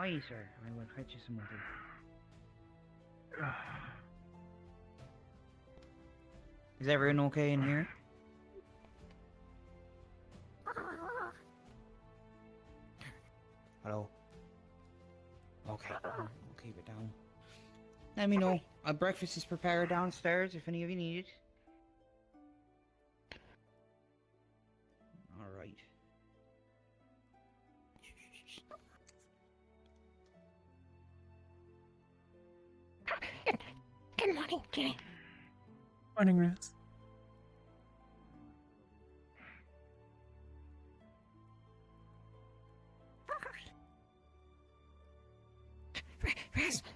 Aye, sir. I will fetch you some water. Is everyone okay in here? Hello? Okay, I'll keep it down. Let me know. Breakfast is prepared downstairs if any of you need it. Alright. Good morning, Ginny. Morning, Rose.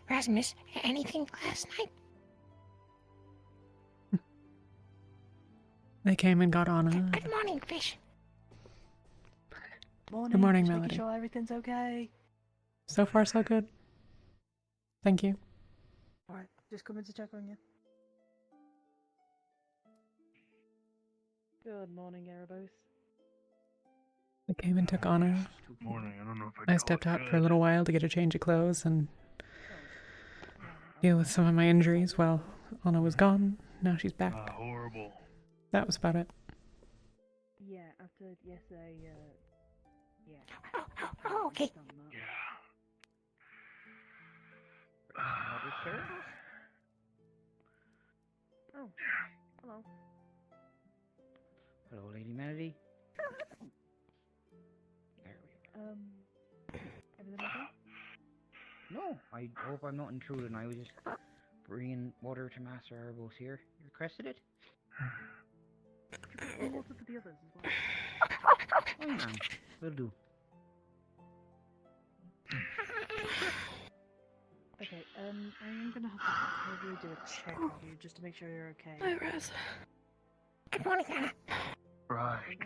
Rasmus, anything last night? They came and got on. Good morning, fish. Morning. Good morning, Just Melody. making sure everything's okay. So far, so good. Thank you. Alright, just coming to check on you. Good morning, Erebos. They came and took Anna. Good morning. I don't know if I stepped out for a little while to get a change of clothes and deal with some of my injuries while Anna was gone. Now she's back. Horrible. That was about it. Yeah, after yesterday, yeah. Oh, okay. Yeah. Oh, hello. Hello, Lady Melody. There we are. Everything okay? No, I hope I'm not intruding. I was just bringing water to Master Erebos here. You requested it? Could you water for the others as well? Oh, yeah. Will do. Okay, I am gonna have to probably do a check on you just to make sure you're okay. Hi, Raz. Good morning, Anna. Right.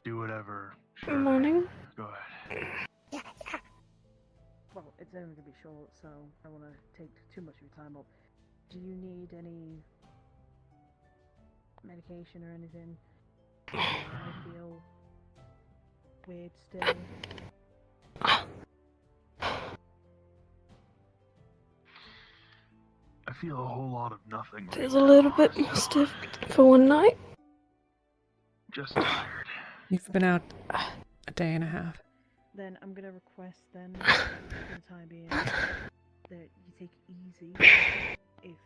Do whatever. Good morning. Go ahead. Yeah. Well, it's only gonna be short, so I don't want to take too much of your time up. Do you need any medication or anything? I feel weird still. I feel a whole lot of nothing. Right Feels a now, little bit more honestly. stiff for one night. Just tired. You've been out a day and a half. Then I'm gonna request then, for the time being, that you take it easy. If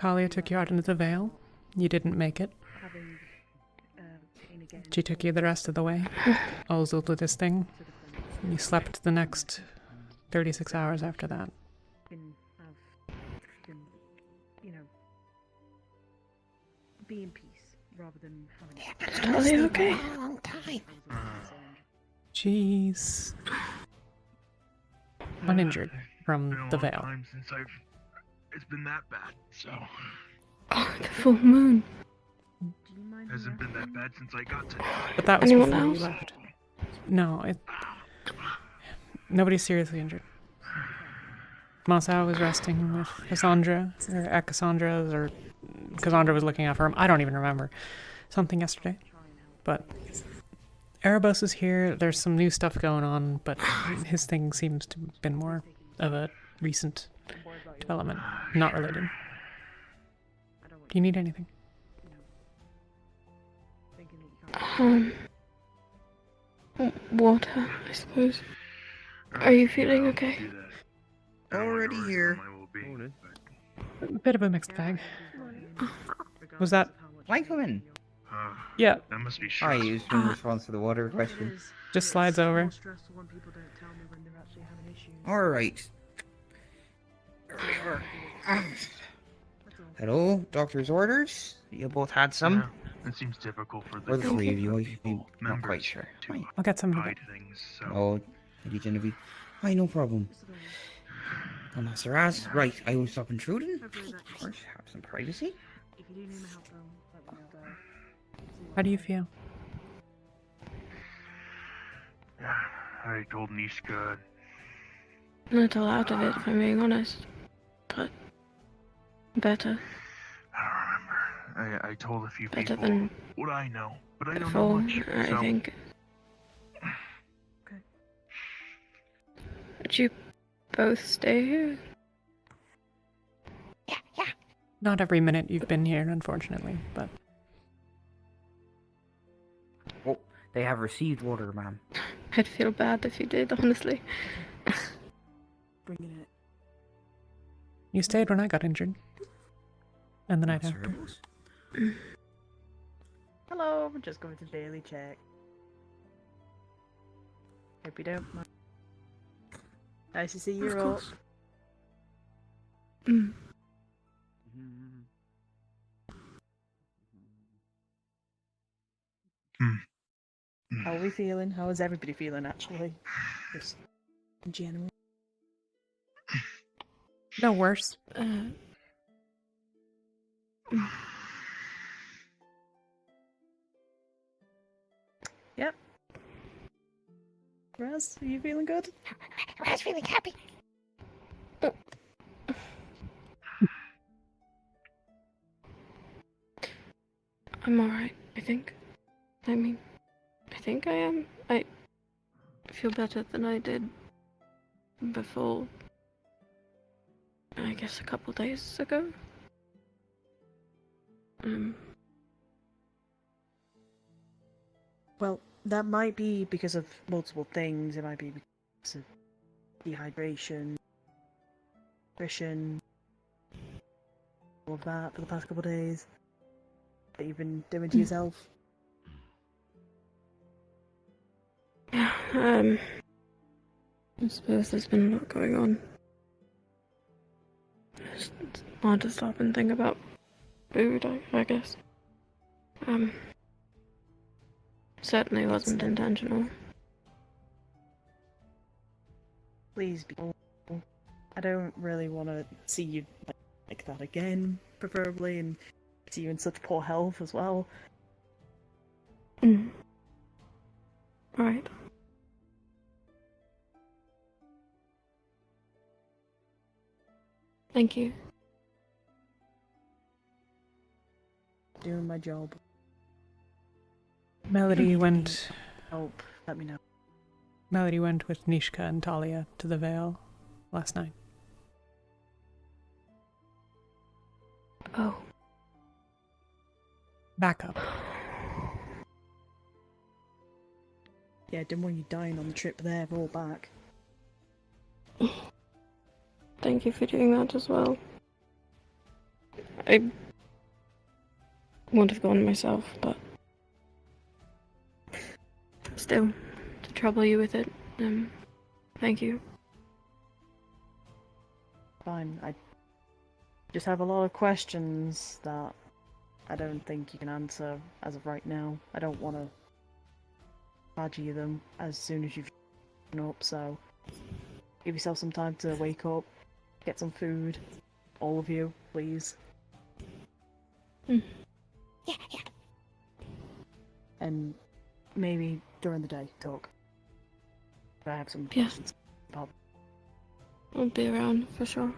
Talia took you out into the Vale. You didn't make it. having pain again, She took you the rest of the way. Also to this thing. to the clinic. You slept the next 36 hours after that. Can be in peace rather than having. Are they okay? A long time. She's uninjured Been from a the long Vale. time since it's been that bad, so Oh, the full moon. Do you mind? hasn't been that bad since I got to But that was Anyone before you else? left. No, nobody's seriously injured. Masao was resting with Cassandra, or at Cassandra's, or Cassandra was looking after him. I don't even remember. Something yesterday. But Erebos is here. There's some new stuff going on, but his thing seems to have been more of a recent development, not related. Do you need anything? Water, I suppose. Are you feeling I'll okay? do that. I don't want Already to rush here. on my well-being, but, A bit of a mixed bag. Was that- Why come in? Yeah, that must be Hi, stressful. it's in response to the water question. just slides over. Alright. Hello, doctor's orders? You both had some? Yeah, it seems typical for Or the the three of you, I'm not members quite sure. to Right. I'll get some of hide it. things. So Oh, Lady Genevieve. Hi, no problem. Oh, Master Raz. Right, I won't stop intruding. Of course, have some privacy. If you do need my help, though, let me know. How do you feel? yeah, I told Nishka Not a lot of it, if I'm being honest. But better. I don't remember. I told a few Better people than what I know, but I don't know before, much. I So think. Okay. Would you both stay here? Not every minute you've been here, unfortunately, but Oh, they have received order, ma'am. I'd feel bad if you did, honestly. Bringing it. you stayed when I got injured. And the night Sir, after. it was. Hello, we're just going to daily check. Hope you don't mind. Nice to see you Of all. course. Mm. How are we feeling? How is everybody feeling, actually? Just in general. No worse. Yep. Raz, are you feeling good? Raz feeling happy. I'm alright, I think. I mean, I think I am. I feel better than I did before. I guess a couple days ago. Well, that might be because of multiple things. It might be because of dehydration, nutrition, all of that for the past couple of days that you've been doing to yourself. Yeah, I suppose there's been a lot going on. It's hard to stop and think about food, I guess. Certainly wasn't intentional. Please be careful. I don't really want to see you like that again, preferably, and see you in such poor health as well. Right. Thank you. Doing my job. Melody went Help, let me know. with Nishka and Talia to the Vale last night. Oh. Back up. Yeah, didn't want you dying on the trip there, roll back. Thank you for doing that as well. I would have gone myself, but still, to trouble you with it, thank you. Fine, I just have a lot of questions that I don't think you can answer as of right now. I don't want to badger you them as soon as you've woken up, so give yourself some time to wake up, get some food. All of you, please. Yeah. And maybe during the day, talk. I have some Yeah. questions about. I'll be around for sure.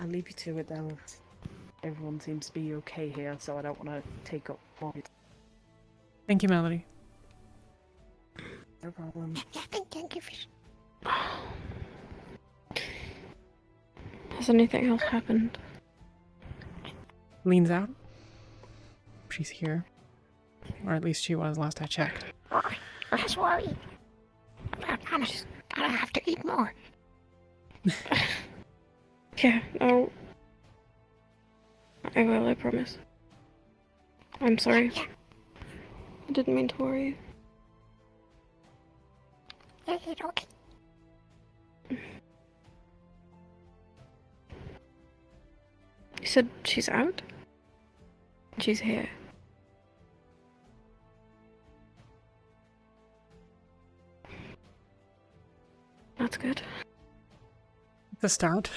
I'll leave you to it though. Everyone seems to be okay here, so I don't want to take up more. Thank you, Melody. No problem. Yeah, thank you for... Has anything else happened? Leans out. She's here. Or at least she was last I checked. Less worry. I'm honest. Gotta have to eat more. Yeah, no. I will, I promise. I'm sorry. I didn't mean to worry you. Yeah, it's okay. You said she's out? She's here. That's good. It's a start.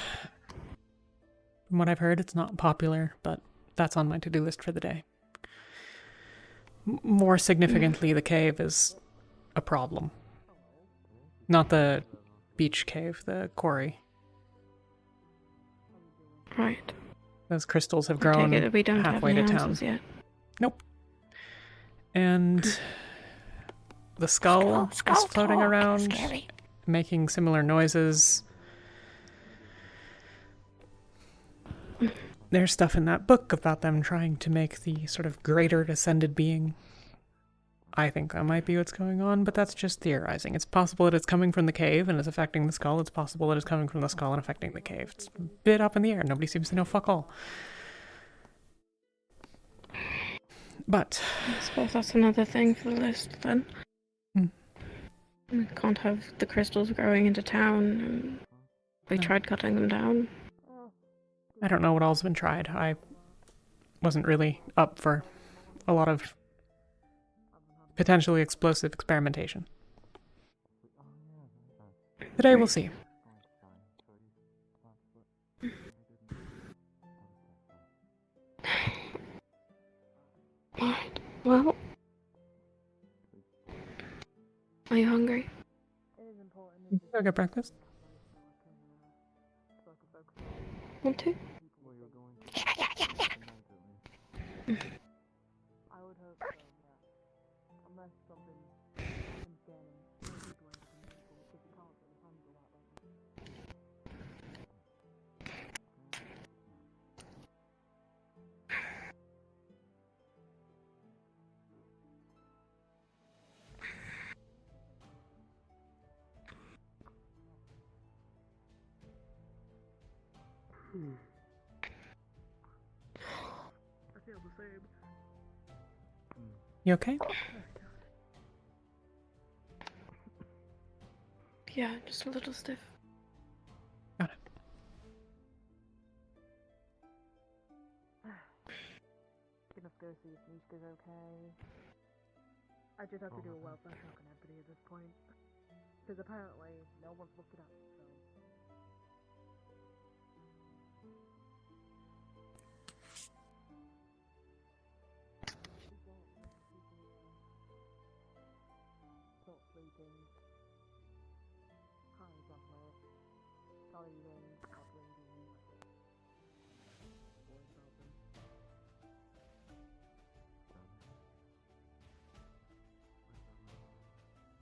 From what I've heard, it's not popular, but that's on my to-do list for the day. More significantly, the cave is a problem. Not the beach cave, the quarry. Right. Those crystals have I grown take it we don't have halfway any to town. answers yet. Nope. And the skull is floating talk. around. Scary. making similar noises. There's stuff in that book about them trying to make the sort of greater descended being. I think that might be what's going on, but that's just theorizing. It's possible that it's coming from the cave and is affecting the skull. It's possible that it's coming from the skull and affecting the cave. It's a bit up in the air. Nobody seems to know fuck all. But I suppose that's another thing for the list then. We can't have the crystals growing into town. And we tried cutting them down. I don't know what all's been tried. I wasn't really up for a lot of potentially explosive experimentation. Today we'll see. Alright, well. Are you hungry? Go get breakfast. Want to? I would hope so, yeah. Unless something insanely because you can't really handle that right now. I feel the same. You okay? Yeah, just a little stiff. Got it. Gonna go see if Nishka's okay. I just have to do a welfare check on everybody at this point. Because apparently no one's looked it up, so... Not sleeping. Harry's on her. Not eating. Not drinking. Worried about them.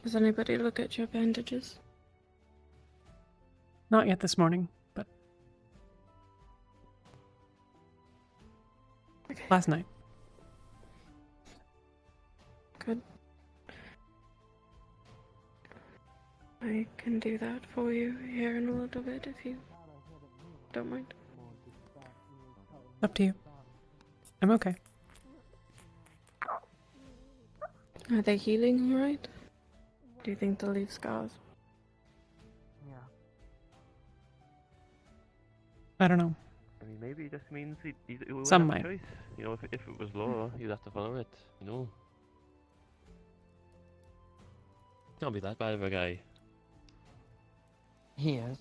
Does anybody look at your bandages? Not yet this morning, but Okay. last night. Good. I can do that for you here in a little bit if you don't mind. Up to you. I'm okay. Are they healing alright? Do you think they'll leave scars? Yeah. I don't know. I mean, maybe it just means he wouldn't Some have a might. choice. You know, if it was law, you'd have to follow it. You know. Can't be that bad of a guy. He is.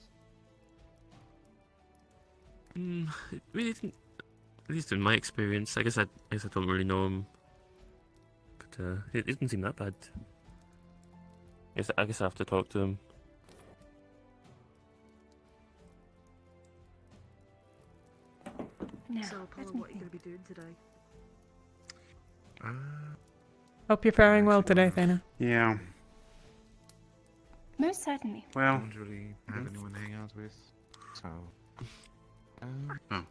It really didn't. At least in my experience, I guess I don't really know him. But it didn't seem that bad. I guess I have to talk to him. No, So, Paul, what are you going to be doing today? Hope you're faring well today, Thana. Yeah, most certainly. well, Don't really have anyone to hang out with, so. Oh. Oh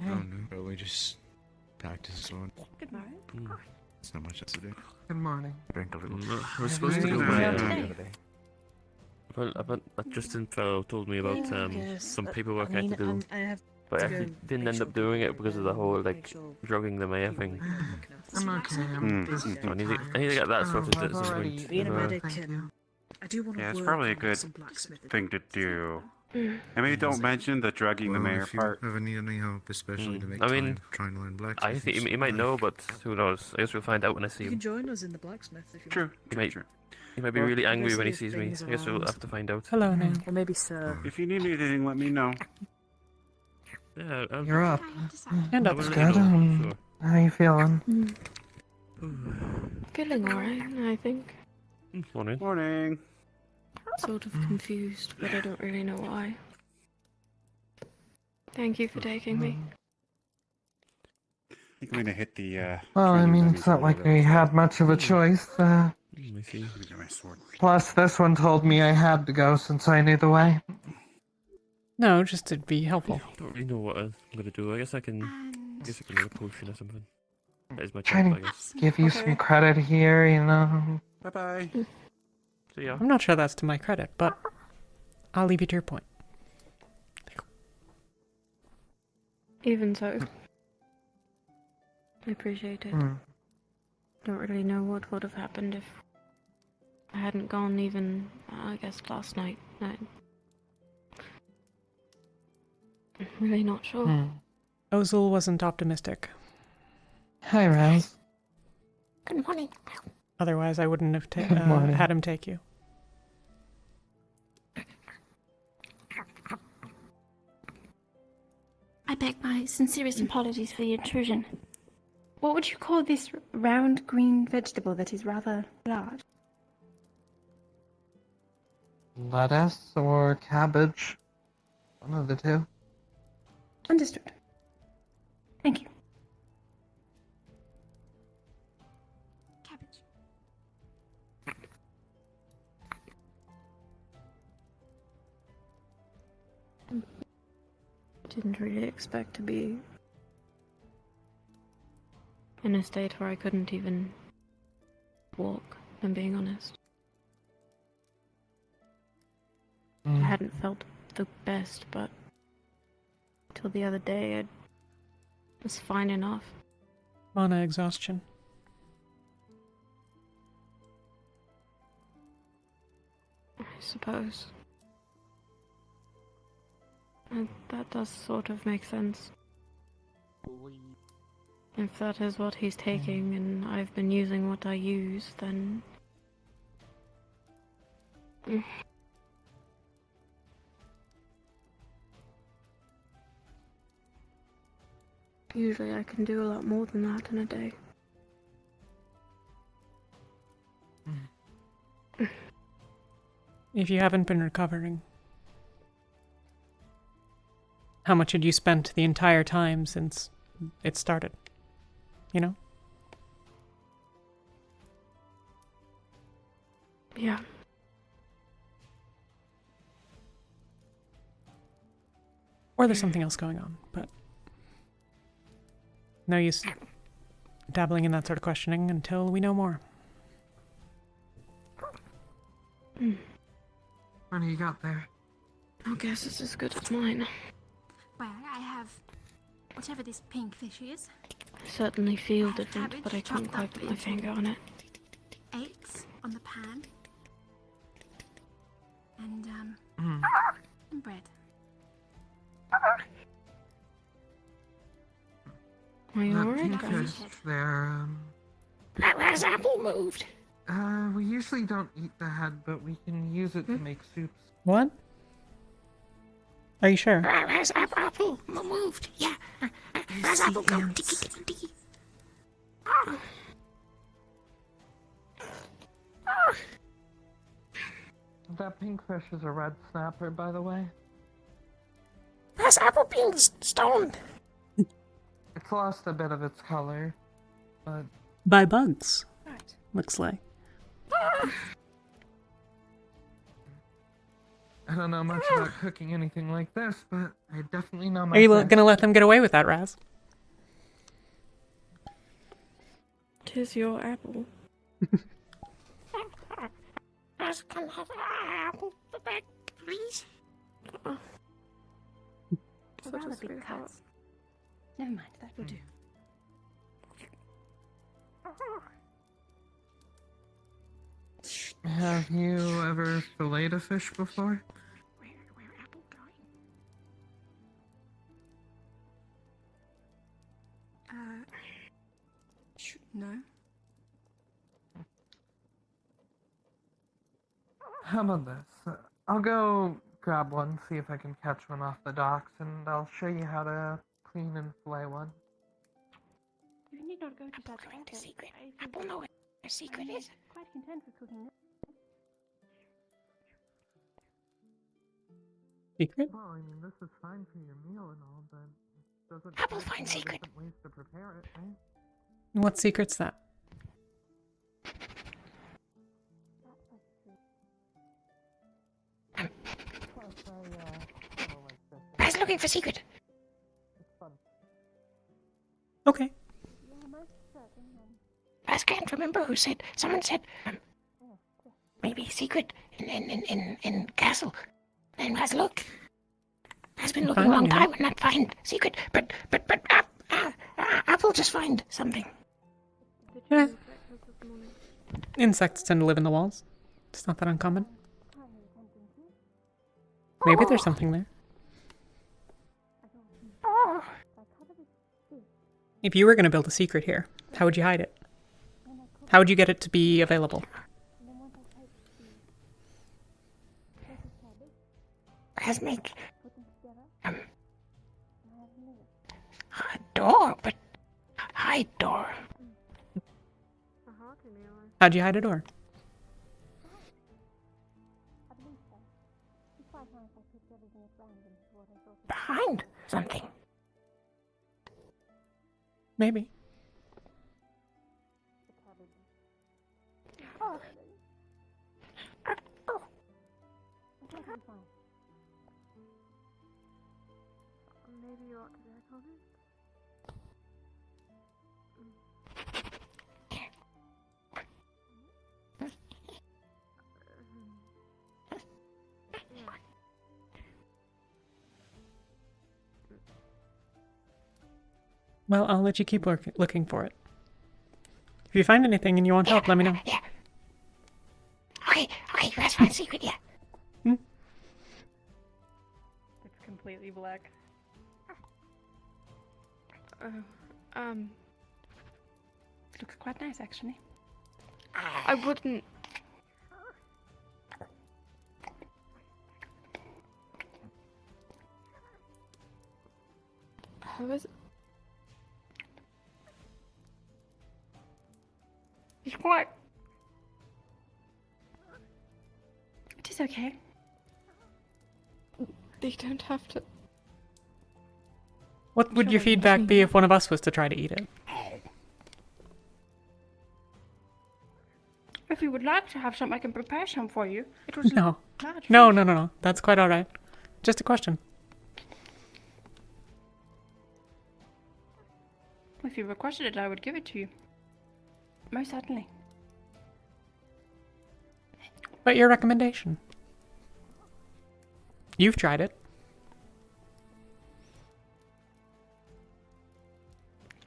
no, probably just practice on. Good morning. It's not much else to do. Good morning. Drink a little. I was supposed to go Yeah. by. Yeah. Justin fellow told me about some paperwork I had to do, I have but I to go didn't make end sure up doing people it because of know, the whole make like sure drugging the mayor thing. I'm okay. Hmm. I'm busy. So I need to get that sorted at I've some already point. being a Thank medic you. and I do want to Yeah, it's work probably a on good some blacksmithing thing to do. Mm. And maybe don't mention the drugging the Well, mayor if you part. ever need any help, especially to make I mean, time trying to learn I blacksmithing. think he might know, but who knows? I guess we'll find out when I see You him. can join us in the blacksmith if you True, want. He true, might- true. He might be Well, really angry when he obviously sees me. things I guess we'll around. have to find out. Hello, Nan. Or maybe sir. If you need anything, let me know. Yeah, I'll, You're up. And I up. will let Good. you know, How you feeling? Feeling alright, I think. sure. Morning. Morning. Sort of confused, but I don't really know why. Thank you for taking me. I think I'm gonna hit the. Well, I training mean, dummies it's not a like little we bit. had much of a choice. I see. Let me get my sword. Plus, this one told me I had to go since I knew the way. No, just to be helpful. Don't really know what I'm gonna do. I guess I can make a potion or something. That is my job, Trying I to guess. give you some credit here, you know. Bye bye. So yeah. I'm not sure that's to my credit, but I'll leave you to your point. Even so, I appreciate it. Don't really know what would have happened if I hadn't gone even, I guess, last night. I'm really not sure. Ozil wasn't optimistic. Hi, Raz. Good morning. Otherwise, I wouldn't have Good morning. had him take you. I beg my sincerest apologies for the intrusion. What would you call this round green vegetable that is rather large? Lettuce or cabbage? One of the two. Understood. Thank you. Cabbage. Didn't really expect to be in a state where I couldn't even walk, if I'm being honest. I hadn't felt the best, but till the other day I was fine enough. Mana exhaustion. I suppose. And that does sort of make sense. If that is what he's taking and I've been using what I use, then... Usually I can do a lot more than that in a day. If you haven't been recovering, how much had you spent the entire time since it started? You know? Yeah. Or there's something else going on, but no use dabbling in that sort of questioning until we know more. What do you got there? I guess it's as good as mine. Well, I have whatever this pink fish is. I certainly feel Have different, cabbage but I can't chopped quite up put my into finger on it. Eggs on the pan. And, and bread. Are you That alright, pink guys? fish there, Where's Apple moved? we usually don't eat the head, but we can use it to make soups. What? Are you sure? Where's Apple moved? Yeah. Where's Apple go? Tiki, tiki, tiki. That pink fish is a red snapper, by the way. Where's Apple being stoned? It's lost a bit of its color, but... By bugs, Right. looks like. I don't know much about cooking anything like this, but I definitely know my Are you fish. gonna let them get away with that, Raz? 'Tis your apple. Where's can have Apple back, please? Such a Rather big sweetheart. cuts. Never mind, that will do. Have you ever filleted a fish before? Where Apple going? No. How about this? I'll go grab one, see if I can catch one off the docks, and I'll show you how to clean and fillet one. You need not go to such Going to effort. secret. I think Apple know where their secret is. quite content with cooking this. Secret? Well, I mean, this is fine for your meal and all, but it doesn't Apple hurt to find know secret. different ways to prepare it, right? What secret's that? looking for secret. Okay. I can't remember who said. Someone said maybe secret in castle. Then let's look. Has been looking a long time and not find secret. But Apple just find something. Yeah. Insects tend to live in the walls. It's not that uncommon. Maybe there's something there. Oh, If you were going to build a secret here, how would you hide it? How would you get it to be available? let's make a door, but hide door. How'd you hide a door? Behind something. Maybe. Oh. Maybe you ought to check on it. Well, I'll let you keep looking for it. If you find anything and you want help, let me know. Yeah. Okay, let's find secret, yeah. It's completely black. Looks quite nice, actually. I wouldn't. How is it? It's quite. It is okay. They don't have to. What would your feedback be if one of us was to try to eat it? If you would like to have some, I can prepare some for you. It was No. large. No. That's quite alright. Just a question. If you requested it, I would give it to you. Most certainly. But your recommendation? You've tried it.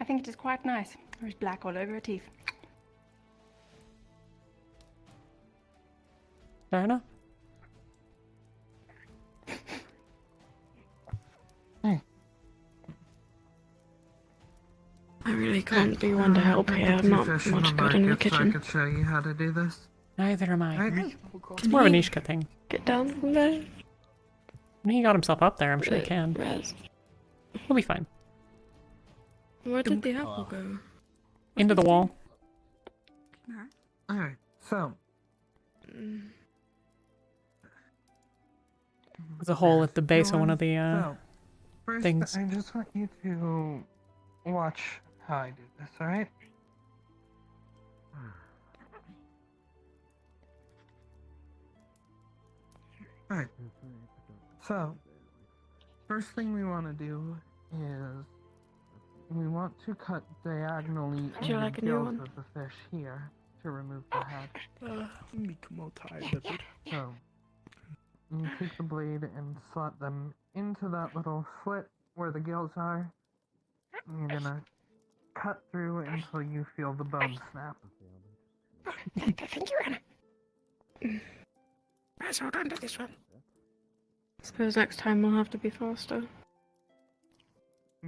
I think it is quite nice. There's black all over her teeth. Fair enough. I really can't be one to help here. I'm not much good in the So I kitchen. could show you how to do this. Neither am I. Right? It's more of a Nishka thing. Get down from there. He got himself up there, I'm sure he can. Raz. We'll be fine. Where did the apple go? Into the wall. Alright, so. There's a hole at the base of one of the So, first, things. I just want you to watch how I do this, alright? Alright. So, first thing we want to do is we want to cut diagonally Would you in like the a new gills one? of the fish here to remove the head. I'm all tired of it. So, you take the blade and slot them into that little slit where the gills are. And you're gonna cut through until you feel the bone snap. I think you're gonna. Let's hold on to this one. Suppose next time we'll have to be faster.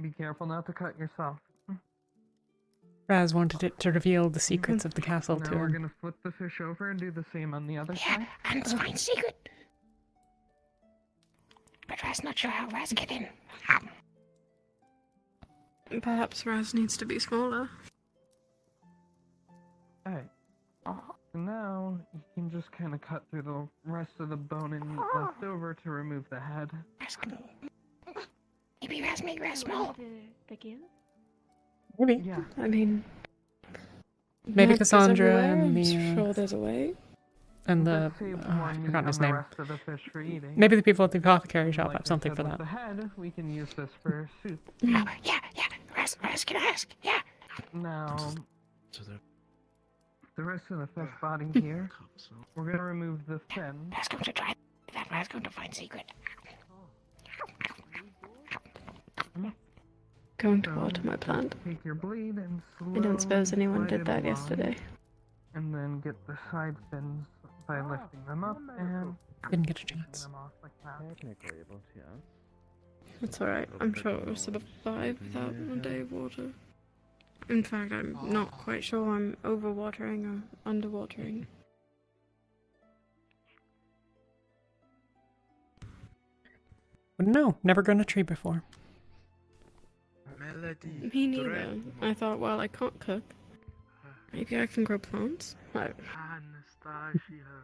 Be careful not to cut yourself. Raz wanted it to reveal the secrets of the castle Now to we're him. gonna flip the fish over and do the same on the other Yeah, side. and let's find secret. But Raz not sure how Raz get in. Perhaps Raz needs to be smaller. Alright. So now you can just kind of cut through the rest of the bone and meat left over to remove the head. Maybe Raz make Raz small. Maybe. Yeah. I mean, Maybe Mac is Cassandra everywhere. and I'm the, sure there's a way. and the Just save I've more meat forgotten his and the name. rest of the fish for eating. Maybe the people at the apothecary shop Like have something I for said that. with the head, we can use this for soup. Oh, yeah. Raz, can I ask? Yeah. Now, So they're the rest of the fish body here, we're gonna remove the fin. Raz going to try that. Raz going to find secret. Going to So, water my plant. Take your blade and I don't suppose slowly anyone slide did it that along, yesterday. And then get the side fins by lifting them up and Didn't get a taking chance. them off like that. technically able to, yes. It's alright. I'm sure it will survive without a day of water. In fact, I'm not quite sure I'm overwatering or underwatering. Wouldn't know. Never grown a tree before. Melody. Me neither. I thought, well, I can't cook. Maybe I can grow plants. Anastasia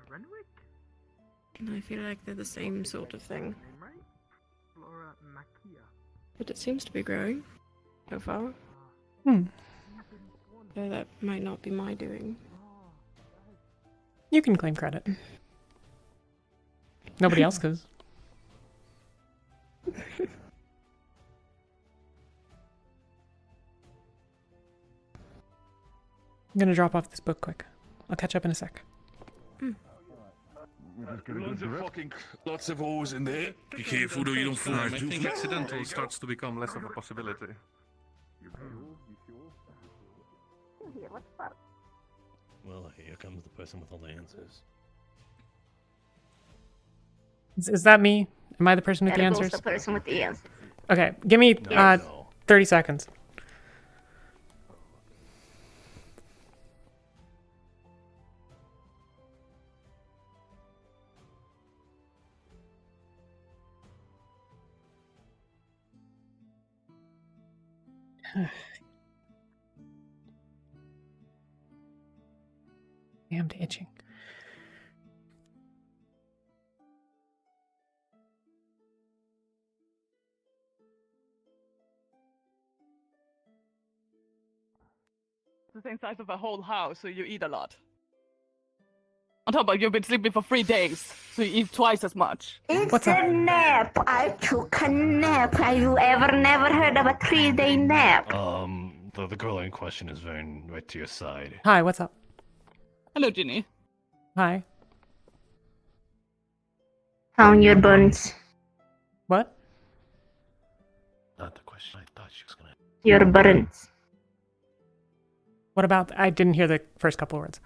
Renwick? And I feel like they're the same sort of thing. Name right? Flora Makia. But it seems to be growing so far. Hmm. Though that might not be my doing. You can claim credit. Nobody else does. I'm gonna drop off this book quick. I'll catch up in a sec. Lots of holes in there. Be careful though, you don't fall. I think accidental starts to become less of a possibility. Well, here comes the person with all the answers. Is that me? Am I the person with the There goes answers? the person with the answers. Okay, give me No. 30 seconds. Damned itching. The same size of a whole house, so you eat a lot. On top of you've been sleeping for 3 days, so you eat twice as much. It's a nap. I took a nap. Have you ever never heard of a 3-day nap? The girl in question is very right to your side. Hi, what's up? Hello, Ginny. Hi. Count your burns. What? Not the question I thought she was gonna. Your burns. What about? I didn't hear the first couple words.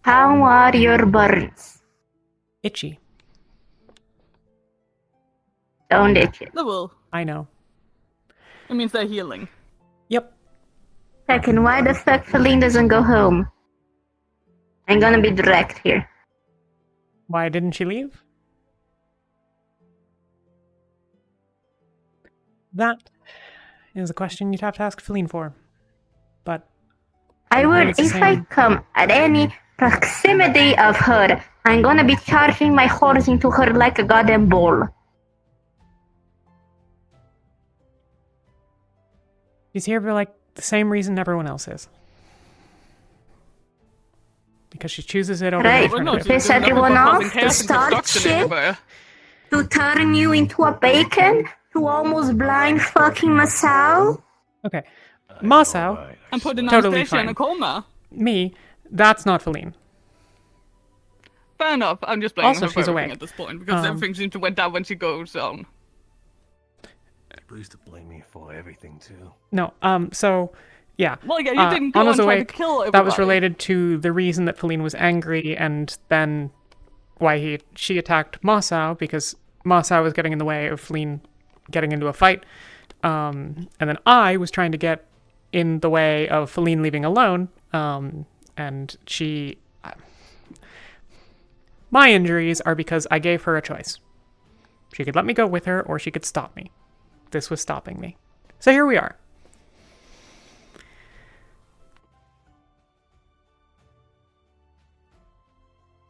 How are your burns? Itchy. Don't itch it. They will. I know. It means they're healing. Yep. Second, why the fuck Feline doesn't go home? I'm gonna be direct here. Why didn't she leave? That is a question you'd have to ask Feline for. But I would, it's the if I same. come at any proximity of her, I'm gonna be charging my horse into her like a goddamn bull. She's here for like the same reason everyone else is. Because she chooses it over Right, the alternative. piss everyone off, to start shit, to turn you into a bacon, to almost blind fucking Masao. Okay. Masao, And put an totally Anastasia in fine. a coma. Me, that's not Feline. Fair enough. I'm just blaming Also, her for she's everything awake. at this point because everything seems to went down when she goes Please to blame me for everything too. No, so, yeah. Well, yeah, you didn't go Anna's and try to awake. kill That was everybody. related to the reason that Feline was angry and then why she attacked Masao, because Masao was getting in the way of Feline getting into a fight. And then I was trying to get in the way of Feline leaving alone. And she... My injuries are because I gave her a choice. She could let me go with her, or she could stop me. This was stopping me. So here we are.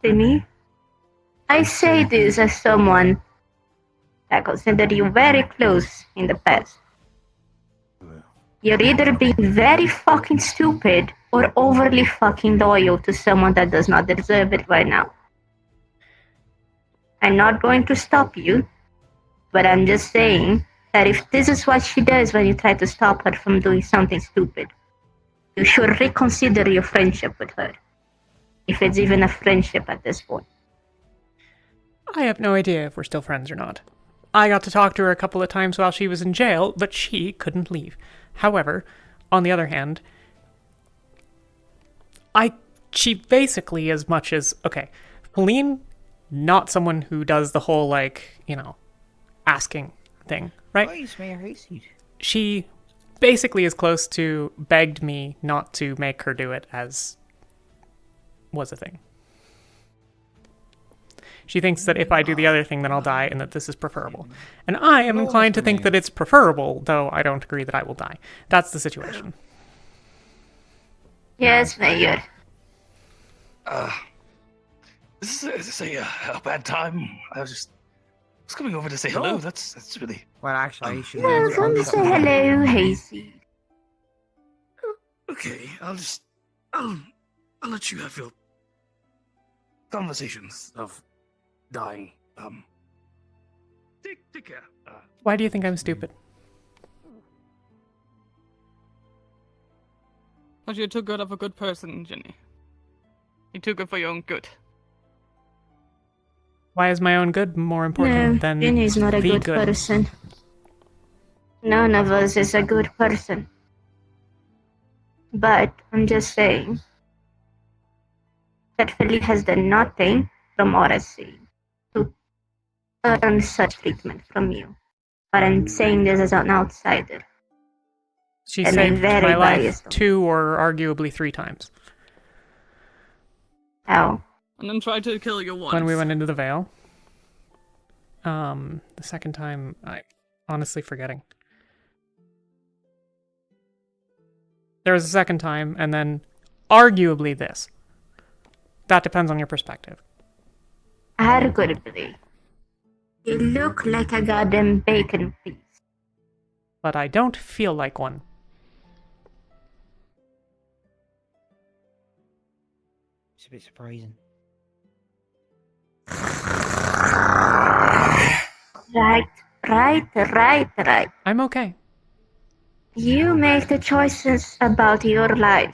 Ginny, I say this as someone that considered you very close in the past. You're either being very fucking stupid or overly fucking loyal to someone that does not deserve it right now. I'm not going to stop you, but I'm just saying that if this is what she does when you try to stop her from doing something stupid, you should reconsider your friendship with her. If it's even a friendship at this point. I have no idea if we're still friends or not. I got to talk to her a couple of times while she was in jail, but she couldn't leave. However, on the other hand, she basically, as much as, okay, Pauline, not someone who does the whole, like, you know, asking thing, right? Please, may I receipt? She basically is close to begged me not to make her do it as was a thing. She thinks that if I do the other thing, then I'll die, and that this is preferable. And I am inclined to think that it's preferable, though I don't agree that I will die. That's the situation. Yes, Mayor. Is this a bad time? I was coming over to say hello. That's really. Well, actually, I should. Yeah, come say hello, Hazy. Okay, I'll let you have your conversations of dying. Take care. Why do you think I'm stupid? But you're too good of a good person, Ginny. You're too good for your own good. Why is my own good more important than Ginny's not a the good person. None of us is a good person. But I'm just saying that Philly has done nothing from what I see to earn such treatment from you. But I'm saying this as an outsider. She And saved very my life biased. 2 or arguably 3 times. How? And then tried to kill you once. When we went into the Vale. The second time, I'm honestly forgetting. There was a second time, and then arguably this. That depends on your perspective. Arguably. You look like a goddamn bacon piece. But I don't feel like one. It's a bit surprising. Right. I'm okay. You make the choices about your life.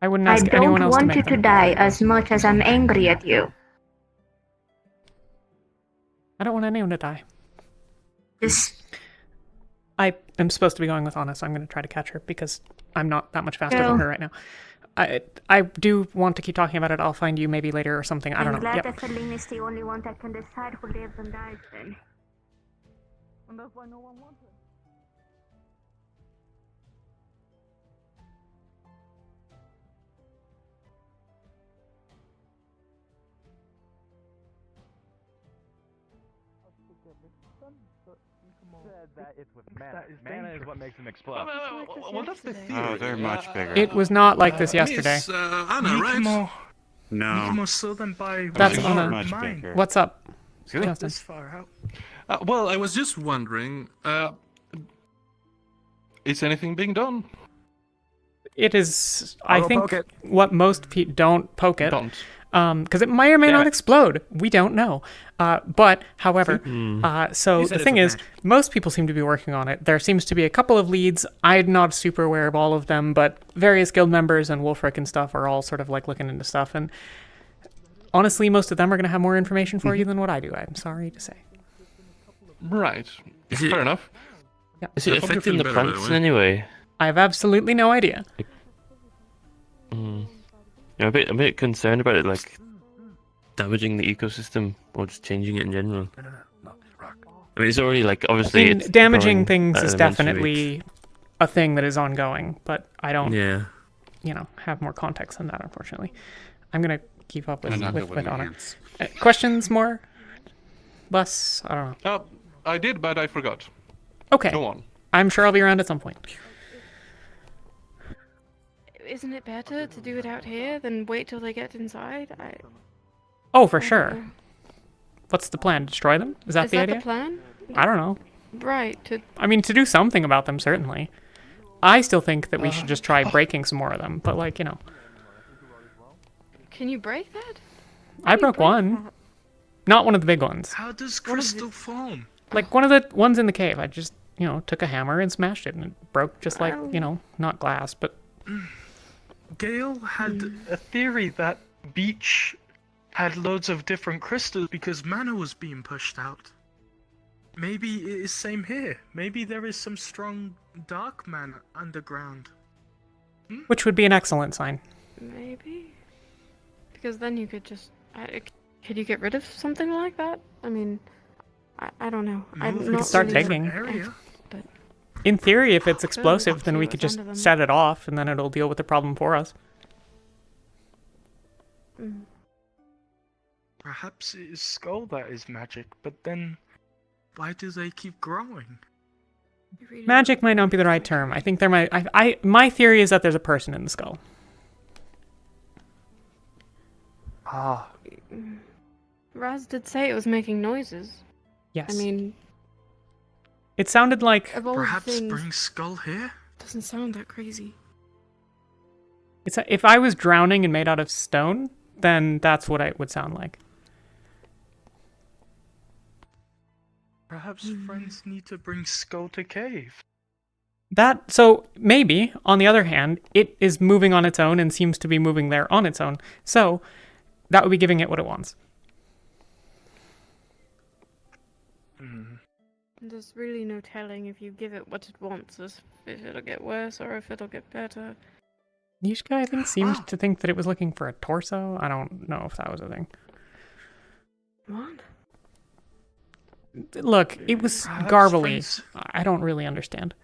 I wouldn't ask anyone else to don't make want you them. to die as much as I'm angry at you. I don't want anyone to die. Just... I am supposed to be going with Anna, so I'm going to try to catch her because I'm not that much faster than her right now. I do want to keep talking about it. I'll find you maybe later or something. I don't know. I'm glad Yep. that Feline is the only one that can decide who lives and dies then. And that's why no one wants it. That is with mana. Mana is what makes them explode. Well, that's the theory. Oh, they're much bigger. It was not like this yesterday. Miss, Anna, right? No. That's It's Anna. much bigger. What's up, Really? Justin? This far out. Well, I was just wondering, is anything being done? It is, I I'll think, poke it. what most people don't poke it. Don't. Because it may or may Damn not it. explode. We don't know. But, however, so You said the it's thing a is, match. most people seem to be working on it. There seems to be a couple of leads. I'm not super aware of all of them, but various guild members and Wolfric and stuff are all sort of like looking into stuff. And honestly, most of them are going to have more information for you than what I do. I'm sorry to say. Right. Is it- Fair enough. Yeah. Is it I hope you're affecting the feeling better, by plants the in way. any way? I have absolutely no idea. Yeah, I'm a bit concerned about it, like damaging the ecosystem or just changing it in general. I mean, it's already like obviously it's damaging growing things at is an immense rate. definitely a thing that is ongoing, but I don't, Yeah. have more context than that, unfortunately. I'm gonna keep up with I'm not good with with my honor. hands. Questions more? Less? I don't know. I did, but I forgot. Okay. Go on. I'm sure I'll be around at some point. Isn't it better to do it out here than wait till they get inside? Oh, for sure. What's the plan? Destroy them? Is that Is the that idea? the plan? I don't know. Right. I mean, to do something about them, certainly. I still think that we should just try breaking some more of them, but like, you know. Can you break that? I broke one. Not one of the big ones. How does crystal form? Like one of the ones in the cave. I just, you know, took a hammer and smashed it and it broke just like, you know, not glass, but... Gale had a theory that Beach had loads of different crystals because mana was being pushed out. Maybe it is same here. Maybe there is some strong dark mana underground. Which would be an excellent sign. Maybe. Because then you could just... could you get rid of something like that? I mean, I don't know. I'm We not could start really digging. but In theory, if it's Could explosive, then see we what's could just under them. set it off and then it'll deal with the problem for us. Perhaps it is skull that is magic, but then why do they keep growing? Magic might not be the right term. I think there might... my theory is that there's a person in the skull. Ah. Raz did say it was making noises. Yes. I mean, It sounded like... of all Perhaps things, bring skull here? doesn't sound that crazy. if I was drowning and made out of stone, then that's what it would sound like. Perhaps friends need to bring skull to cave. So, maybe, on the other hand, it is moving on its own and seems to be moving there on its own. So, that would be giving it what it wants. There's really no telling if you give it what it wants, if it'll get worse or if it'll get better. Nishka, I think, seemed to think that it was looking for a torso. I don't know if that was a thing. What? Look, it was garbly. I don't really understand.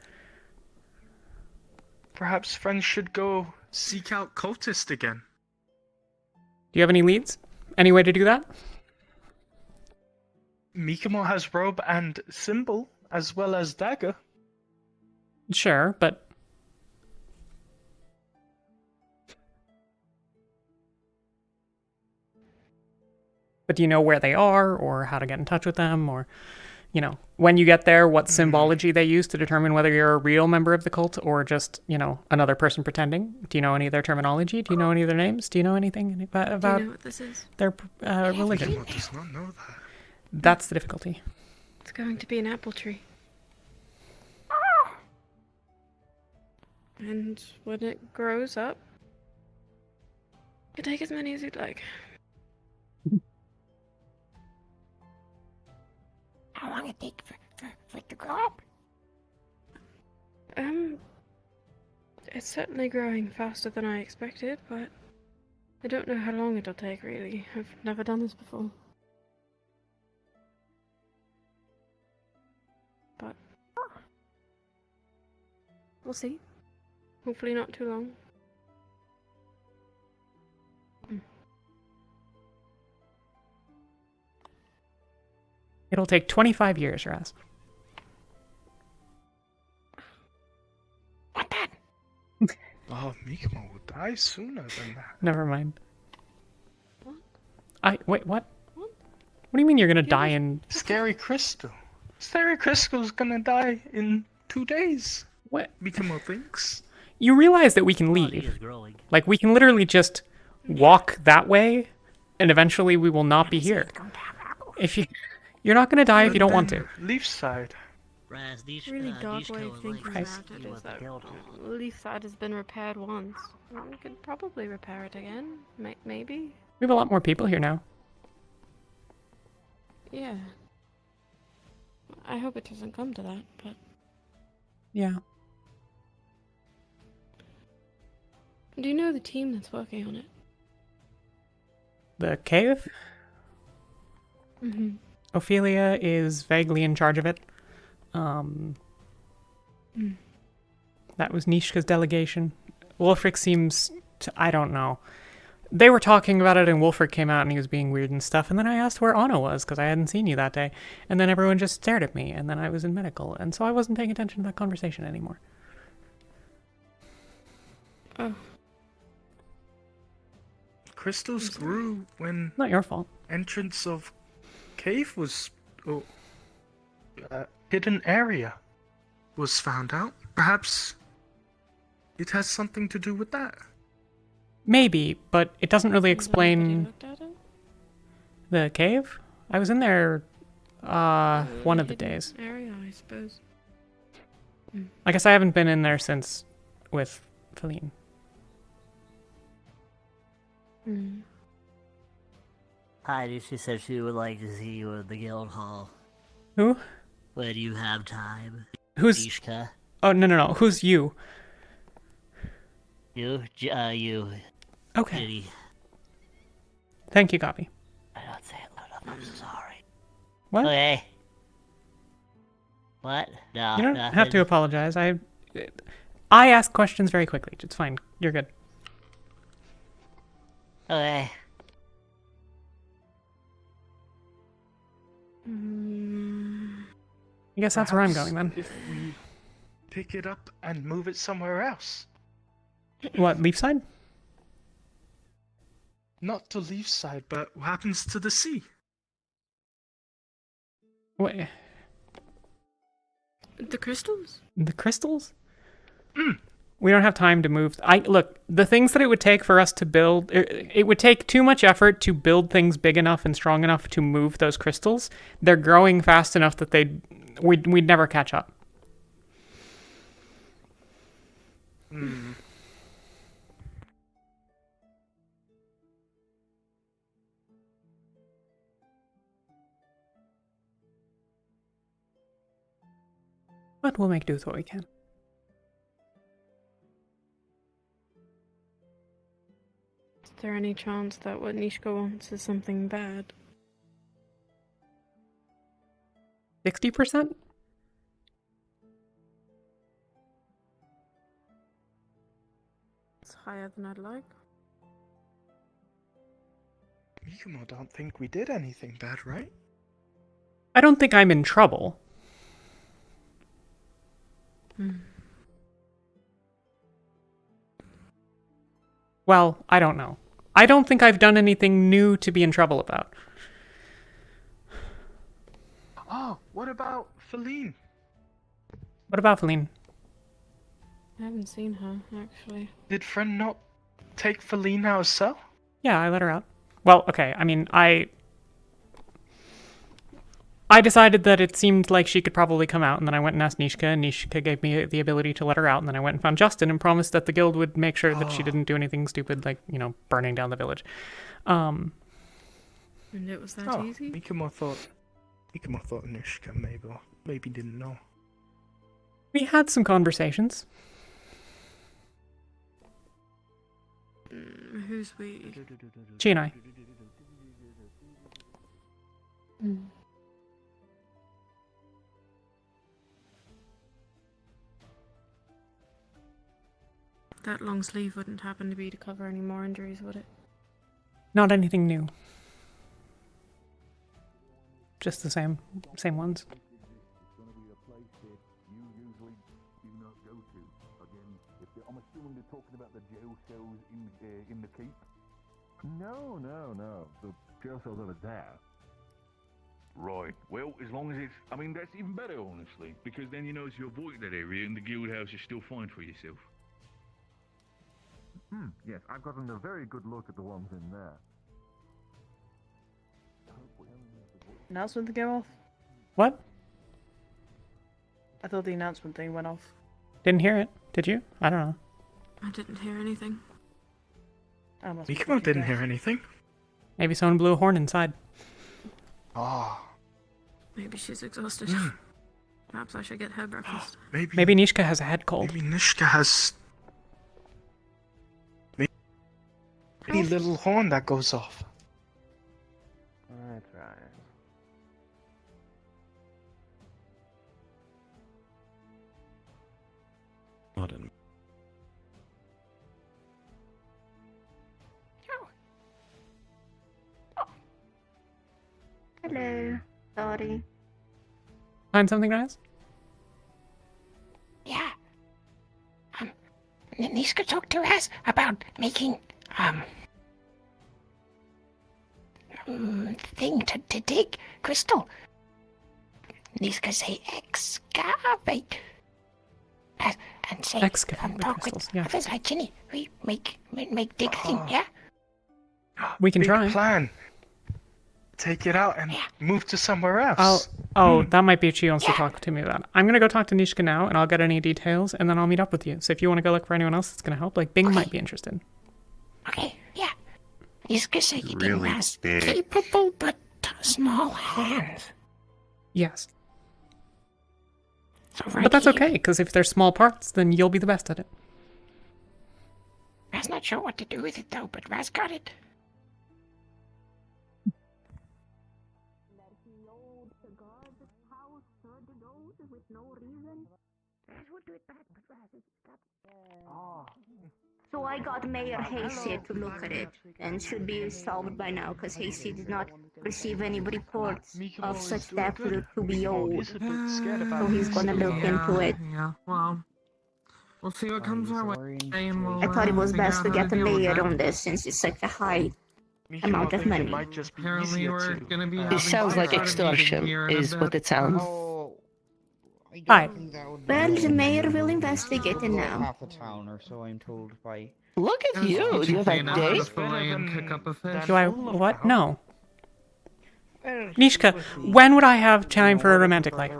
Perhaps friends should go seek out cultist again. Do you have any leads? Any way to do that? Mikamo has robe and symbol, as well as dagger. Sure, but... But do you know where they are, or how to get in touch with them, or, you know, when you get there, what symbology they use to determine whether you're a real member of the cult, or just, you know, another person pretending? Do you know any of their terminology? Do you know any of their names? Do you know anything about Do you know what this is? their religion? Mikamo does not know that. That's the difficulty. It's going to be an apple tree. And when it grows up, you can take as many as you'd like. How long it take for it to grow up? It's certainly growing faster than I expected, but I don't know how long it'll take, really. I've never done this before. But we'll see. Hopefully not too long. It'll take 25 years, Raz. Oh, Mikamo will die sooner than that. Never mind. Wait, what? What do you mean you're gonna die in... Scary Crystal. Scary Crystal's gonna die in 2 days. What? Mikamo thinks. You realize that we can leave. Like, we can literally just walk that way, and eventually we will not be here. If you're not gonna die if you don't want to. Leaf side. Really dark way of thinking about it is that Leaf side has been repaired once. We could probably repair it again. Maybe. We have a lot more people here now. Yeah. I hope it doesn't come to that, but... Yeah. Do you know the team that's working on it? The cave? Mm-hmm. Ophelia is vaguely in charge of it. That was Nishka's delegation. Wolfric seems to... I don't know. They were talking about it and Wolfric came out and he was being weird and stuff. And then I asked where Anna was because I hadn't seen you that day. And then everyone just stared at me. And then I was in medical. And so I wasn't paying attention to that conversation anymore. Oh. Crystals grew when... Not your fault. Entrance of cave was... hidden area was found out. Perhaps it has something to do with that. Maybe, but it doesn't really explain Looked at it? the cave. I was in there one of the Hidden days. Area, I suppose. I guess I haven't been in there since with Feline. Heidi, she said she would like to see you in the guild hall. Who? When you have time. Who's? Ishka. Oh, no. Who's you? You? You. Okay. Ginny. Thank you, Copy. I don't say it loud enough. I'm sorry. What? Okay. What? No, You don't nothing. have to apologize. I ask questions very quickly. It's fine. You're good. Okay. I guess that's where I'm going then. If we pick it up and move it somewhere else. What, Leafside? Not to Leafside, but what happens to the sea? Wait. The crystals? The crystals? We don't have time to move. Look, the things that it would take for us to build, it would take too much effort to build things big enough and strong enough to move those crystals. They're growing fast enough that we'd never catch up. But we'll make do with what we can. Is there any chance that what Nishka wants is something bad? 60%? It's higher than I'd like. Mikumo don't think we did anything bad, right? I don't think I'm in trouble. Well, I don't know. I don't think I've done anything new to be in trouble about. Oh, what about Feline? What about Feline? I haven't seen her, actually. Did friend not take Feline out of cell? Yeah, I let her out. Well, okay, I mean, I decided that it seemed like she could probably come out, and then I went and asked Nishka, and Nishka gave me the ability to let her out, and then I went and found Justin and promised that the guild would make sure that she didn't do anything stupid, like, burning down the village. And it was that easy? Mikumo thought Nishka maybe didn't know. We had some conversations. Who's we? She and I. That long sleeve wouldn't happen to be to cover any more injuries, would it? Not anything new. Just the same ones. I'm assuming they're talking about the jail cells in the keep. No. The jail cells over there. Right. Well, as long as it's... I mean, that's even better, honestly. Because then you know it's you avoid that area and the guild house is still fine for yourself. Yes, I've gotten a very good look at the ones in there. Announcement to go off? What? I thought the announcement thing went off. Didn't hear it. Did you? I don't know. I didn't hear anything. Mikumo didn't hear anything. Maybe someone blew a horn inside. Maybe she's exhausted. Perhaps I should get her breakfast. Maybe Nishka has a head cold. Maybe Nishka has... Any little horn that goes off. That's right. Pardon. Hello, sorry. Find something nice? Yeah. Niska talked to us about making, thing to dig crystal. Niska say excavate. and say, Excavating the talk crystals, with yeah. Professor Ginny. We make dig thing, yeah? We can Big try. plan. Take it out and move to somewhere else. That might be what she wants to talk to me about. I'm gonna go talk to Nishka now, and I'll get any details, and then I'll meet up with you. So if you want to go look for anyone else that's gonna help, like Bing might be interested. Okay, yeah. He's gonna say he didn't Really has big. capable but small hands. Yes. So But that's okay, because if they're small parts, then you'll be the best at it. Raz not sure what to do with it though, but Raz got it. So I got Mayor Hasty to look at it, and should be solved by now, because Hasty did not receive any reports of such theft to be owed. So he's gonna look into it. Yeah, well, we'll see what comes our way. And we'll, I thought it was figure best out to how get the deal with mayor that. on this, since it's such a high amount of money. Apparently we're gonna be It sounds like extortion, is what it sounds. Hi. Well, the mayor will investigate it now. Half the town, or so I'm told by. Look at you! Do you have a date? Do I what? No. Nishka, when would I have time for a romantic life?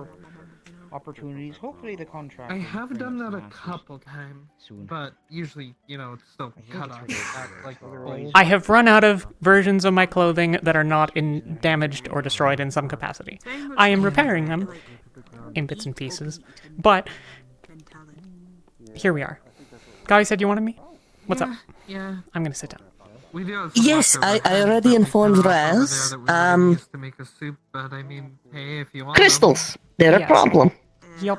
Opportunities. Hopefully the contract. I have done that a couple times, but usually, it's still cut off at like full. I have run out of versions of my clothing that are not damaged or destroyed in some capacity. I am repairing them in bits and pieces, but here we are. Guy said you wanted me? What's up? Yeah. I'm gonna sit down. We do have Yes, I already informed Raz. to make a soup, but I mean, hey, if you want Crystals. They're a Yes. problem. Yup.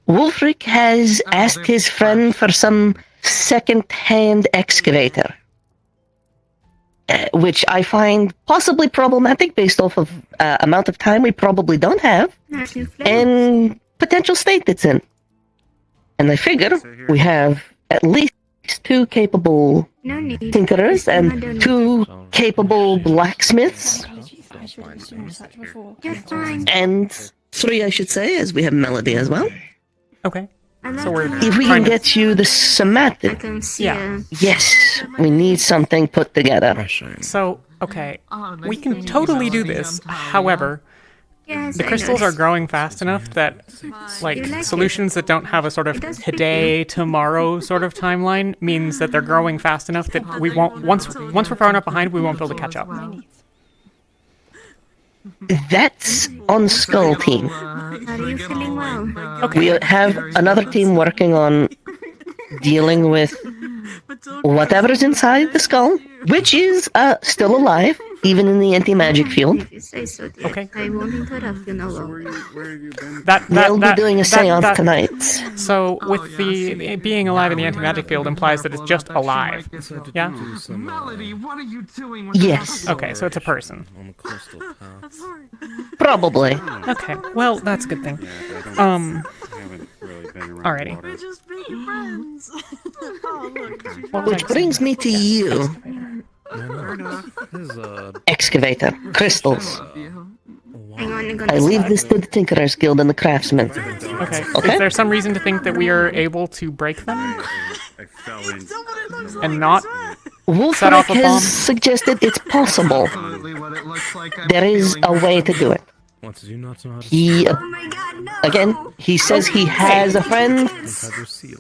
Wulfric has asked his friend for some second-hand excavator. Which I find possibly problematic based off of amount of time we probably don't have and potential state it's in. And I figure we have at least 2 capable tinkerers and 2 capable blacksmiths. And 3, I should say, as we have Melody as well. Okay. So we're If we can get you the somatic, yeah. yes, we need something put together. So, okay, we can totally do this. However, Yes, the I crystals know. are growing fast enough that, like, solutions that don't have a sort of today, tomorrow sort of timeline means that they're growing fast enough that we won't, once we're far enough behind, we won't be able to catch up. That's on Skull Team. Are you feeling well? We have another team working on dealing with whatever's inside the skull, which is still alive, even in the anti-magic field. If you say so, dear. Okay. I won't interrupt you no longer. We'll be doing a seance tonight. So, with the being alive in the anti-magic field implies that it's just alive. Yeah? Melody, what are you doing? Yes. Okay, so it's a person. Probably. Okay, well, that's a good thing. Alrighty. We're just being friends. Oh, look. Which brings me to you. Excavator. Crystals. Hang on, I'm I leave this to the Tinkerers Guild and the Craftsmen. Okay. Okay? Is there some reason to think that we are able to break them? And not set Wulfric off a bomb? has suggested it's possible. There is a way to do it. He, again, he says he has a friend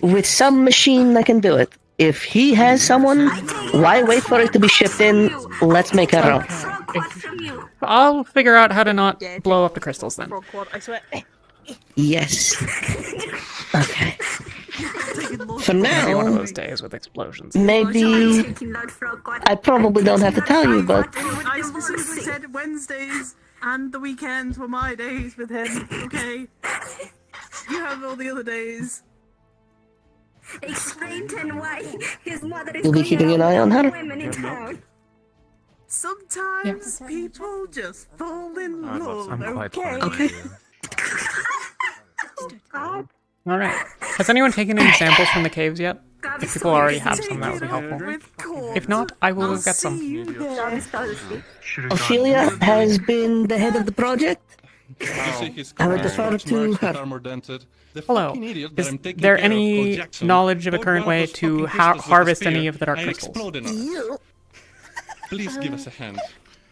with some machine that can do it. If he has someone, why wait for it to be shipped in? Let's make a run. I'll figure out how to not blow up the crystals then. Yes. Okay. For Maybe one of now, those days with explosions. maybe I probably don't have to tell you, but I specifically said Wednesdays and the weekends were my days with him, okay? You have all the other days. Explain to him why his mother is you'll be going keeping an out eye on with her. women in town. Sometimes people just fall in love, okay? Okay. Alright. Has anyone taken any samples from the caves yet? If people already have some, that would be helpful. If not, I will go get some. Ophelia has been the head of the project. I would defer to her. Hello. Is there any knowledge of a current way to harvest any of the dark crystals? Please give us a hand.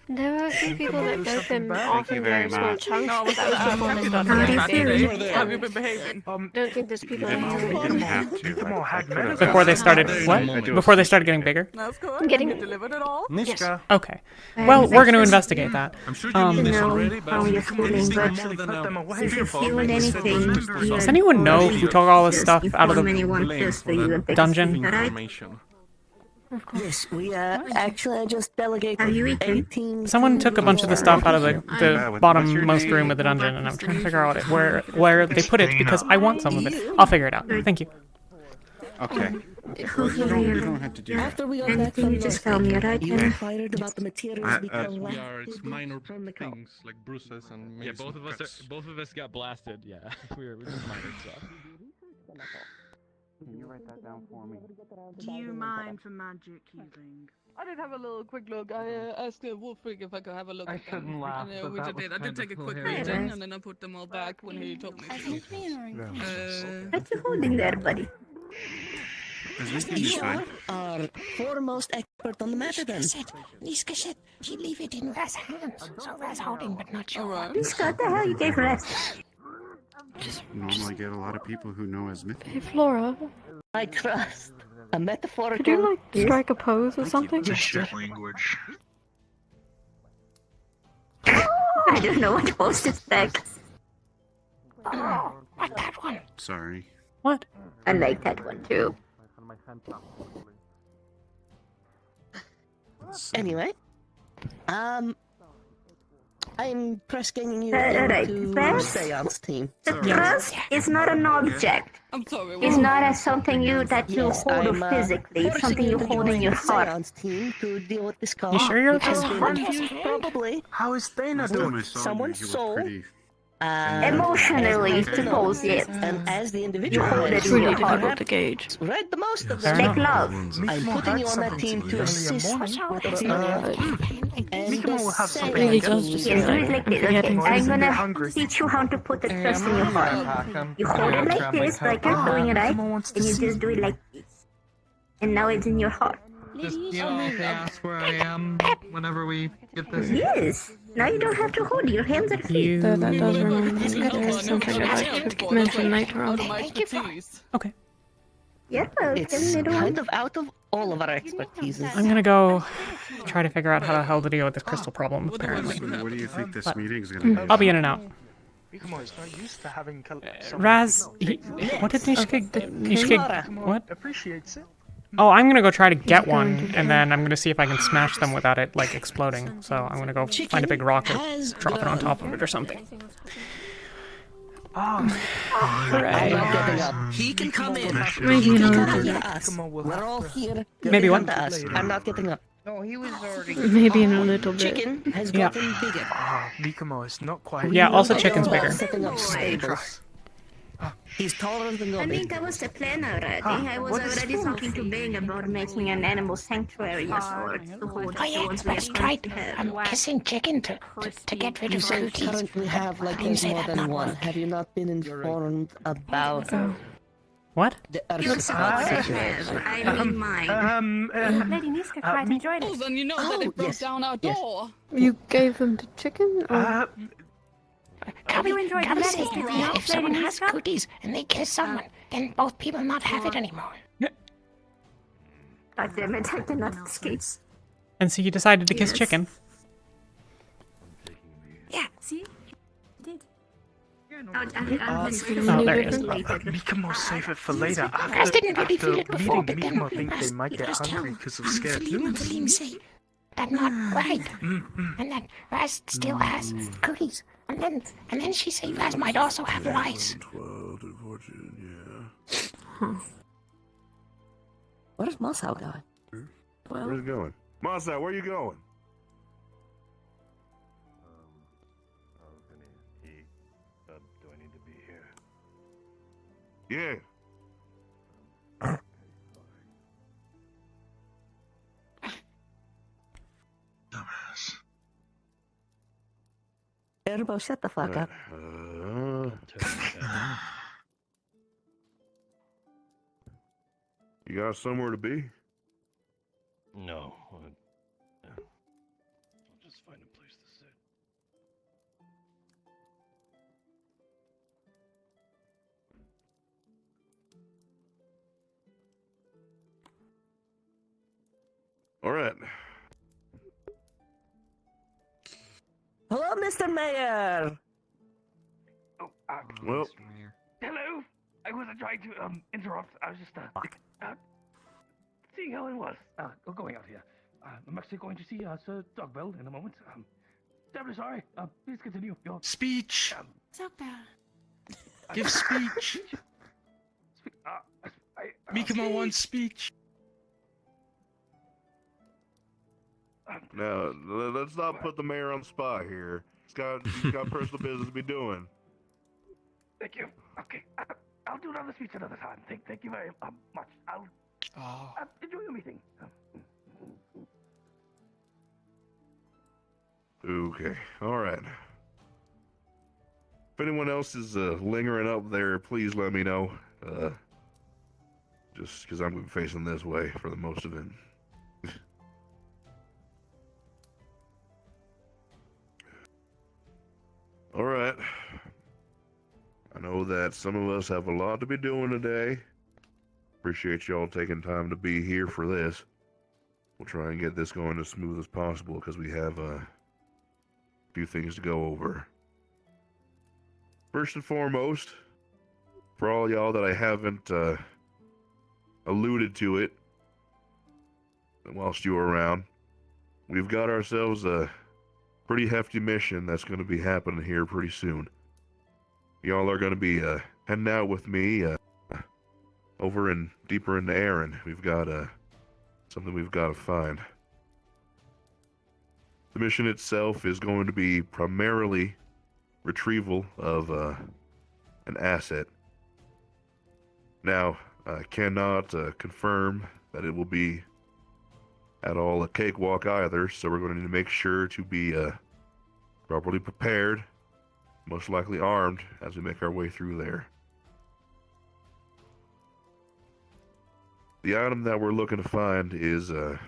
There are a few people that get them off in very small chunks. No, But that was before they started How getting have you been behaving? Don't think there's people that Before they started what? Before they started getting bigger? That's good. Getting- Have you delivered it all? Yes. Okay. Well, we're going to investigate that. How you're feeling, but if you feel anything, Does anyone know who took all this stuff out of the dungeon? Yes, we actually just delegated 18. Someone took a bunch of the stuff out of the bottommost room of the dungeon, and I'm trying to figure out where they put it because I want some of it. I'll figure it out. Thank you. Okay. You don't have to do that. After we got back from just tell me, right? you inquired about the materials we It's minor things like bruises and maybe both of us got blasted. Yeah, we were just minor stuff. Can you write that down for me? Do you mind for magic healing? I did have a little quick look. I asked Wolfrig if I could have a look. I at them. shouldn't laugh, And, but we that just was did. I did kind take a of quick hilarious. reading, and then I put them all back when he told me to. What you holding there, buddy? You are our foremost expert on the matter then. Niska said she'd leave it in Raz's hands. So Raz holding, but not sure. Niska, what the hell you gave Raz? Normally get a lot of people who know as myth. Hey, Flora, I trust a metaphorical. could you strike a pose or something? language. I don't know what pose to stack. Oh, like that one. Sorry. What? I like that one too. Anyway, I'm press-ganging you Right, into Raz? Seance team. The trust is not an object. I'm sorry. It's not as something that you Yes, hold I'm, physically. It's something you hold in your heart. Seance team to deal with this call. You sure you're Which has okay? been infused probably How is Dana doing? someone's soul. Emotionally, suppose, yes. And as the individual You hold has it in your difficult heart. to gauge. read the most of Fair them. Make love. I'm putting you on that team to assist with Mikimo will have something. Really I does guess. just Yes, do it like this. Okay, I'm gonna teach you how to put the trust in your heart. You hold it like this, like you're doing it right, and you just do it like this. And now it's in your heart. Just, they ask where I am whenever we get this. Yes. Now you don't have to hold it. Your hands are free. That does remind me. There's something I'd like to mention later on. Okay. Yeah, It's kind of out of all of our expertises. I'm gonna go try to figure out how the hell to deal with this crystal problem, apparently. So what do you think this But- meeting's gonna be? I'll be in and out. Mikimo is not used to having Raz, what did Nishka, what? appreciates it. Oh, I'm gonna go try to get one, and then I'm gonna see if I can smash them without it, like, exploding. So I'm gonna go find a big rock and drop it on top of it or something. Hooray. He can come in. Maybe He can not. come to us. We're all here. Maybe Come what? to us. I'm not getting up. No, he was already. Maybe in a little bit. Chicken has Yeah. gotten bigger. Mikimo is not quite. Yeah, also chicken's bigger. Setting up stables. He's taller than I Nobby. think that was the plan already. I was what is already food? talking to Bing about making an animal sanctuary of sorts to hold Oh yeah, the ones we that's are right. going to have. I'm kissing chicken to get rid You of said cooties. currently have like I didn't say more that than not one. work. Have you not been informed about What? the You saw what I have. I mean mine. Lady Niska quite enjoyed Oh, it. then you know that it broke down our door. You gave them to chicken? Or... Can You enjoyed can the we say message, that if someone Lady has Niska? cooties and they kiss someone, then both people not have it anymore? God damn it, I cannot escape. And so you decided to kiss Yes. chicken. Yeah. See? Did. Oh, there he is. Mikimo save it for later. Raz didn't really feel it before, meeting, but then Mikimo think they might get Raz tell hungry because of scared. Felim say that not right, and then Raz still has cooties, and then she say Raz might also have lice. Where's Mossau going? Where's it going? Masa, where you going? Do I need to be here? Yeah. Turbo, shut the fuck up. You got somewhere to be? No. I'll just find a place to sit. All right. Hello, Mr. Mayor. Well, Hello. I wasn't trying to interrupt. I was just seeing how it was. Going out here. I'm actually going to see Sir Dogwell in a moment. Terribly sorry. Please continue. Your Speech. Doctor. Give speech. Mikama wants speech. now let's not put the mayor on the spot here. He's got personal business to be doing. Thank you. Okay. I'll do another speech another time. Thank you very much. I'll enjoy your meeting. Okay. All right. If anyone else is lingering up there, please let me know. Just because I'm going to be facing this way for the most of it. All right. I know that some of us have a lot to be doing today. Appreciate y'all taking time to be here for this. We'll try and get this going as smooth as possible because we have a few things to go over. First and foremost, for all y'all that I haven't alluded to it whilst you were around, we've got ourselves a pretty hefty mission that's going to be happening here pretty soon. Y'all are going to be heading out with me over and deeper into Aaron. We've got something we've got to find. The mission itself is going to be primarily retrieval of an asset. Now, I cannot confirm that it will be at all a cakewalk either, so we're going to need to make sure to be properly prepared, most likely armed, as we make our way through there. The item that we're looking to find is, an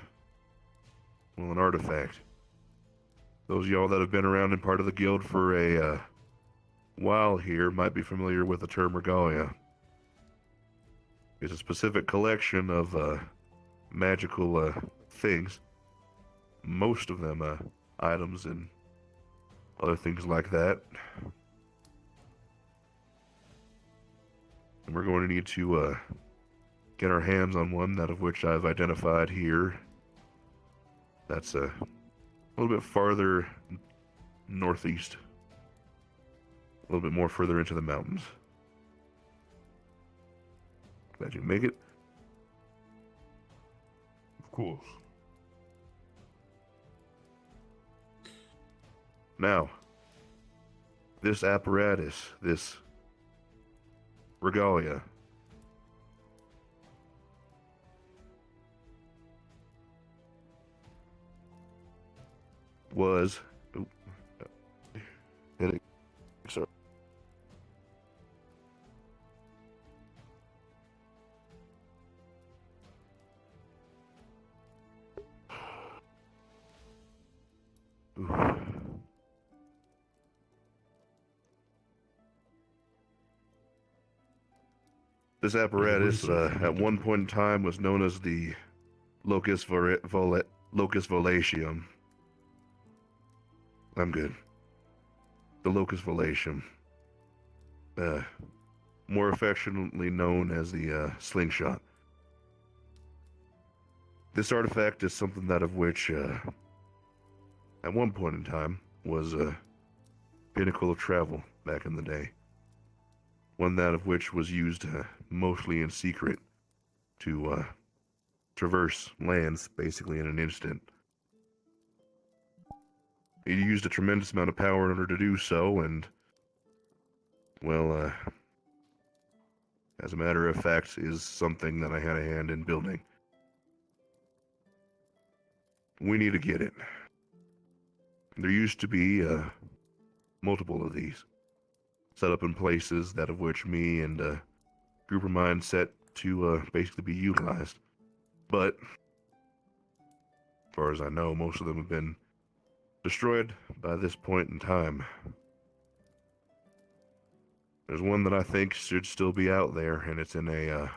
artifact. Those of y'all that have been around in part of the guild for a while here might be familiar with the term regalia. It's a specific collection of magical things. Most of them items and other things like that. And we're going to need to get our hands on one, that of which I've identified here. That's a little bit farther northeast. A little bit more further into the mountains. Glad you can make it. Of course. Now, this apparatus, this regalia, was... sorry. This apparatus, at one point in time, was known as the Locus Volatium. I'm good. The Locus Volatium. More affectionately known as the Slingshot. This artifact is something that of which, at one point in time, was a pinnacle of travel back in the day. One that of which was used mostly in secret to traverse lands basically in an instant. He used a tremendous amount of power in order to do so, and, well, as a matter of fact, is something that I had a hand in building. We need to get it. There used to be multiple of these, set up in places that of which me and a group of mine set to basically be utilized. But as far as I know, most of them have been destroyed by this point in time. There's one that I think should still be out there, and it's in a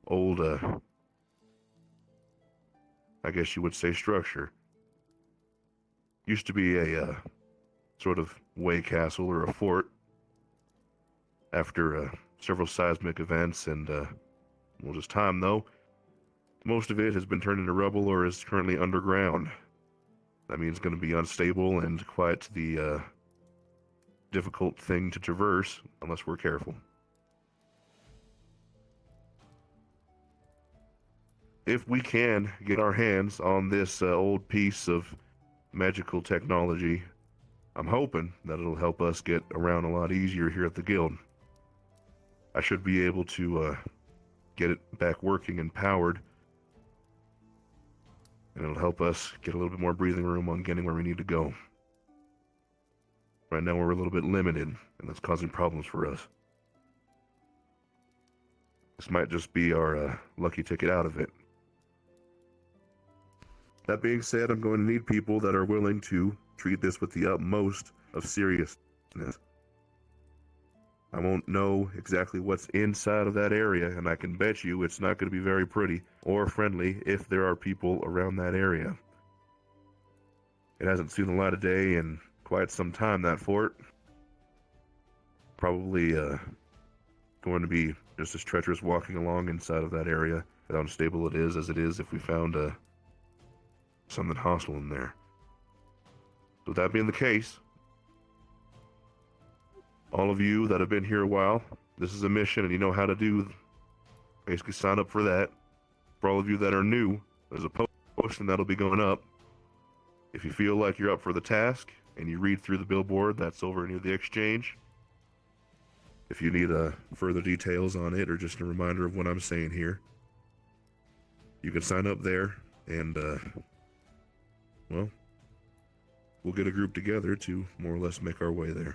old, I guess you would say, structure. Used to be a sort of way castle or a fort after several seismic events, and well, just time though. Most of it has been turned into rubble or is currently underground. That means it's going to be unstable and quite the difficult thing to traverse unless we're careful. If we can get our hands on this old piece of magical technology, I'm hoping that it'll help us get around a lot easier here at the guild. I should be able to get it back working and powered, and it'll help us get a little bit more breathing room on getting where we need to go. Right now we're a little bit limited, and that's causing problems for us. This might just be our lucky ticket out of it. That being said, I'm going to need people that are willing to treat this with the utmost of seriousness. I won't know exactly what's inside of that area, and I can bet you it's not going to be very pretty or friendly if there are people around that area. It hasn't seen the light of day in quite some time, that fort. Probably going to be just as treacherous walking along inside of that area, how unstable it is as it is if we found something hostile in there. So with that being the case, all of you that have been here a while, this is a mission and you know how to do, basically sign up for that. For all of you that are new, there's a potion that'll be going up. If you feel like you're up for the task and you read through the billboard that's over near the exchange, if you need further details on it or just a reminder of what I'm saying here, you can sign up there and well, we'll get a group together to more or less make our way there.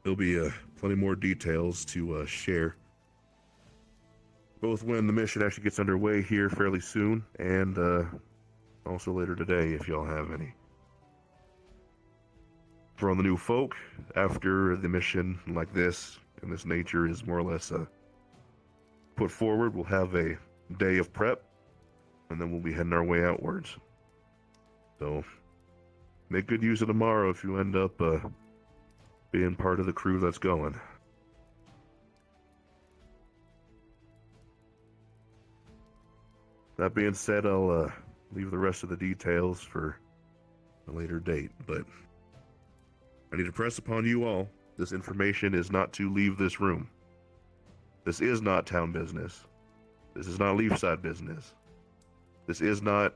There'll be plenty more details to share, both when the mission actually gets underway here fairly soon, and also later today if y'all have any. For all the new folk, after the mission like this, in this nature, is more or less put forward, we'll have a day of prep, and then we'll be heading our way outwards. So, make good use of tomorrow if you end up being part of the crew that's going. That being said, I'll leave the rest of the details for a later date, but I need to press upon you all, this information is not to leave this room. This is not town business. This is not Leafside business. This is not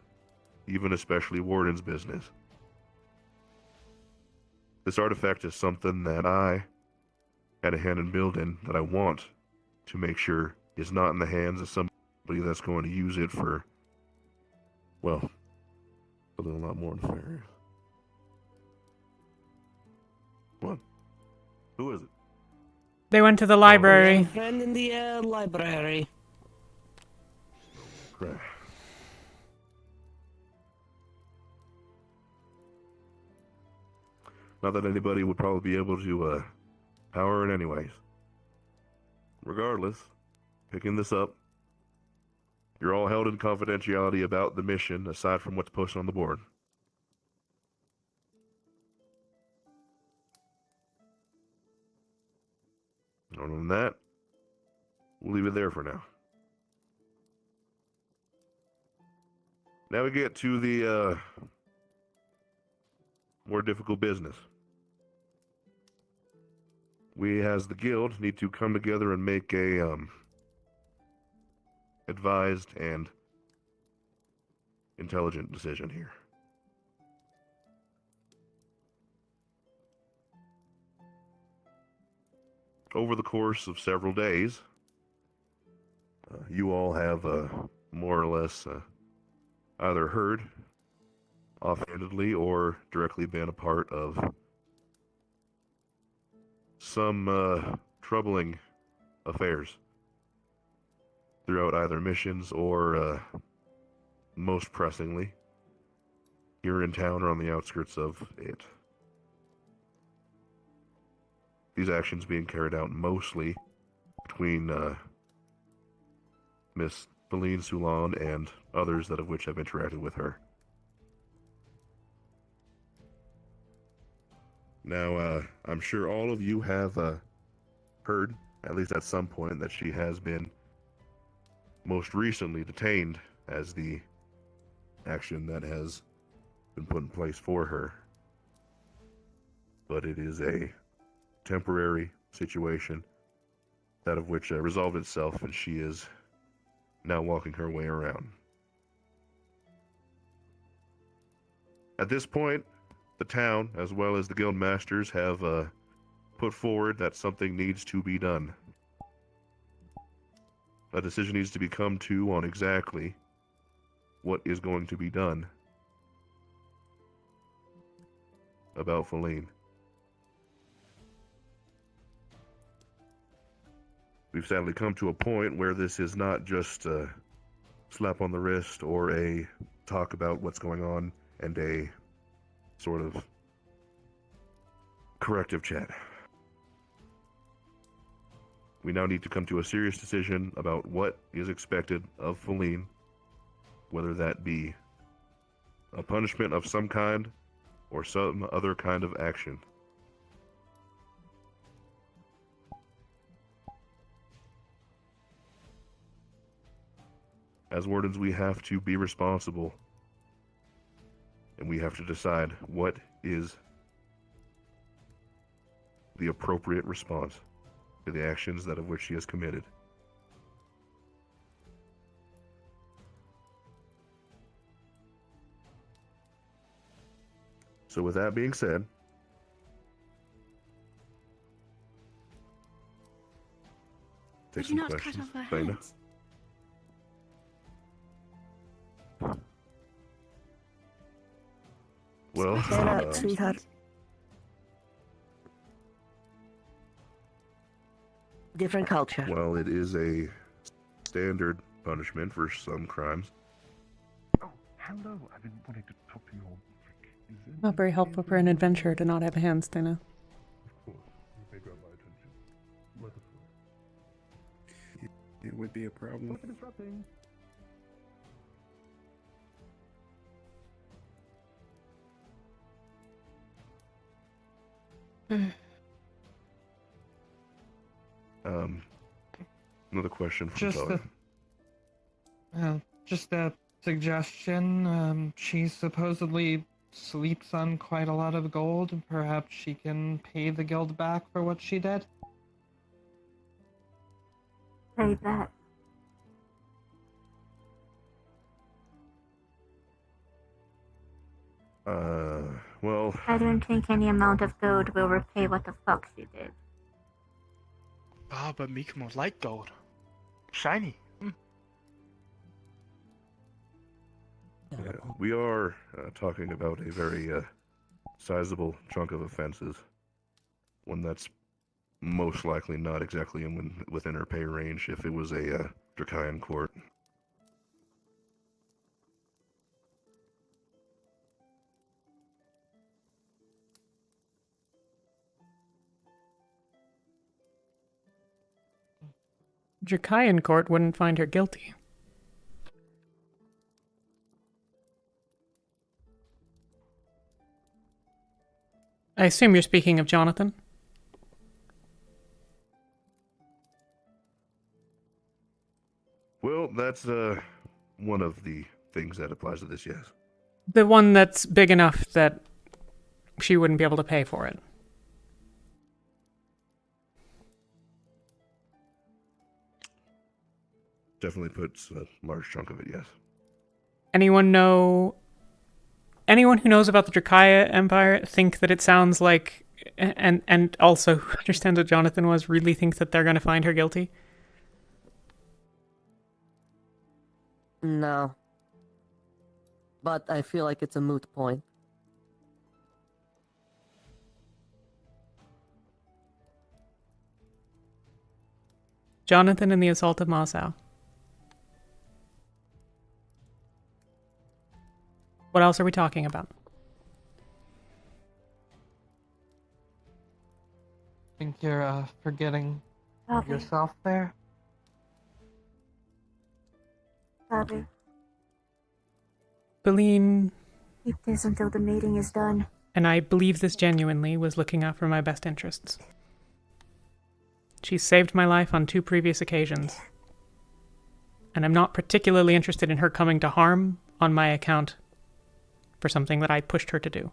even especially Warden's business. This artifact is something that I had a hand in building that I want to make sure is not in the hands of somebody that's going to use it for, well, something a lot more nefarious. What? Who is it? They went to the library. Friend in the library. Correct. Not that anybody would probably be able to power it anyways. Regardless, picking this up, you're all held in confidentiality about the mission aside from what's posted on the board. Other than that, we'll leave it there for now. Now we get to the more difficult business. We, as the guild, need to come together and make a advised and intelligent decision here. Over the course of several days, you all have more or less either heard offhandedly or directly been a part of some troubling affairs throughout either missions or, most pressingly, here in town or on the outskirts of it. These actions being carried out mostly between Miss Feline Soulon and others that of which have interacted with her. Now, I'm sure all of you have heard, at least at some point, that she has been most recently detained as the action that has been put in place for her. But it is a temporary situation, that of which resolved itself, and she is now walking her way around. At this point, the town, as well as the guild masters, have put forward that something needs to be done. A decision needs to be come to on exactly what is going to be done about Feline. We've sadly come to a point where this is not just a slap on the wrist or a talk about what's going on and a sort of corrective chat. We now need to come to a serious decision about what is expected of Feline, whether that be a punishment of some kind or some other kind of action. As Wardens, we have to be responsible, and we have to decide what is the appropriate response to the actions that of which she has committed. So with that being said, take Did you some not cut questions. off her Faina? hands? Well, Sweetheart. Different culture. well, it is a standard punishment for some crimes. Oh, hello. I've been wanting to talk to you all. Not very helpful for an adventurer to not have hands, Dana. Of course, you may grab my attention. Let us know. It would be a problem. Sorry for disrupting. Another question from Just Todd. just a suggestion. She supposedly sleeps on quite a lot of gold. Perhaps she can pay the guild back for what she did. Say that. Well... I don't think any amount of gold will repay what the fuck she did. Ah, but Mikamo like gold. Shiny. Yeah, we are talking about a very sizable chunk of offenses. One that's most likely not exactly within her pay range if it was a Dracayan court. Dracayan court wouldn't find her guilty. I assume you're speaking of Jonathan? Well, that's one of the things that applies to this, yes. The one that's big enough that she wouldn't be able to pay for it. Definitely puts a large chunk of it, yes. Anyone who knows about the Drakaya Empire think that it sounds like, and also who understands what Jonathan was, really think that they're going to find her guilty? No. but I feel like it's a moot point. Jonathan and the assault of Masao. What else are we talking about? I think you're forgetting Bobby. yourself there. Bobby, Feline, keep this until the meeting is done. and I believe this genuinely, was looking out for my best interests. She saved my life on 2 previous occasions. And I'm not particularly interested in her coming to harm on my account for something that I pushed her to do.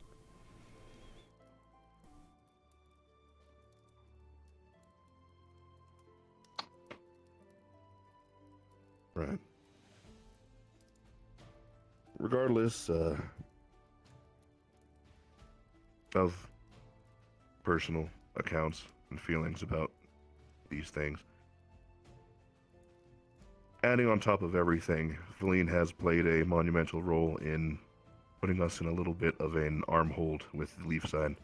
Right. Regardless of personal accounts and feelings about these things, adding on top of everything, Feline has played a monumental role in putting us in a little bit of an arm hold with the Leafside.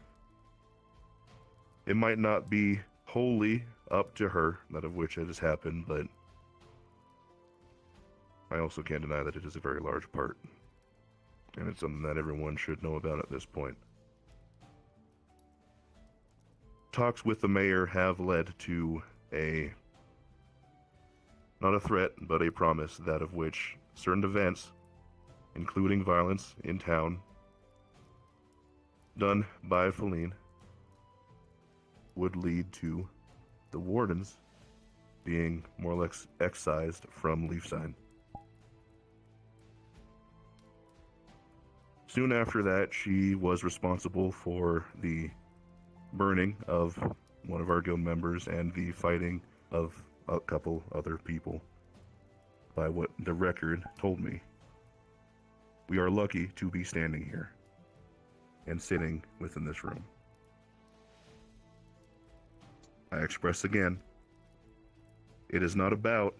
It might not be wholly up to her, that of which it has happened, but I also can't deny that it is a very large part. And it's something that everyone should know about at this point. Talks with the mayor have led to not a threat, but a promise, that of which certain events, including violence in town, done by Feline, would lead to the Wardens being more or less excised from Leafside. Soon after that, she was responsible for the burning of one of our guild members and the fighting of a couple other people, by what the record told me. We are lucky to be standing here and sitting within this room. I express again, it is not about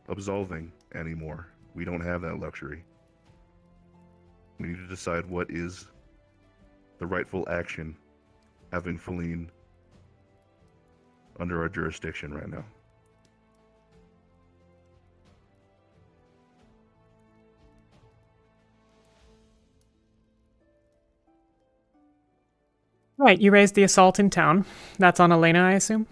absolving anymore. We don't have that luxury. We need to decide what is the rightful action having Feline under our jurisdiction right now. Right, you raised the assault in town. That's on Elena, I assume?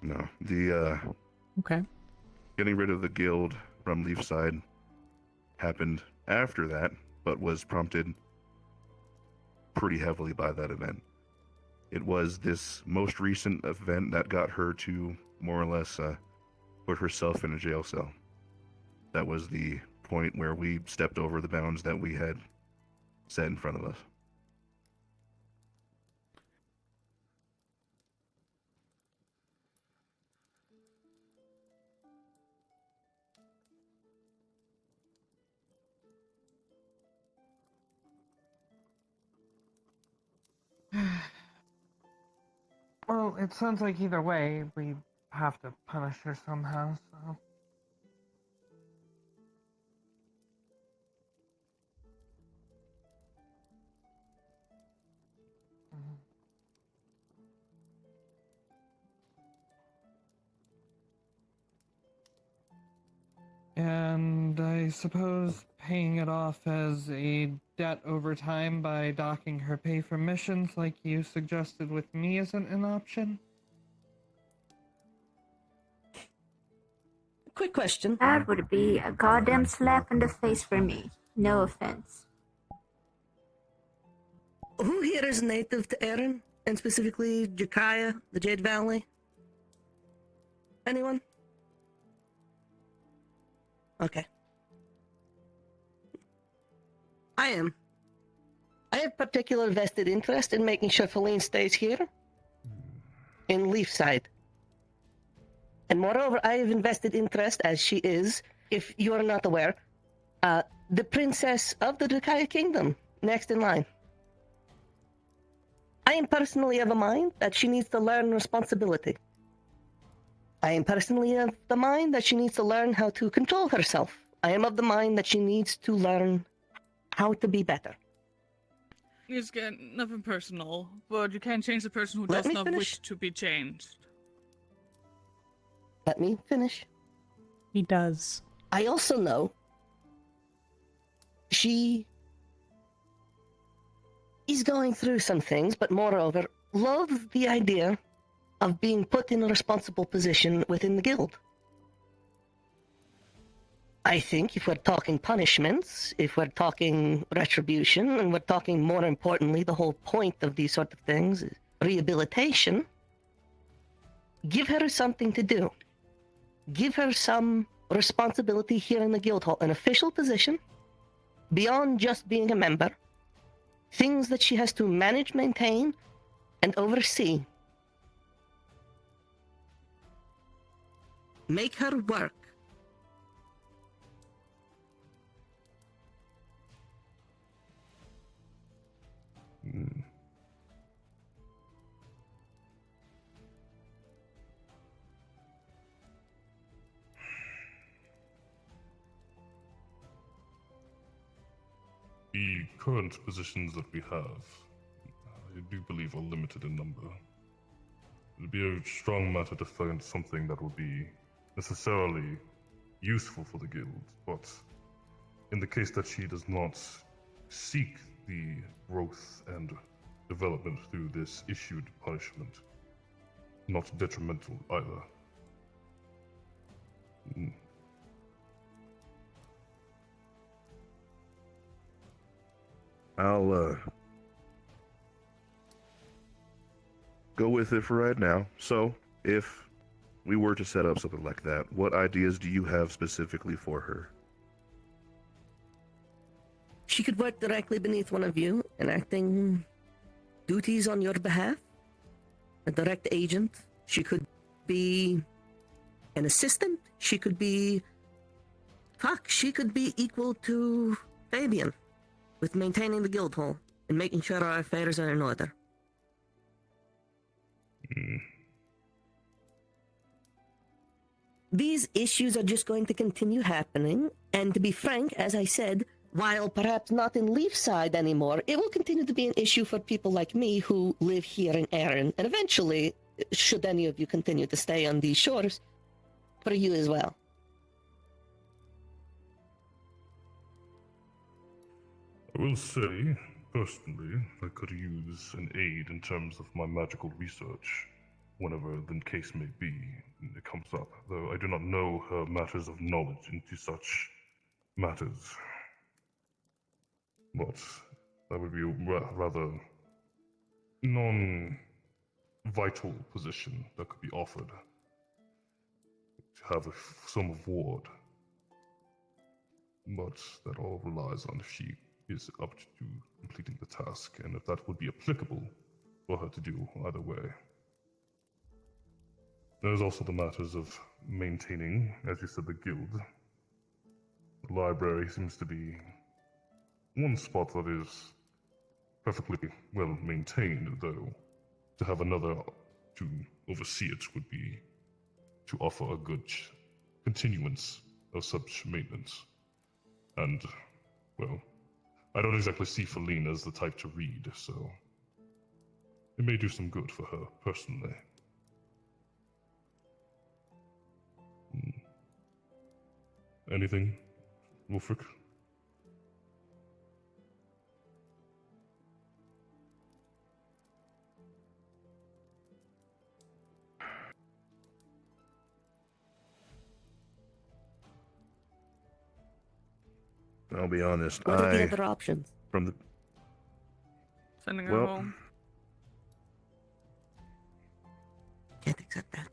No, Okay. getting rid of the guild from Leafside happened after that, but was prompted pretty heavily by that event. It was this most recent event that got her to more or less put herself in a jail cell. That was the point where we stepped over the bounds that we had set in front of us. Well, it sounds like either way, we have to punish her somehow, so... And I suppose paying it off as a debt over time by docking her pay for missions like you suggested with me isn't an option? Quick question. That would be a goddamn slap in the face for me. No offense. Who here is native to Erin, and specifically Jakaya, the Jade Valley? Anyone? Okay. I am. I have particular vested interest in making sure Feline stays here, in Leafside. And moreover, I have invested interest, as she is, if you are not aware, the princess of the Jakaya Kingdom, next in line. I am personally of a mind that she needs to learn responsibility. I am personally of the mind that she needs to learn how to control herself. I am of the mind that she needs to learn how to be better. It's nothing personal, but you can't change the person who Let does me not finish. wish to be changed. Let me finish. He does. I also know she is going through some things, but moreover, loves the idea of being put in a responsible position within the guild. I think if we're talking punishments, if we're talking retribution, and we're talking, more importantly, the whole point of these sort of things is rehabilitation, give her something to do. Give her some responsibility here in the guild hall, an official position, beyond just being a member, things that she has to manage, maintain, and oversee. Make her work. The current positions that we have, I do believe, are limited in number. It would be a strong matter to find something that would be necessarily useful for the guild, but in the case that she does not seek the growth and development through this issued punishment, not detrimental either. I'll go with it for right now. So, if we were to set up something like that, what ideas do you have specifically for her? She could work directly beneath one of you, enacting duties on your behalf. A direct agent. She could be an assistant. She could be... she could be equal to Fabian with maintaining the guild hall and making sure our affairs are in order. These issues are just going to continue happening, and to be frank, as I said, while perhaps not in Leafside anymore, it will continue to be an issue for people like me who live here in Erin, and eventually, should any of you continue to stay on these shores, for you as well. I will say, personally, I could use an aid in terms of my magical research, whenever the case may be, it comes up, though I do not know her matters of knowledge into such matters. But that would be a rather non-vital position that could be offered. To have some of ward. But that all relies on if she is up to completing the task, and if that would be applicable for her to do either way. There's also the matters of maintaining, as you said, the guild. The library seems to be one spot that is perfectly well maintained, though to have another to oversee it would be to offer a good continuance of such maintenance. And, well, I don't exactly see Feline as the type to read, so it may do some good for her, personally. Anything, Wolfric? I'll be honest, What are the other options? From the... Sending her Well, home. Can't accept that.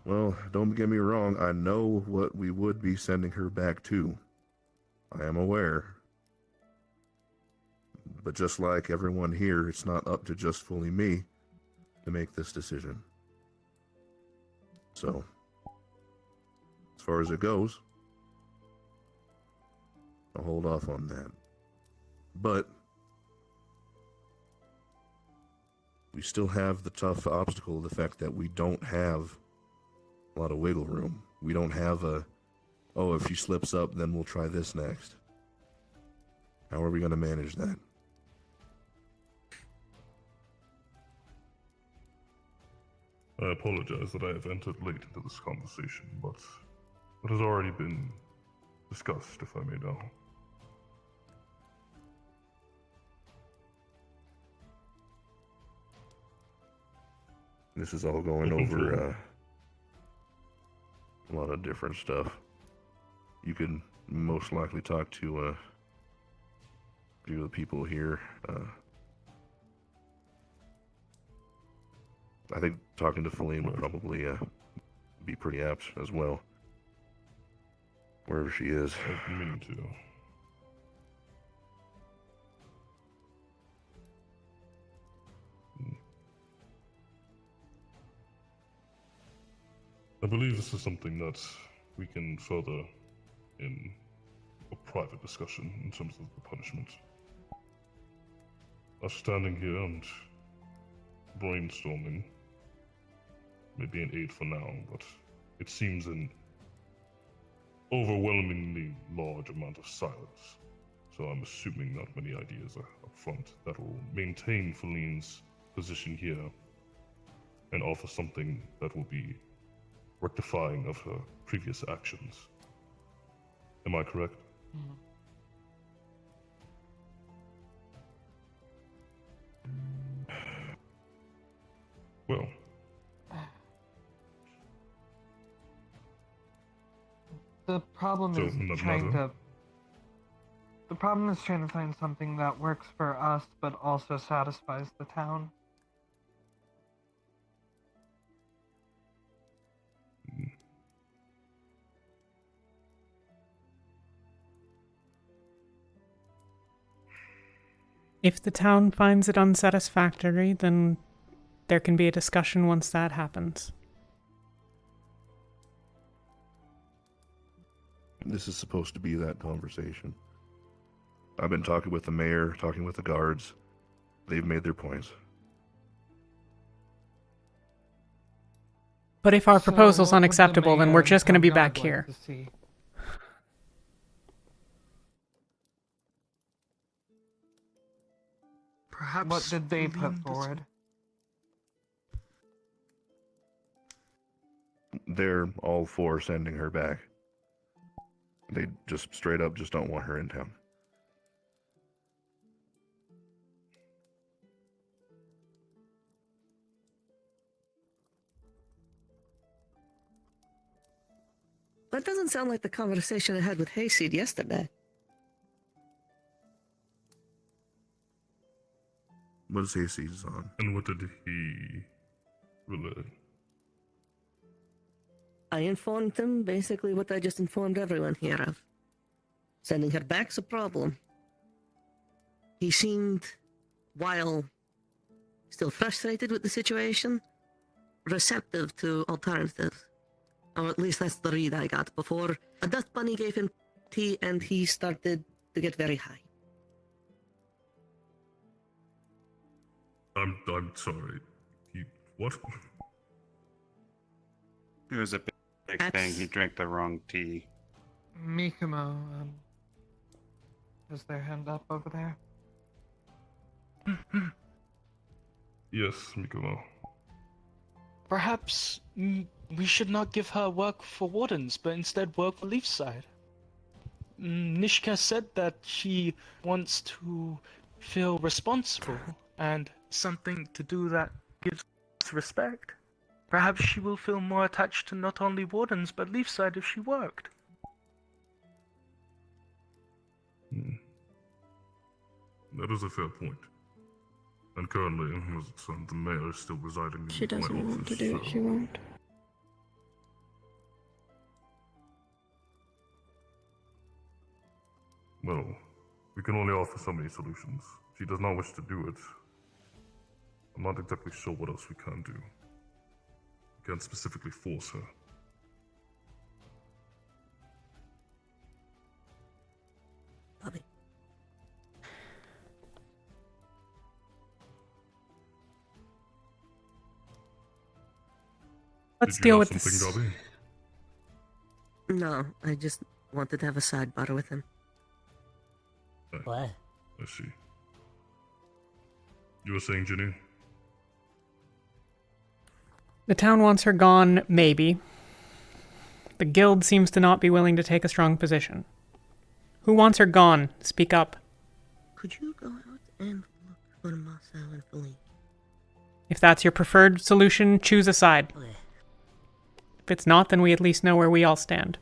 Well, don't get me wrong, I know what we would be sending her back to. I am aware. But just like everyone here, it's not up to just fully me to make this decision. So, as far as it goes, I'll hold off on that. But, we still have the tough obstacle of the fact that we don't have a lot of wiggle room. We don't have oh, if she slips up, then we'll try this next. How are we going to manage that? I apologize that I have entered late into this conversation, but it has already been discussed, if I may know. This is all going over a lot of different stuff. You can most likely talk to a few of the people here. I think talking to Feline would probably be pretty apt as well. Wherever she is. I've been meaning to. I believe this is something that we can further in a private discussion in terms of the punishment. Us standing here and brainstorming may be an aid for now, but it seems an overwhelmingly large amount of silence. So I'm assuming not many ideas are up front that will maintain Feline's position here and offer something that will be rectifying of her previous actions. Am I correct? Well. The problem So, is not trying matter. to. The problem is trying to find something that works for us, but also satisfies the town. If the town finds it unsatisfactory, then there can be a discussion once that happens. This is supposed to be that conversation. I've been talking with the mayor, talking with the guards. They've made their points. But if our So proposal's what would the unacceptable, then mayor we're and just going to be town back guard like here. to see? Perhaps. What did they put Feline does- forward? They're all for sending her back. They just straight up just don't want her in town. That doesn't sound like the conversation I had with Hayseed yesterday. What is Hayseed's on? And what did he relay? I informed him basically what I just informed everyone here of. Sending her back's a problem. He seemed, while still frustrated with the situation, receptive to alternatives. Or at least that's the read I got before a dust bunny gave him tea and he started to get very high. I'm sorry. What? It was a big thing. He drank the wrong tea. Mikumo, is their hand up over there? Yes, Mikumo. Perhaps we should not give her work for Wardens, but instead work for Leafside. Nishka said that she wants to feel responsible and something to do that gives respect. Perhaps she will feel more attached to not only Wardens, but Leafside if she worked. That is a fair point. And currently, as it stands, the mayor is still residing in She my doesn't want to office, do it, so- she won't. Well, we can only offer so many solutions. If she does not wish to do it, I'm not exactly sure what else we can do. We can't specifically force her. Bobby. Let's Did you deal have with something, this. Dobby? No, I just wanted to have a sidebar with him. What? I see. You were saying, Ginny? The town wants her gone, maybe. The guild seems to not be willing to take a strong position. Who wants her gone? Speak up. Could you go out and look for Marcel and Feline? If that's your preferred solution, choose a side. If it's not, then we at least know where we all stand.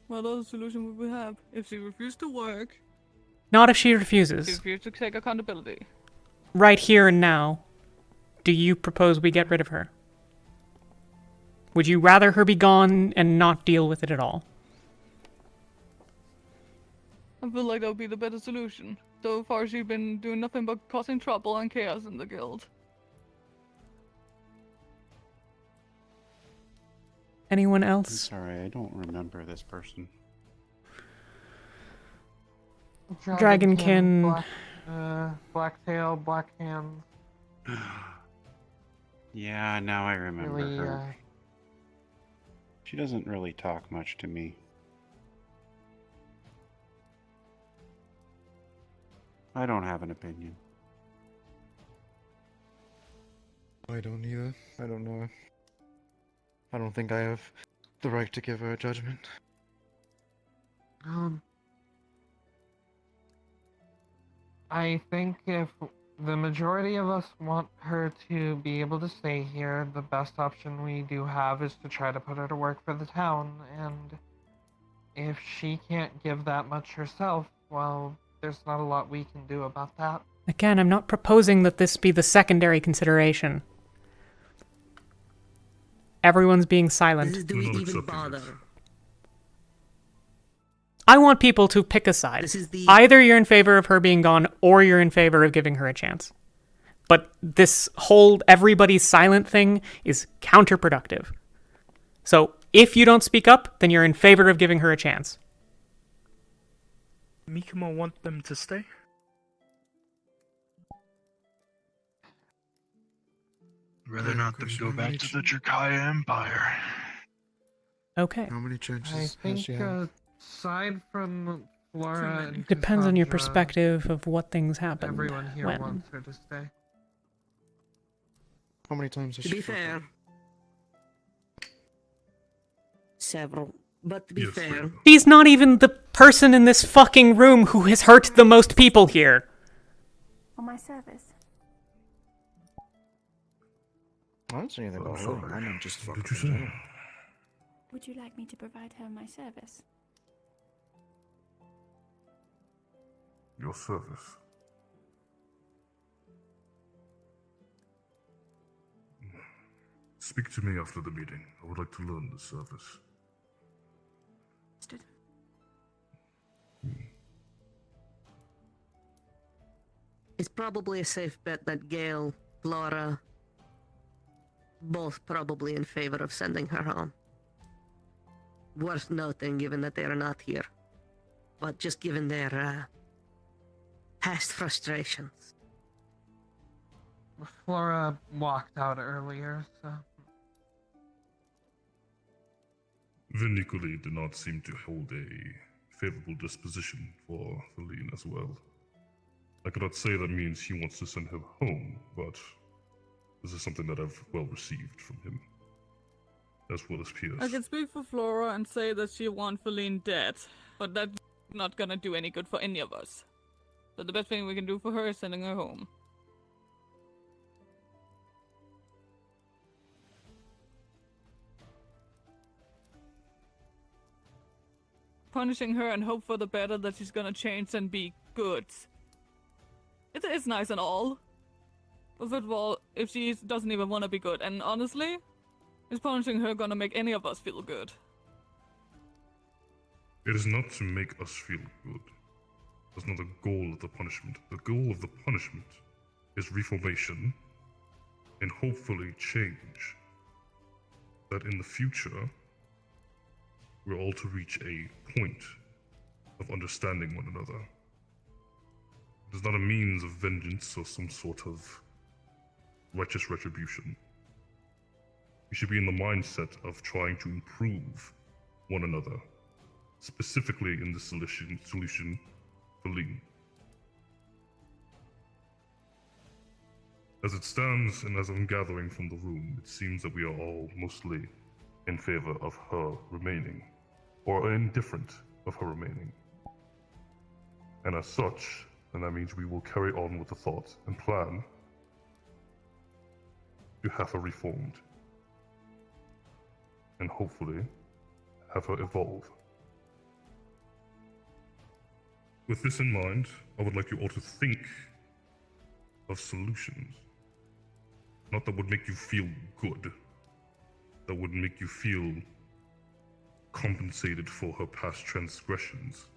What other solution would we have? If she refused to work, Not if she she refuses. refused to take accountability. Right here and now, do you propose we get rid of her? Would you rather her be gone and not deal with it at all? I feel like that would be the better solution. So far, she's been doing nothing but causing trouble and chaos in the guild. Anyone I'm else? sorry, I don't remember this person. Dragonkin. Blacktail, Blackhand. Yeah, now I remember Really, her. She doesn't really talk much to me. I don't have an opinion. I don't either. I don't know. I don't think I have the right to give her a judgment. I think if the majority of us want her to be able to stay here, the best option we do have is to try to put her to work for the town, and if she can't give that much herself, well, there's not a lot we can do about that. Again, I'm not proposing that this be the secondary consideration. Everyone's being silent. Do we even bother? I want people to pick a side. This is the- Either you're in favor of her being gone, or you're in favor of giving her a chance. But this whole everybody's silent thing is counterproductive. So if you don't speak up, then you're in favor of giving her a chance. Mikamo want them to stay? Rather not them go back to the Jerkaya Empire. Okay. How many chances I has think, she had? aside from Flora and Depends on your Cassandra, perspective of what things happened. everyone here when. wants her to stay. How many times has To she be fucked fair, up? several. But to be fair, She's not even the person in this fucking room who has hurt the most people here. On my service. I didn't say anything about sorry. her. I meant just fuck Did her you in say? general. Would you like me to provide her my service? Your service. Speak to me after the meeting. I would like to learn the service. it's probably a safe bet that Gale, Flora, both probably in favor of sending her home. Worth noting, given that they are not here. But just given their past frustrations. Flora walked out earlier, so... Viniculi did not seem to hold a favorable disposition for Feline as well. I cannot say that means he wants to send her home, but this is something that I've well received from him, as well as Pierce. I can speak for Flora and say that she wants Feline dead, but that's not gonna do any good for any of us. So the best thing we can do for her is sending her home. Punishing her and hope for the better that she's gonna change and be good. It is nice and all. But first of all, if she doesn't even want to be good, and honestly, is punishing her gonna make any of us feel good? It is not to make us feel good. That's not the goal of the punishment. The goal of the punishment is reformation and hopefully change. That in the future, we're all to reach a point of understanding one another. It is not a means of vengeance or some sort of righteous retribution. We should be in the mindset of trying to improve one another, specifically in the solution for Lee. As it stands, and as I'm gathering from the room, it seems that we are all mostly in favor of her remaining, or indifferent of her remaining. And as such, then that means we will carry on with the thought and plan to have her reformed, and hopefully have her evolve. With this in mind, I would like you all to think of solutions. Not that would make you feel good, that would make you feel compensated for her past transgressions,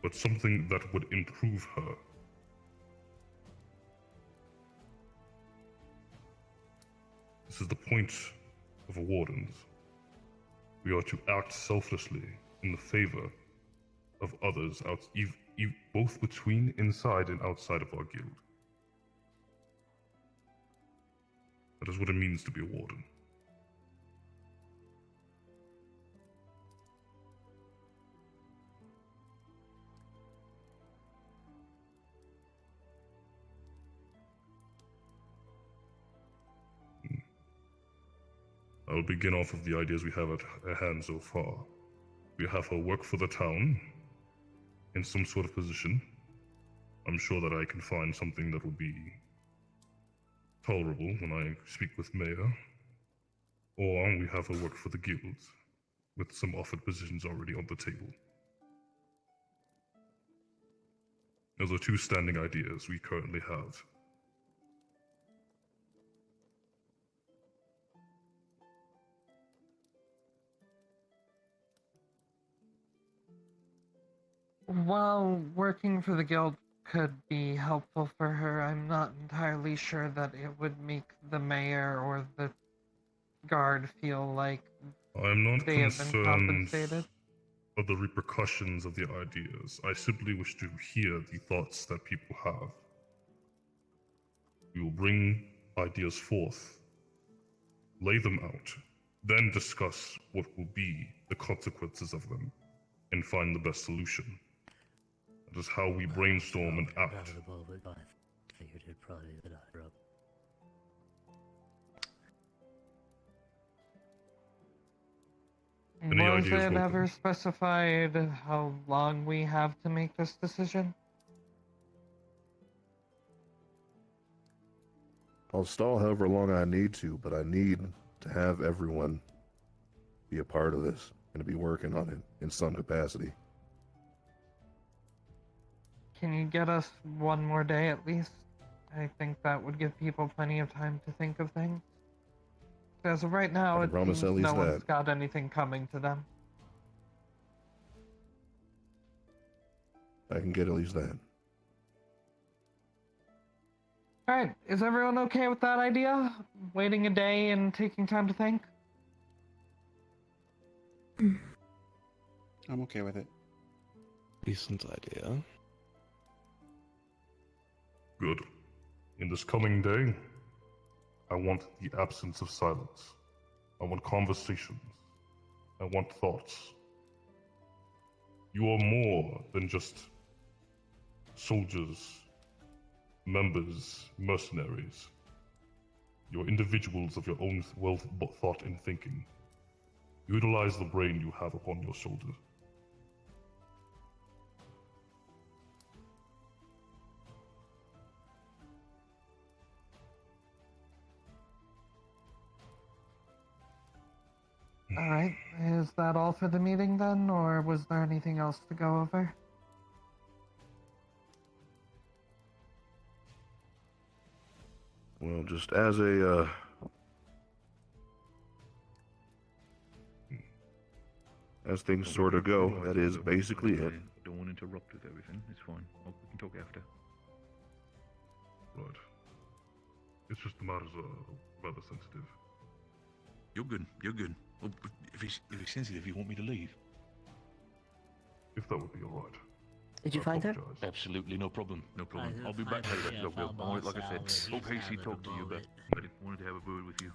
but something that would improve her. This is the point of Wardens. We are to act selflessly in the favor of others, both between, inside, and outside of our guild. That is what it means to be a Warden. I will begin off of the ideas we have at hand so far. We have her work for the town in some sort of position. I'm sure that I can find something that will be tolerable when I speak with Mayor. Or we have her work for the guilds, with some offered positions already on the table. Those are two standing ideas we currently have. While working for the guild could be helpful for her, I'm not entirely sure that it would make the mayor or the guard feel like I'm not they have been concerned compensated. of the repercussions of the ideas. I simply wish to hear the thoughts that people have. We will bring ideas forth, lay them out, then discuss what will be the consequences of them, and find the best solution. That is how we brainstorm and act. Any Was ideas it welcome. ever specified how long we have to make this decision? I'll stall however long I need to, but I need to have everyone be a part of this and to be working on it in some capacity. Can you get us one more day at least? I think that would give people plenty of time to think of things. As of right now, it promise seems at least no one's that. got anything coming to them. I can get at least that. Alright, is everyone okay with that idea? Waiting a day and taking time to think? I'm okay with it. Decent idea. Good. In this coming day, I want the absence of silence. I want conversations. I want thoughts. You are more than just soldiers, members, mercenaries. You are individuals of your own thought and thinking. Utilize the brain you have upon your shoulders. Alright, is that all for the meeting then, or was there anything else to go over? Well, just as a, as things sort of go, that is basically it. Don't want to interrupt with everything. It's fine. We can talk after. Right. It's just the matters are rather sensitive. You're good. You're good. Well, if it's sensitive, you want me to leave? If that would be alright. Did you find her? Absolutely, no problem, no problem. I'll be back later. Look, like I said, hope Hasty talked to you, but I wanted to have a word with you.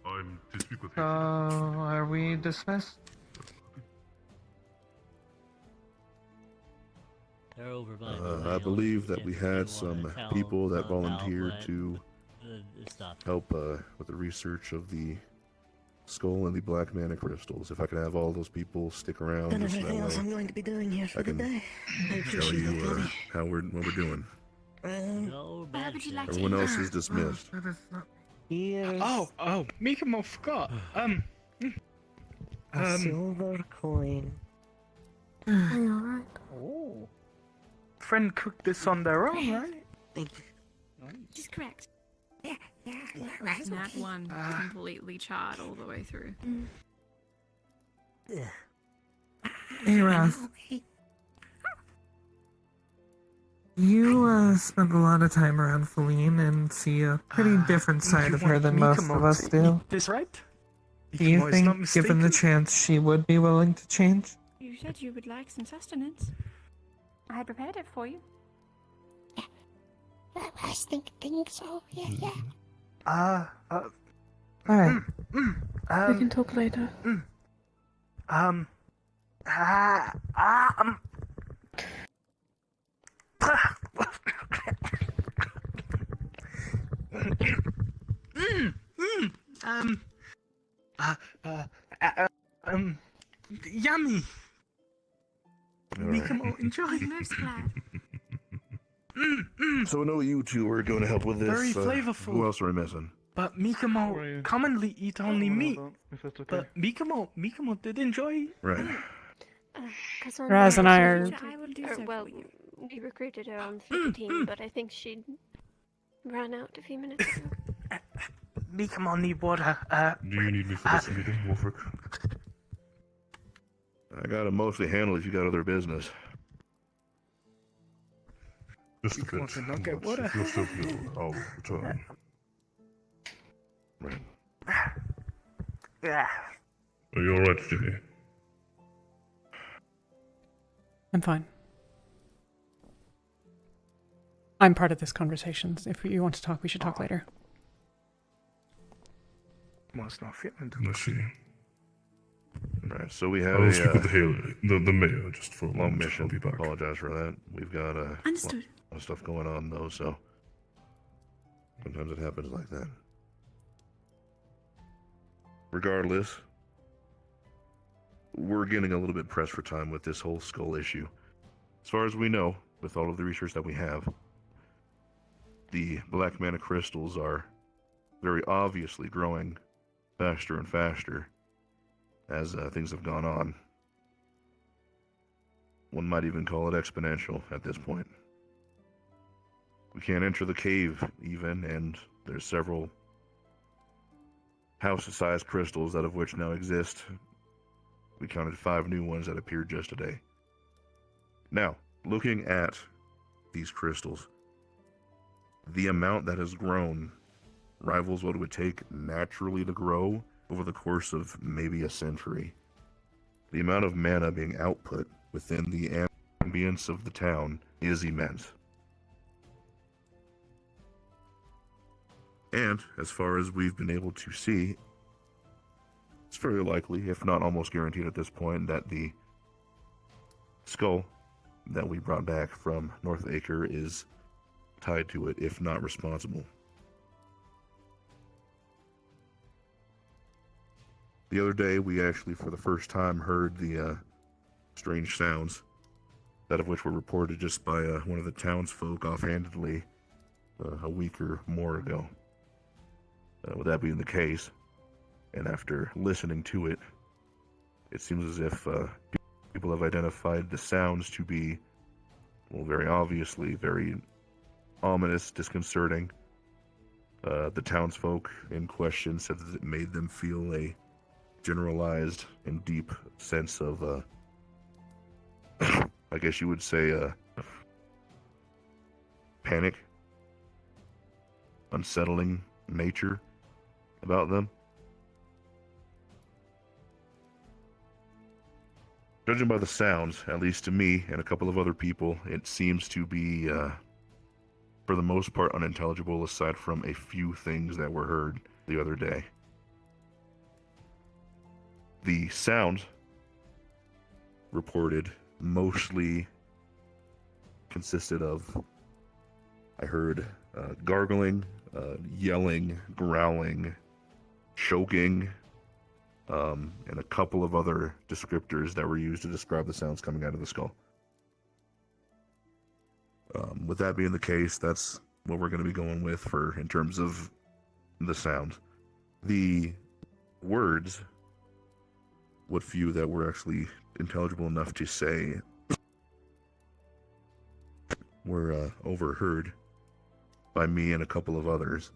I'm to speak with So, are we dismissed? They're over by I believe that we had some people that volunteered to help with the research of the skull and the black mana crystals. If I can have all those people stick around, Done just that everything else way, I'm going to be doing here for I the can day. I tell appreciate you that, buddy. what we're doing. Where would you like to Everyone eat? else is dismissed. Here's Oh, Mikamo forgot. a silver coin. Are you alright? Oh. Friend cooked this on their own, right? Thank you. She's correct. Nat 1 completely charred all the way through. Hey, Raz. You spend a lot of time around Feline and see a pretty different side of her than most of us do. This right? Do you Mikamo is not think, given the chance, she would be willing to change? You said you would like some sustenance. I had prepared it for you. I was thinking so. Yeah. Alright. We can talk later. Yummy. Mikamo, enjoy. Most glad. So I know you two are going to help with this. Very flavorful. Who else are we missing? But Mikamo commonly eat only meat. But Mikamo did enjoy. Right. Raz and I are. I will do so for you. We recruited her on the team, but I think she ran out a few minutes ago. Mikamo need water. Do you need me for this meeting, Wolfric? I got to mostly handle if you got other business. Just a bit. wants to not get but water. if you're still ill, I'll return. Right. Are you alright, Ginny? I'm fine. I'm part of this conversation. If you want to talk, we should talk later. Must not feeling I see. Right, so we have I'll a speak with the mayor just for a long moment. mission. I'll be back. Apologize for that. We've got Understood. a lot of stuff going on though, so sometimes it happens like that. Regardless, we're getting a little bit pressed for time with this whole skull issue. As far as we know, with all of the research that we have, the black mana crystals are very obviously growing faster and faster as things have gone on. One might even call it exponential at this point. We can't enter the cave even, and there's several house-sized crystals, out of which now exist. We counted 5 new ones that appeared just today. Now, looking at these crystals, the amount that has grown rivals what it would take naturally to grow over the course of maybe a century. The amount of mana being output within the ambience of the town is immense. And, as far as we've been able to see, it's very likely, if not almost guaranteed at this point, that the skull that we brought back from North Acre is tied to it, if not responsible. The other day, we actually, for the first time, heard the strange sounds, that of which were reported just by one of the townsfolk offhandedly a week or more ago. With that being the case, and after listening to it, it seems as if people have identified the sounds to be, well, very obviously, very ominous, disconcerting. The townsfolk in question said that it made them feel a generalized and deep sense of, I guess you would say, panic, unsettling nature about them. Judging by the sounds, at least to me and a couple of other people, it seems to be, for the most part, unintelligible aside from a few things that were heard the other day. The sounds reported mostly consisted of, I heard gargling, yelling, growling, choking, and a couple of other descriptors that were used to describe the sounds coming out of the skull. With that being the case, that's what we're going to be going with for in terms of the sounds. The words, what few that were actually intelligible enough to say, were overheard by me and a couple of others.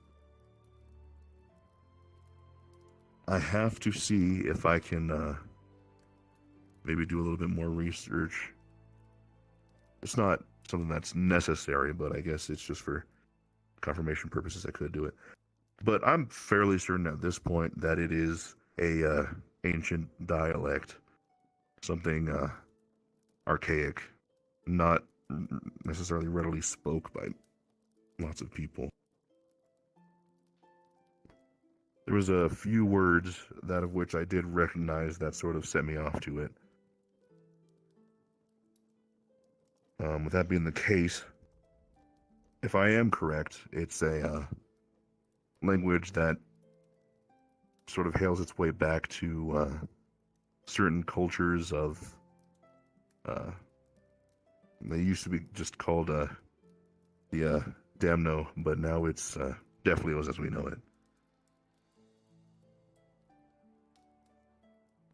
I have to see if I can maybe do a little bit more research. It's not something that's necessary, but I guess it's just for confirmation purposes I could do it. But I'm fairly certain at this point that it is a ancient dialect, something archaic, not necessarily readily spoke by lots of people. There was a few words, that of which I did recognize, that sort of set me off to it. With that being the case, if I am correct, it's a language that sort of hails its way back to certain cultures of, they used to be just called the Damno, but now it's Deathlios as we know it.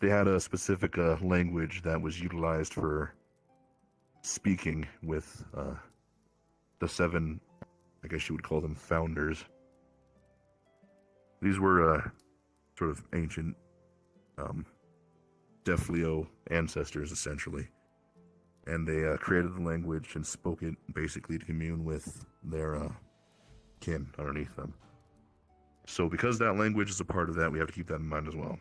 They had a specific language that was utilized for speaking with the 7, I guess you would call them, founders. These were sort of ancient Deathlio ancestors, essentially. And they created the language and spoke it basically to commune with their kin underneath them. So because that language is a part of that, we have to keep that in mind as well.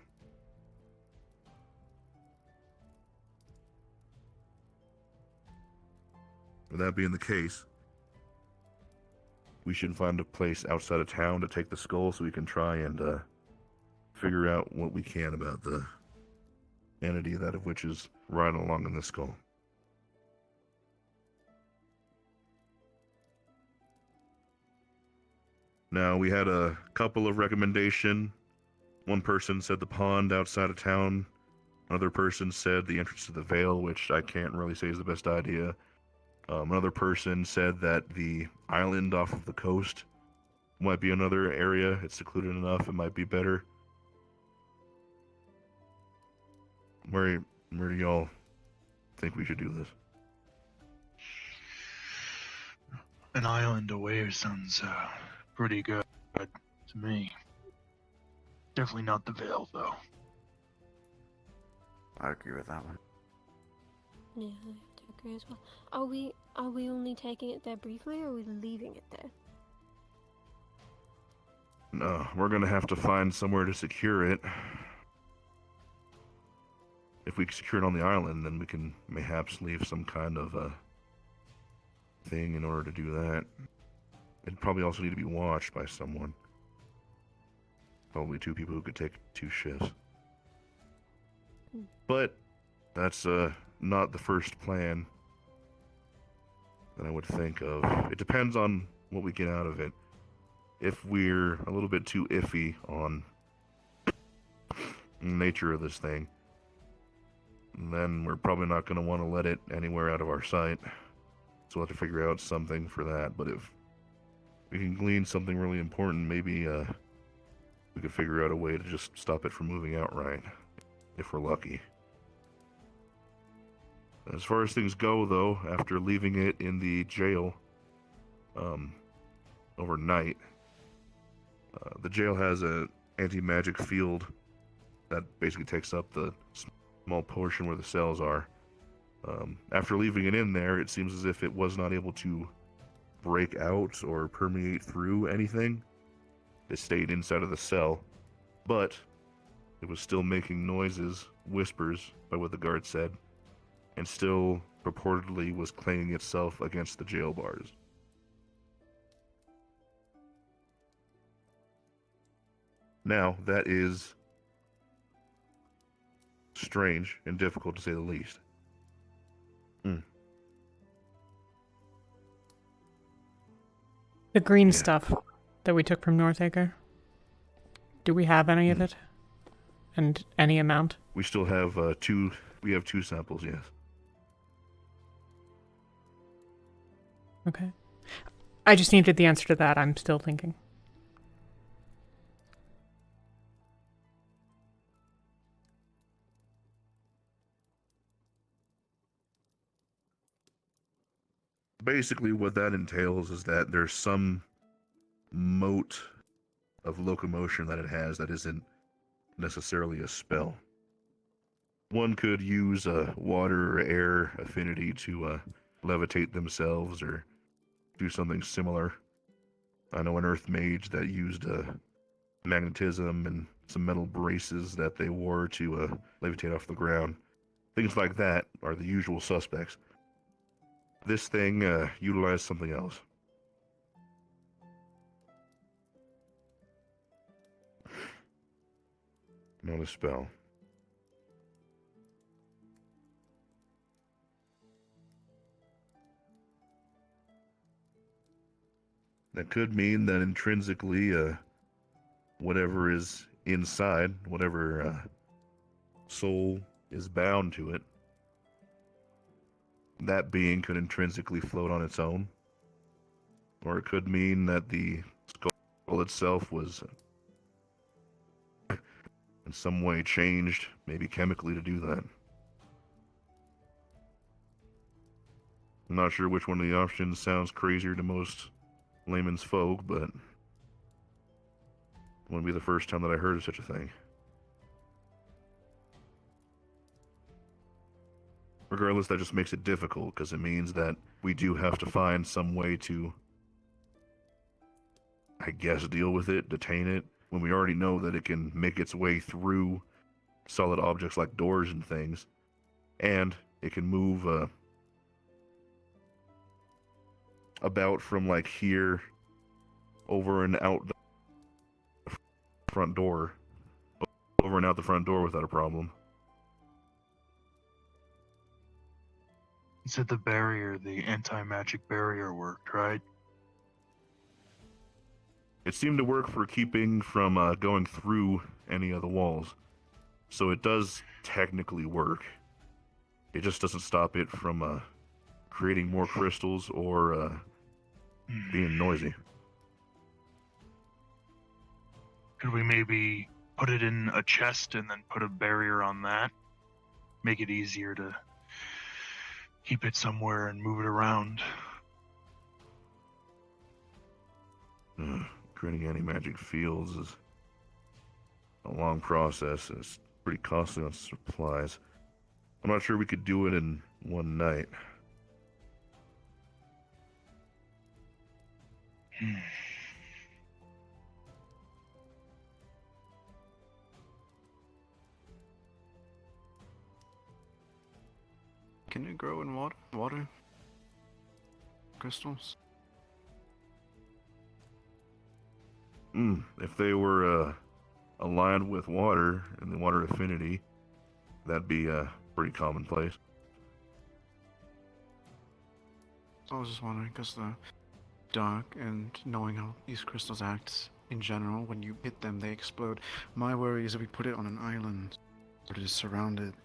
With that being the case, we should find a place outside of town to take the skull so we can try and figure out what we can about the entity that of which is riding along in the skull. Now, we had a couple of recommendations. One person said the pond outside of town. Another person said the entrance to the Vale, which I can't really say is the best idea. Another person said that the island off of the coast might be another area. It's secluded enough, it might be better. Where do y'all think we should do this? An island away sounds pretty good to me. Definitely not the Vale, though. I agree with that one. Yeah, I have to agree as well. Are we only taking it there briefly, or are we leaving it there? No, we're gonna have to find somewhere to secure it. If we secure it on the island, then we can mayhaps leave some kind of thing in order to do that. It'd probably also need to be watched by someone. Probably 2 people who could take 2 shifts. But that's not the first plan that I would think of. It depends on what we get out of it. If we're a little bit too iffy on the nature of this thing, then we're probably not going to want to let it anywhere out of our sight. So we'll have to figure out something for that. But if we can glean something really important, maybe we could figure out a way to just stop it from moving outright, if we're lucky. As far as things go, though, after leaving it in the jail overnight, the jail has an anti-magic field that basically takes up the small portion where the cells are. After leaving it in there, it seems as if it was not able to break out or permeate through anything. It stayed inside of the cell, but it was still making noises, whispers, by what the guard said, and still purportedly was clanging itself against the jail bars. Now, that is strange and difficult to say the least. The green stuff that we took from Northacre. Do we have any of it? And any amount? We still have two samples, yes. Okay. I just needed the answer to that. I'm still thinking. Basically, what that entails is that there's some mote of locomotion that it has that isn't necessarily a spell. One could use a water or air affinity to levitate themselves or do something similar. I know an earth mage that used magnetism and some metal braces that they wore to levitate off the ground. Things like that are the usual suspects. This thing utilized something else. Not a spell. That could mean that intrinsically, whatever is inside, whatever soul is bound to it, that being could intrinsically float on its own. Or it could mean that the skull itself was in some way changed, maybe chemically, to do that. I'm not sure which one of the options sounds crazier to most layman's folk, but it wouldn't be the first time that I heard of such a thing. Regardless, that just makes it difficult, because it means that we do have to find some way to, I guess, deal with it, detain it, when we already know that it can make its way through solid objects like doors and things, and it can move about from like here over and out the front door, over and out the front door without a problem. You said the barrier, the anti-magic barrier worked, right? It seemed to work for keeping from going through any of the walls. So it does technically work. It just doesn't stop it from creating more crystals or being noisy. Could we maybe put it in a chest and then put a barrier on that? Make it easier to keep it somewhere and move it around. Creating anti-magic fields is a long process, and it's pretty costly on supplies. I'm not sure we could do it in one night. Can it grow in water? Water? Crystals? If they were aligned with water and the water affinity, that'd be pretty commonplace. I was just wondering, because the dark and knowing how these crystals act in general, when you hit them, they explode. My worry is if we put it on an island, where it is surrounded,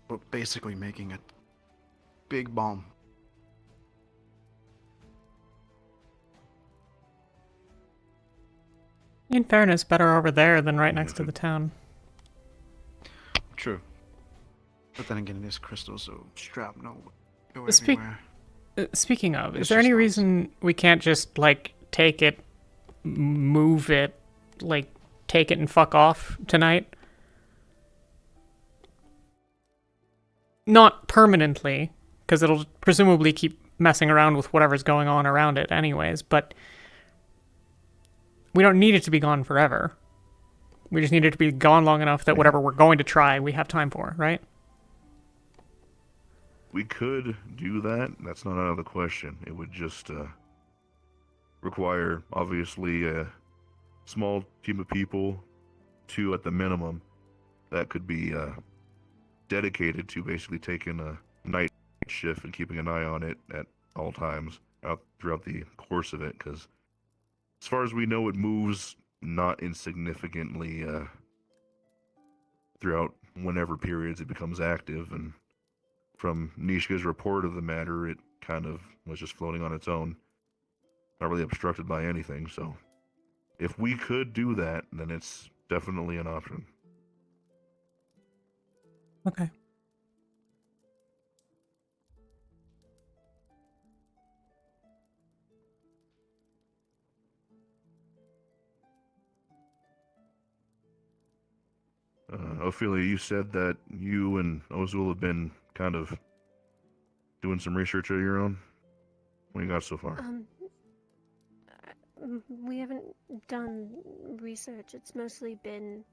but basically making a big bomb. In fairness, better over there than right next to the town. True. But then again, it is crystals, so shrapnel go Speak- everywhere. Speaking of, It's is there just any us. reason we can't just, like, take it, move it, like, take it and fuck off tonight? Not permanently, because it'll presumably keep messing around with whatever's going on around it anyways, but we don't need it to be gone forever. We just need it to be gone long enough that whatever we're going to try, we have time for, right? We could do that. That's not out of the question. It would just require, obviously, a small team of people, 2 at the minimum, that could be dedicated to basically taking a night shift and keeping an eye on it at all times throughout the course of it, because as far as we know, it moves not insignificantly throughout whenever periods it becomes active, and from Nishka's report of the matter, it kind of was just floating on its own, not really obstructed by anything. So if we could do that, then it's definitely an option. Okay. Ophelia, you said that you and Ozul have been kind of doing some research of your own? What you got so far? We haven't done research. It's mostly been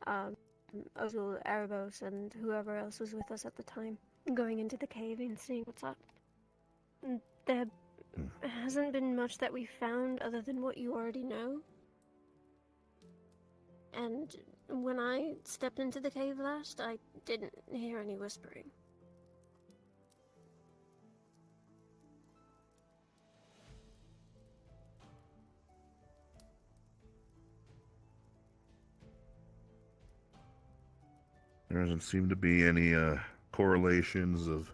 Ozul, Erebos, and whoever else was with us at the time, going into the cave and seeing what's up. There hasn't been much that we found other than what you already know. And when I stepped into the cave last, I didn't hear any whispering. There doesn't seem to be any correlations of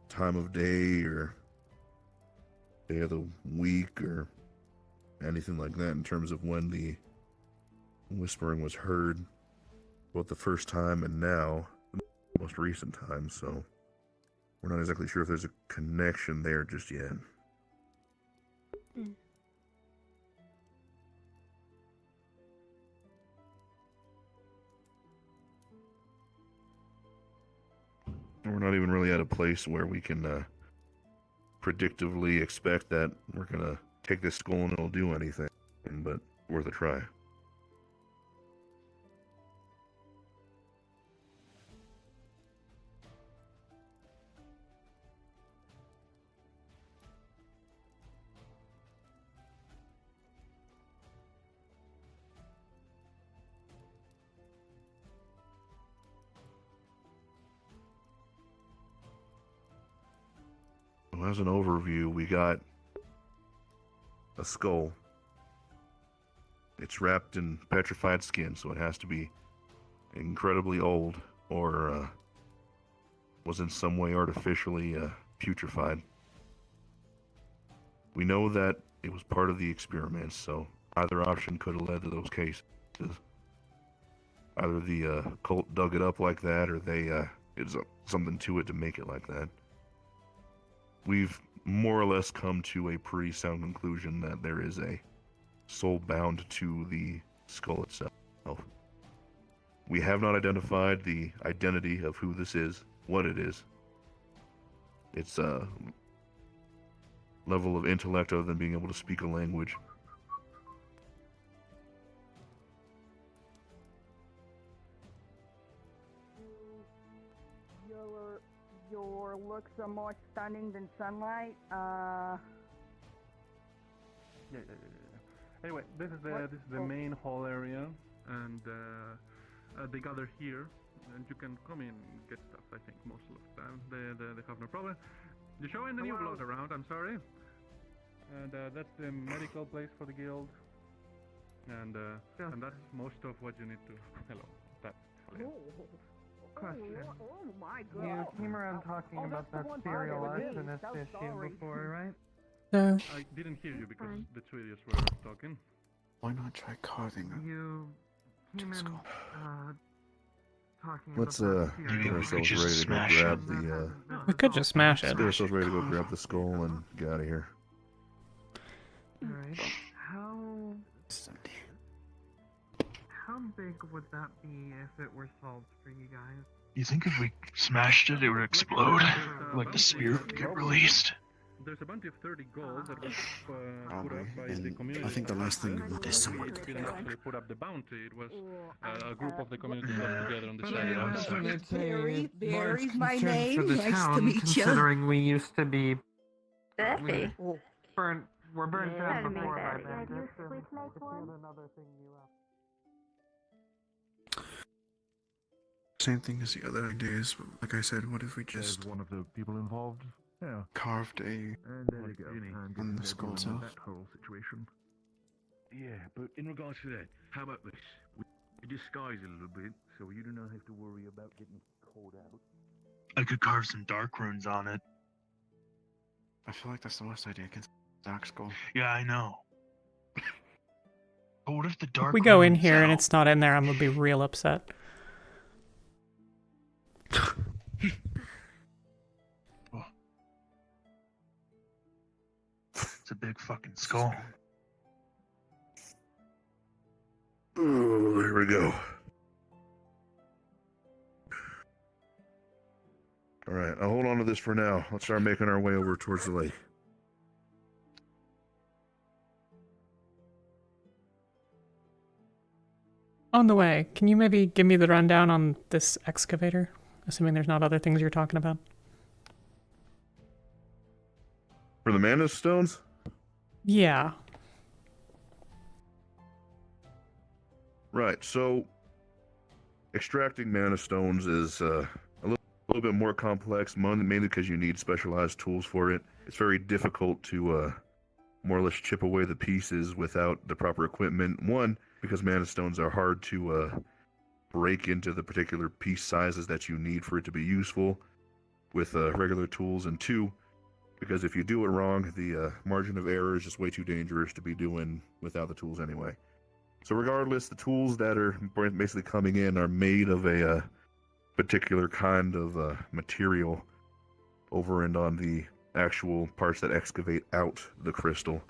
time of day or day of the week or anything like that in terms of when the whispering was heard, both the first time and now, the most recent time, so we're not exactly sure if there's a connection there just yet. We're not even really at a place where we can predictively expect that we're gonna take this skull and it'll do anything, but worth a try. As an overview, we got a skull. It's wrapped in petrified skin, so it has to be incredibly old or was in some way artificially putrefied. We know that it was part of the experiments, so either option could have led to those cases. Either the cult dug it up like that, or they did something to it to make it like that. We've more or less come to a pretty sound conclusion that there is a soul bound to the skull itself. We have not identified the identity of who this is, what it is. Its level of intellect other than being able to speak a language. Your looks are more stunning than sunlight. Yeah. Anyway, this is the main hall area, and they gather here, and you can come in and get stuff. I think most of the time they have no problem. You're showing the new blood around. I'm sorry. And that's the medical place for the guild, and that's most of what you need to. Hello. That's Question. Oh my God. You came around talking about that serial arsonist issue before, right? No. I didn't hear you because the two idiots were talking. Why not try carving them? You came in talking Let's about get ourselves ready to go grab the We could just smash it. Get ourselves ready to go grab the skull and get out of here. Alright. How big would that be if it were solved for you guys? You think if we smashed it, it would explode? Like the spirit would get released? there's a bounty of 30 gold that was put Probably. up by the And community. I think the last thing you want is someone We to didn't kill. actually put up the bounty. It was a group of the community got together and But decided I on imagine that. it's a large Barry's my concern for name. the Nice to town, meet ya. considering we used to be Barry. we're burnt Yeah, out before by Barry. bandits. And if you had another thing you Same thing as the other ideas, but like I said, what if we just one of the people involved. Yeah. carved a And there you go. And on the get skull involved in itself? that whole situation. Yeah, but in regards to that, how about this? We disguise it a little bit, so you do not have to worry about getting called out. I could carve some dark runes on it. I feel like that's the worst idea against Dark Skull. Yeah, I know. But what if the If dark we go in runes here and out? it's not in there, I'm gonna be real upset. It's a big fucking skull. Oh, here we go. All right, I'll hold on to this for now. Let's start making our way over towards the lake. On the way, can you maybe give me the rundown on this excavator? Assuming there's not other things you're talking about. For the mana stones? Yeah. Right, so extracting mana stones is a little bit more complex, mainly because you need specialized tools for it. It's very difficult to more or less chip away the pieces without the proper equipment. One, because mana stones are hard to break into the particular piece sizes that you need for it to be useful with regular tools. And two, because if you do it wrong, the margin of error is just way too dangerous to be doing without the tools anyway. So regardless, the tools that are basically coming in are made of a particular kind of material over and on the actual parts that excavate out the crystal.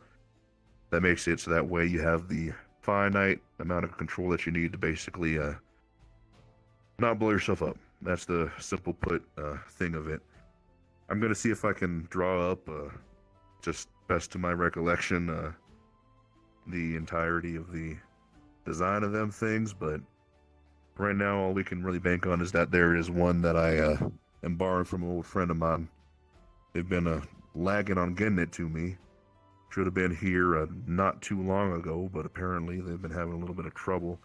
That makes it so that way you have the finite amount of control that you need to basically not blow yourself up. That's the simple put thing of it. I'm going to see if I can draw up, just best to my recollection, the entirety of the design of them things, but right now all we can really bank on is that there is one that I am borrowing from an old friend of mine. They've been lagging on getting it to me. Should have been here not too long ago, but apparently they've been having a little bit of trouble.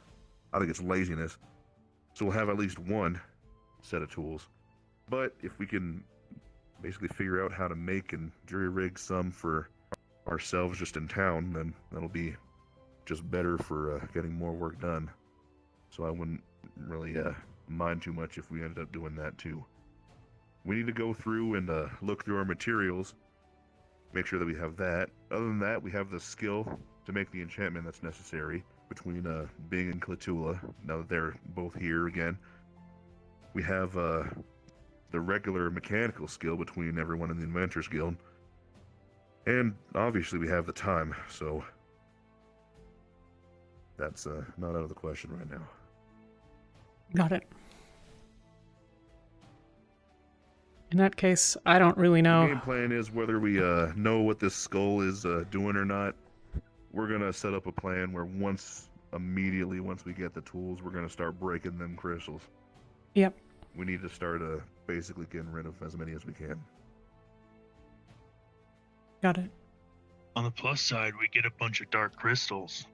I think it's laziness. So we'll have at least one set of tools. But if we can basically figure out how to make and jury-rig some for ourselves just in town, then that'll be just better for getting more work done. So I wouldn't really mind too much if we ended up doing that too. We need to go through and look through our materials, make sure that we have that. Other than that, we have the skill to make the enchantment that's necessary between Bing and Clatula, now that they're both here again. We have the regular mechanical skill between everyone in the Inventors Guild. And obviously we have the time, so that's not out of the question right now. Got it. In that case, I don't really know. The game plan is whether we know what this skull is doing or not. We're gonna set up a plan where immediately once we get the tools, we're gonna start breaking them crystals. Yep. We need to start basically getting rid of as many as we can. Got it. On the plus side, we get a bunch of dark crystals.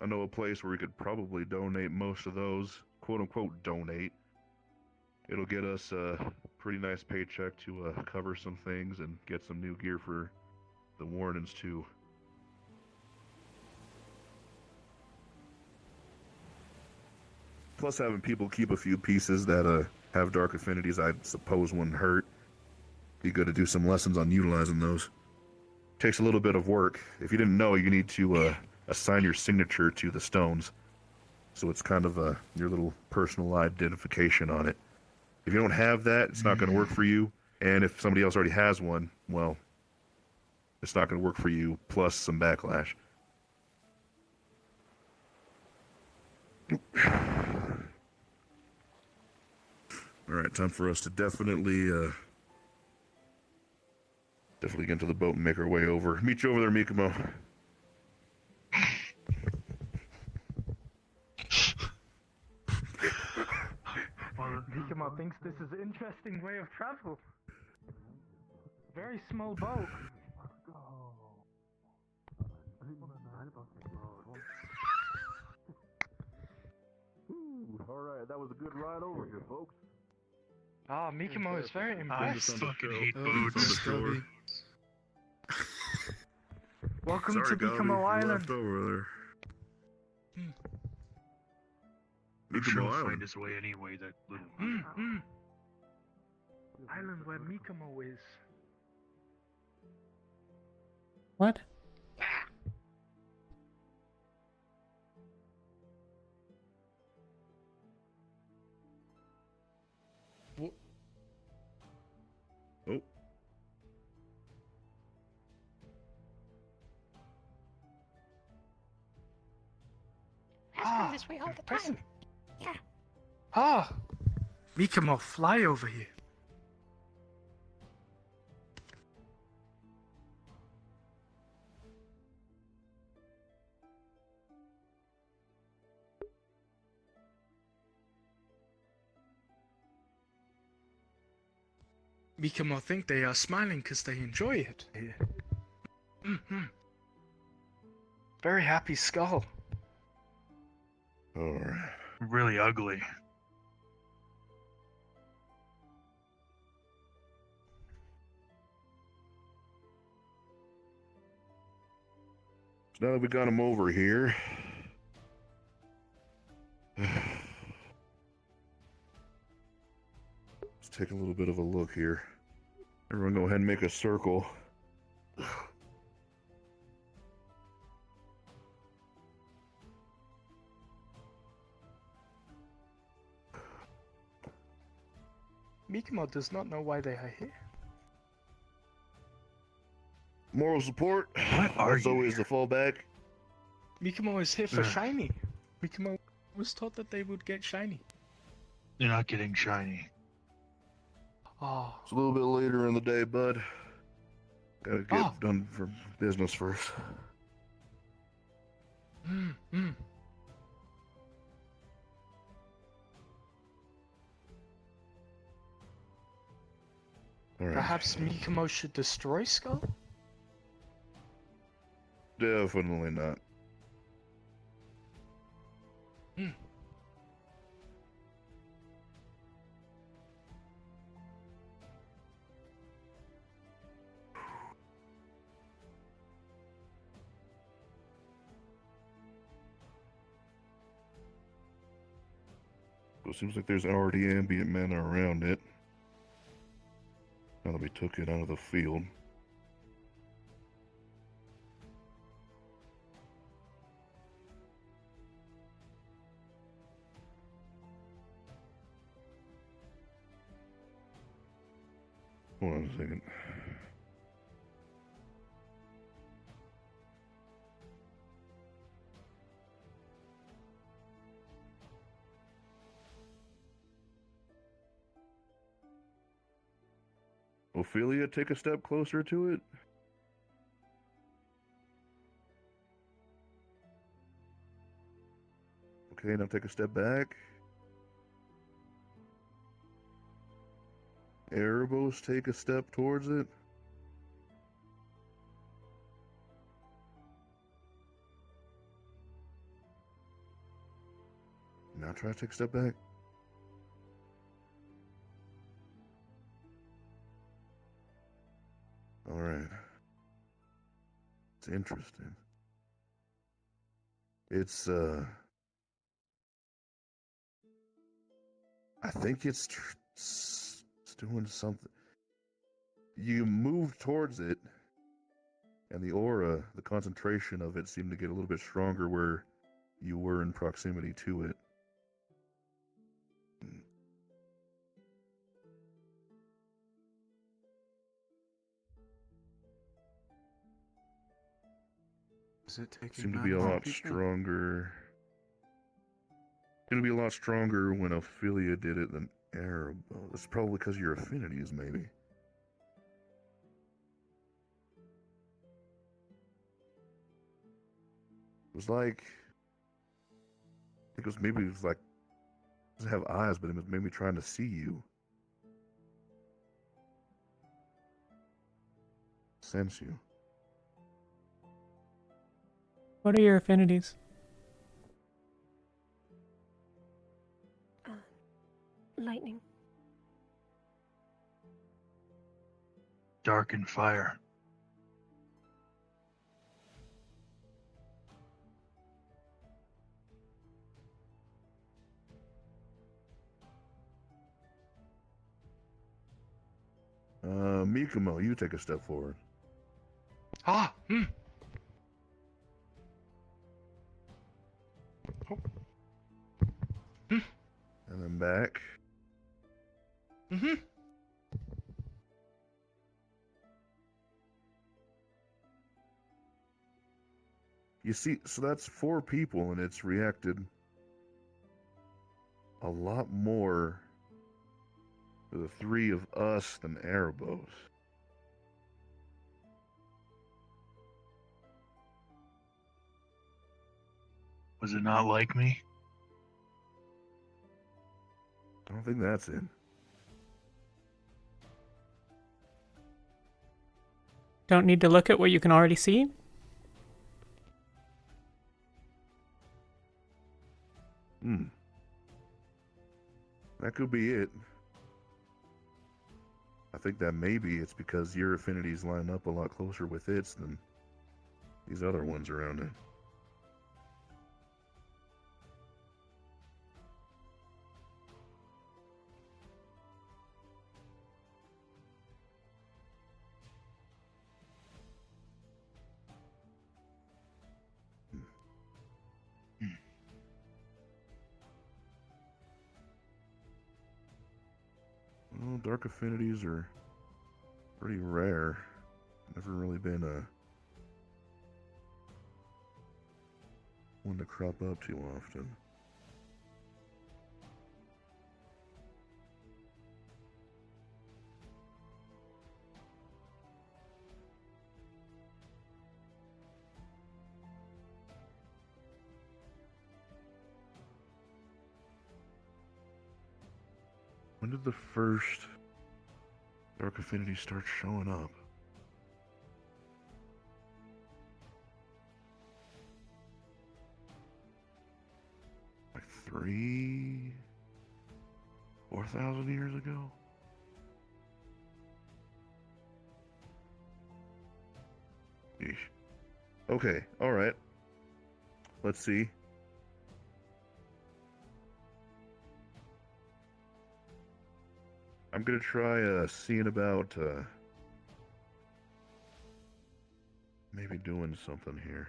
I know a place where we could probably donate most of those, quote-unquote donate. It'll get us a pretty nice paycheck to cover some things and get some new gear for the Wardens too. Plus having people keep a few pieces that have dark affinities, I suppose wouldn't hurt. Be good to do some lessons on utilizing those. Takes a little bit of work. If you didn't know, you need to assign your signature to the stones. So it's kind of your little personal identification on it. If you don't have that, it's not going to work for you. And if somebody else already has one, well, it's not going to work for you, plus some backlash. Alright, time for us to definitely get into the boat and make our way over. Meet you over there, Mikamo. Mikamo thinks this is an interesting way of travel. Very small boat. Alright, that was a good ride over here, folks. Ah, Mikamo is very impressed. I fucking hate boats. Welcome Sorry, to Galby, Mikamo you Island. left over there. I'm sure Mikamo he'll Island. find his way anyway, that little... Island where Mikamo is. What? Oh. Has been this way all the time. Yeah. Ah! Mikamo, fly over here. Mikamo think they are smiling because they enjoy it here. Very happy skull. Alright. Really ugly. So now that we got him over here, let's take a little bit of a look here. Everyone go ahead and make a circle. Mikamo does not know why they are here. Moral support. are As you always, the fallback. Mikamo is here for Ugh. shiny. Mikamo was taught that they would get shiny. You're not getting shiny. Oh. It's a little bit later in the day, bud. Gotta get done for business first. All right. Perhaps Mikamo should destroy Skull? Definitely not. So it seems like there's already ambient mana around it. Now that we took it out of the field. Hold on a second. Ophelia, take a step closer to it. Okay, now take a step back. Erebos, take a step towards it. Now try to take a step back. All right. It's interesting. It's I think it's doing something. You move towards it, and the aura, the concentration of it seemed to get a little bit stronger where you were in proximity to it. Is it taking Seemed to be a mana lot from people? stronger. Seemed to be a lot stronger when Ophelia did it than Arab. It's probably because of your affinities, maybe. It was like, I think it was like, it doesn't have eyes, but it was maybe trying to see you. Sense you. What are your affinities? Lightning. Dark and fire. Mikumo, you take a step forward. Ah, And then back. You see, so that's 4 people, and it's reacted a lot more to the 3 of us than Erebos. Was it not like me? I don't think that's it. Don't need to look at what you can already see? That could be it. I think that maybe it's because your affinities line up a lot closer with its than these other ones around it. Well, dark affinities are pretty rare. Never really been a one to crop up too often. When did the first dark affinity start showing up? Like 4,000 years ago? Yeesh. Okay, alright. Let's see. I'm gonna try seeing about maybe doing something here.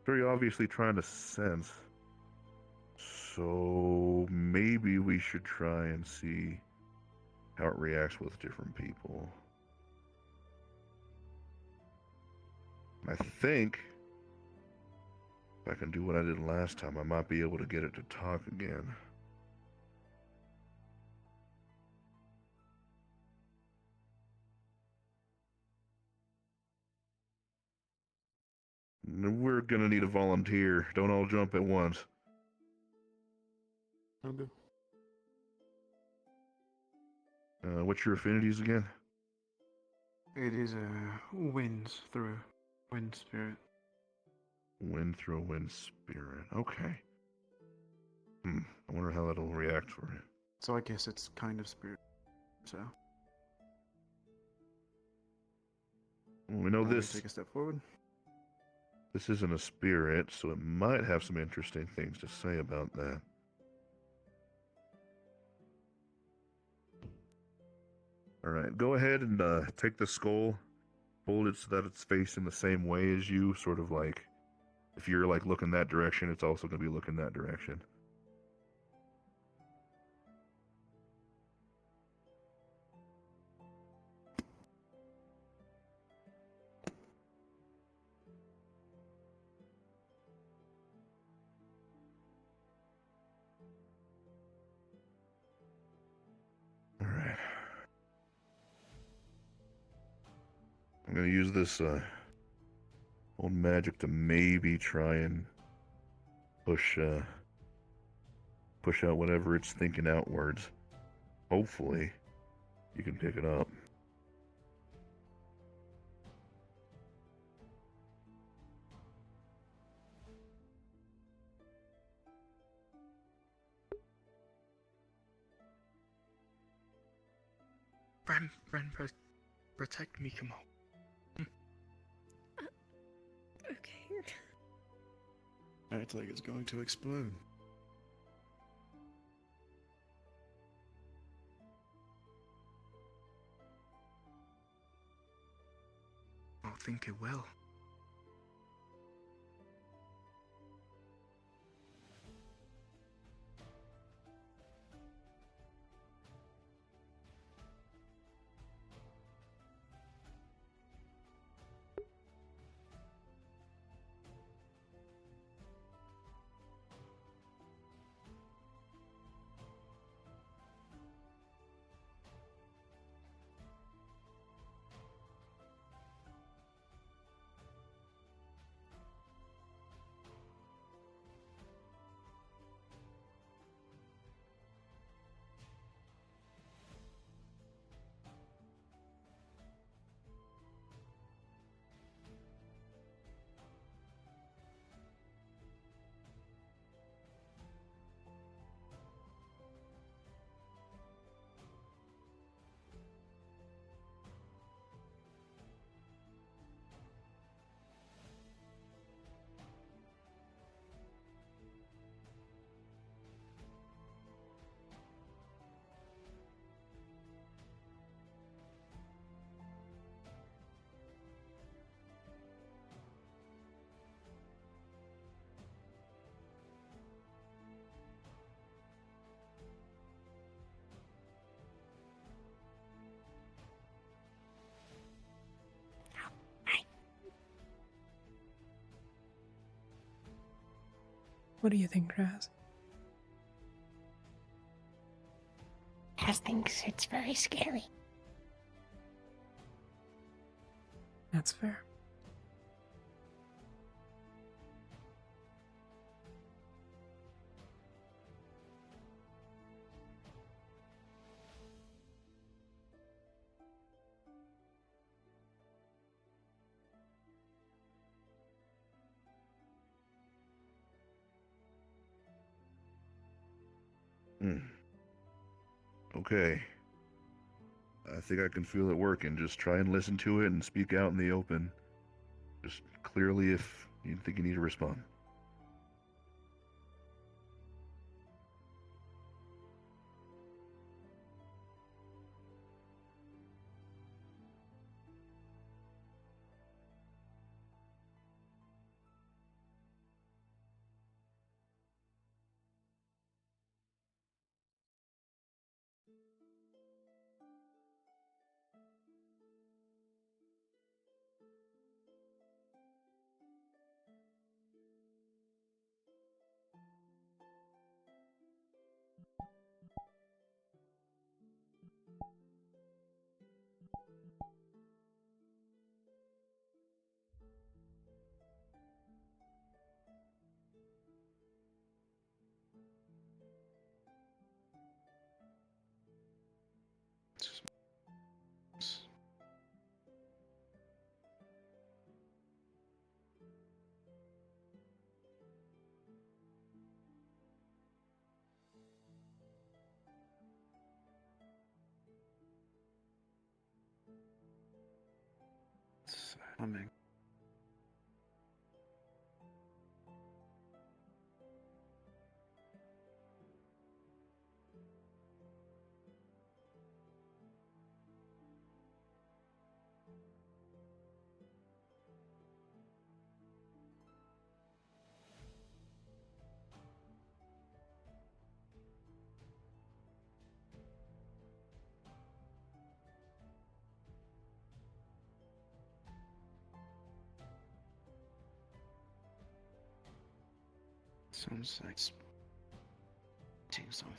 Very obviously trying to sense. So maybe we should try and see how it reacts with different people. I think if I can do what I did last time, I might be able to get it to talk again. We're gonna need a volunteer. Don't all jump at once. Okay. What's your affinities again? It is a wind through wind spirit. Wind through a wind spirit. Okay. I wonder how that'll react for you. So I guess it's kind of spirit. So. Well, we know this. Take a step forward. This isn't a spirit, so it might have some interesting things to say about that. Alright, go ahead and take the skull, hold it so that it's facing the same way as you, sort of like, if you're like looking that direction, it's also going to be looking that direction. I'm gonna use this old magic to maybe try and push out whatever it's thinking outwards. Hopefully, you can pick it up. Ren, protect me, come on. Okay. Act like it's going to explode. I think it will. What do you think, Raz? Raz thinks it's very scary. That's fair. Okay. I think I can feel it working. Just try and listen to it and speak out in the open. Just clearly if you think you need to respond. Humming. Sounds like something.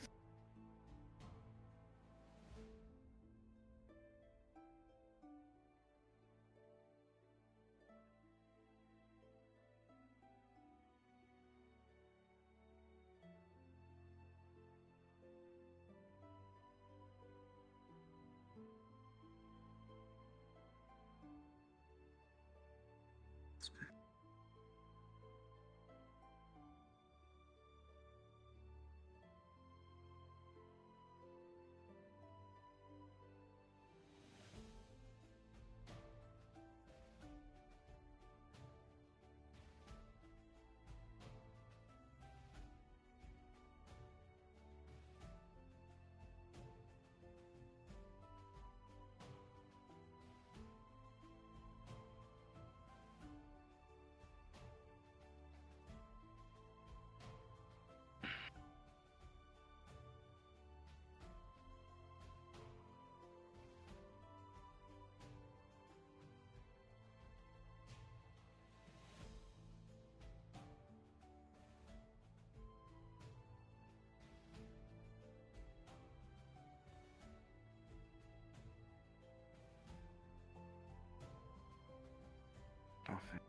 Nothing.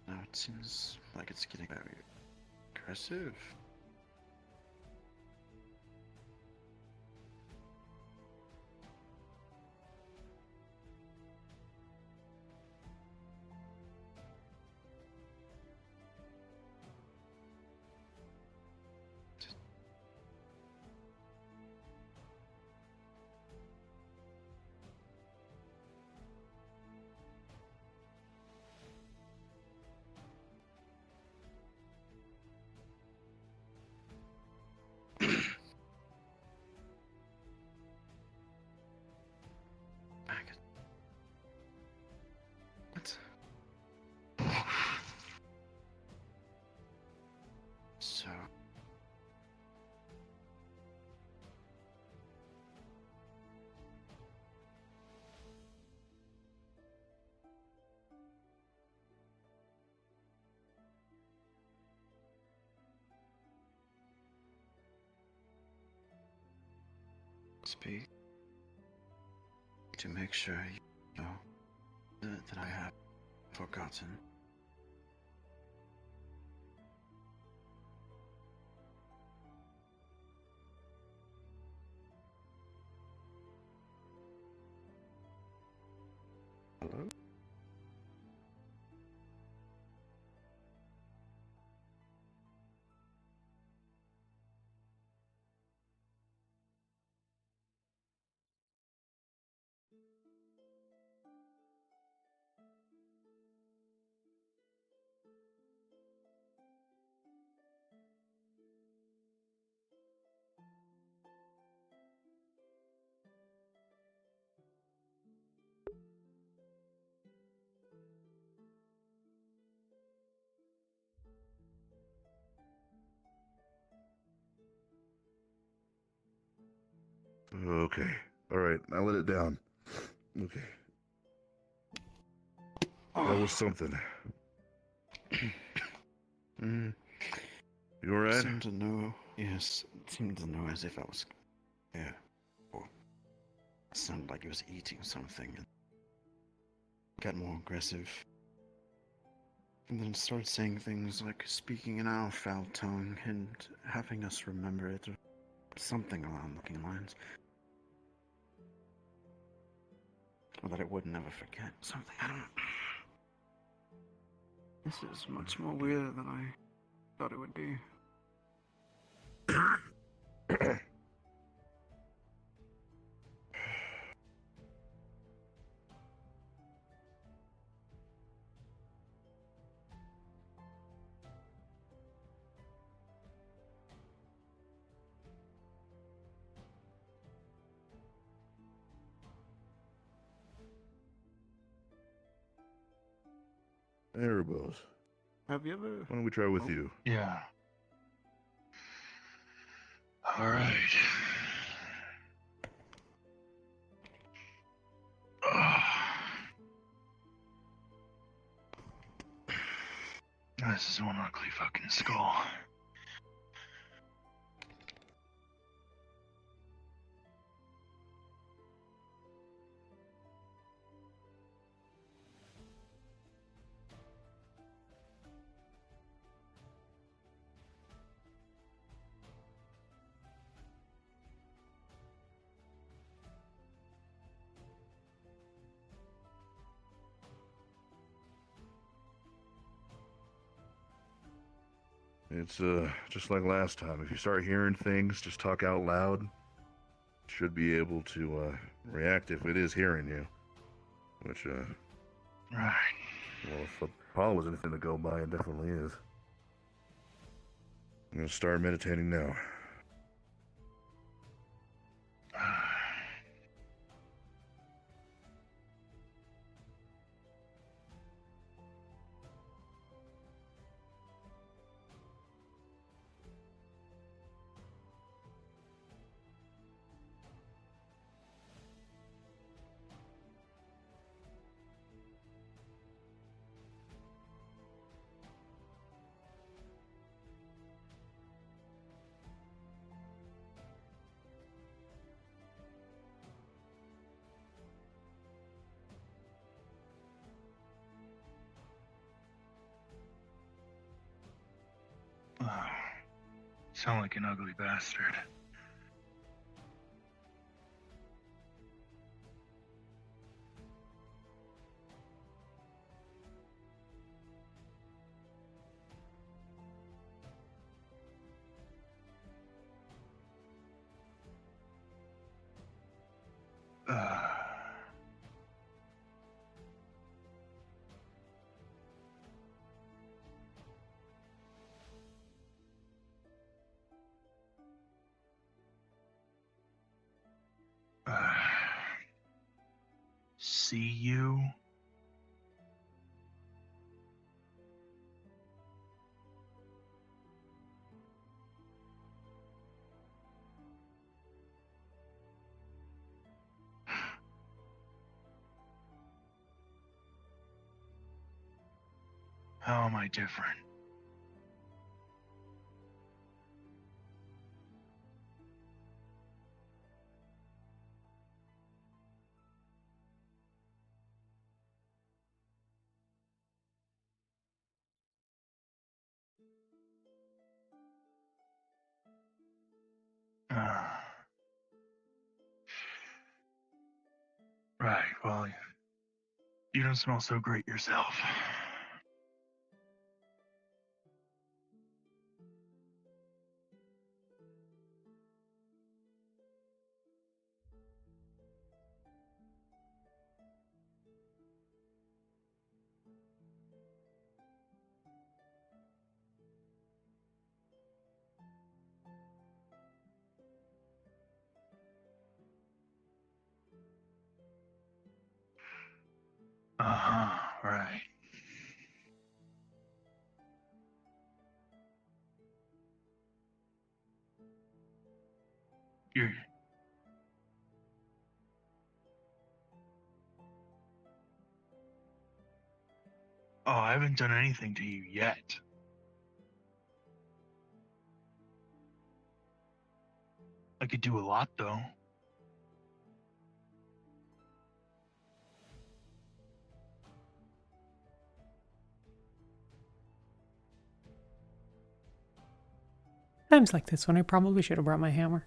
Now it seems like it's getting very aggressive. So. Speak to make sure you know that I have forgotten. Hello? Okay. Alright, now let it down. Okay. That was something. Mm. You alright? Seemed to know, yes, it seemed to know as if I was, yeah, or it sounded like he was eating something and got more aggressive. And then started saying things like speaking in our foul tongue and having us remember it, or something along those lines. Or that it would never forget. Something, I don't know. This is much more weird than I thought it would be. Erebos. Have you ever? Why don't we try with you? Yeah. All right. This is one ugly fucking skull. It's just like last time. If you start hearing things, just talk out loud. Should be able to react if it is hearing you. Which Right. well, if Apollo was anything to go by, it definitely is. I'm gonna start meditating now. Sound like an ugly bastard. See you? How am I different? Right, well, you don't smell so great yourself. Right. You're... Oh, I haven't done anything to you yet. I could do a lot, though. Times like this when I probably should have brought my hammer.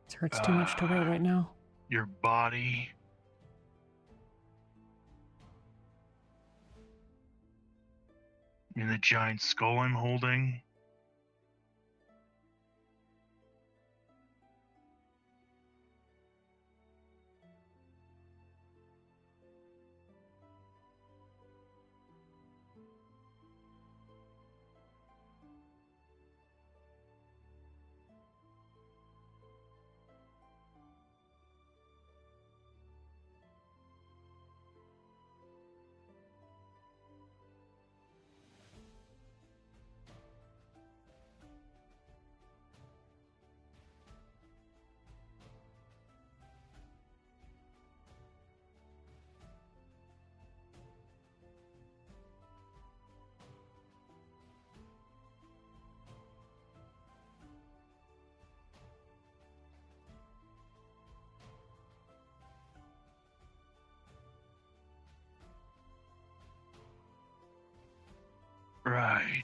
It hurts too much to wear right now. Your body. And the giant skull I'm holding. Right.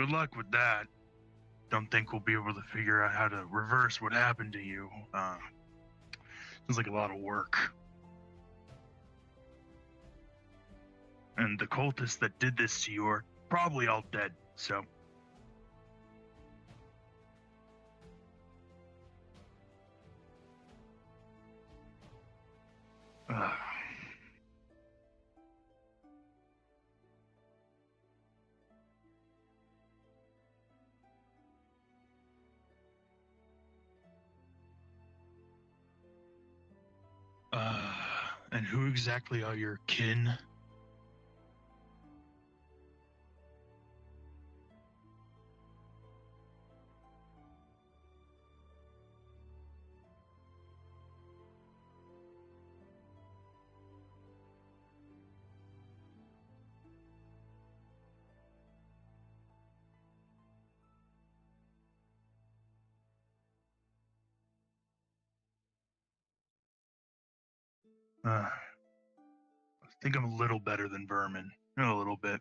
good luck with that. Don't think we'll be able to figure out how to reverse what happened to you. Sounds like a lot of work. And the cultists that did this to you are probably all dead, so. And who exactly are your kin? I think I'm a little better than vermin. A little bit.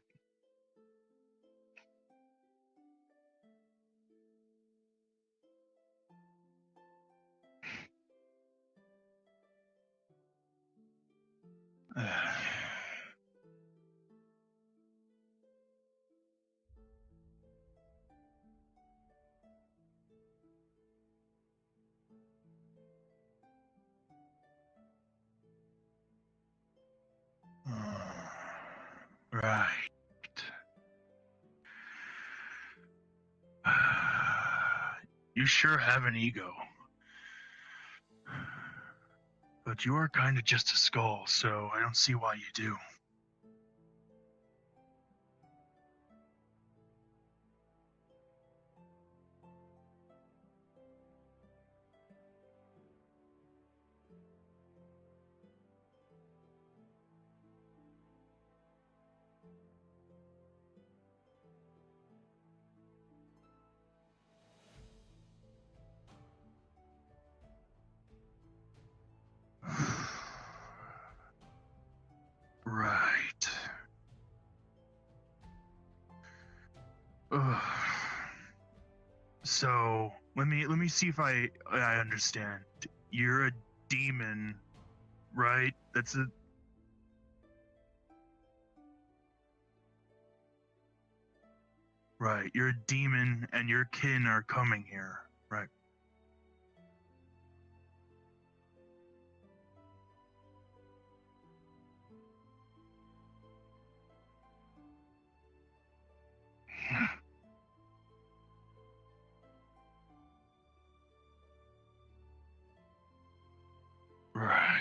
Right. You sure have an ego. But you are kind of just a skull, so I don't see why you do. Right. Ugh. So let me see if I understand. You're a demon, right? That's a right. You're a demon, and your kin are coming here, right? Right.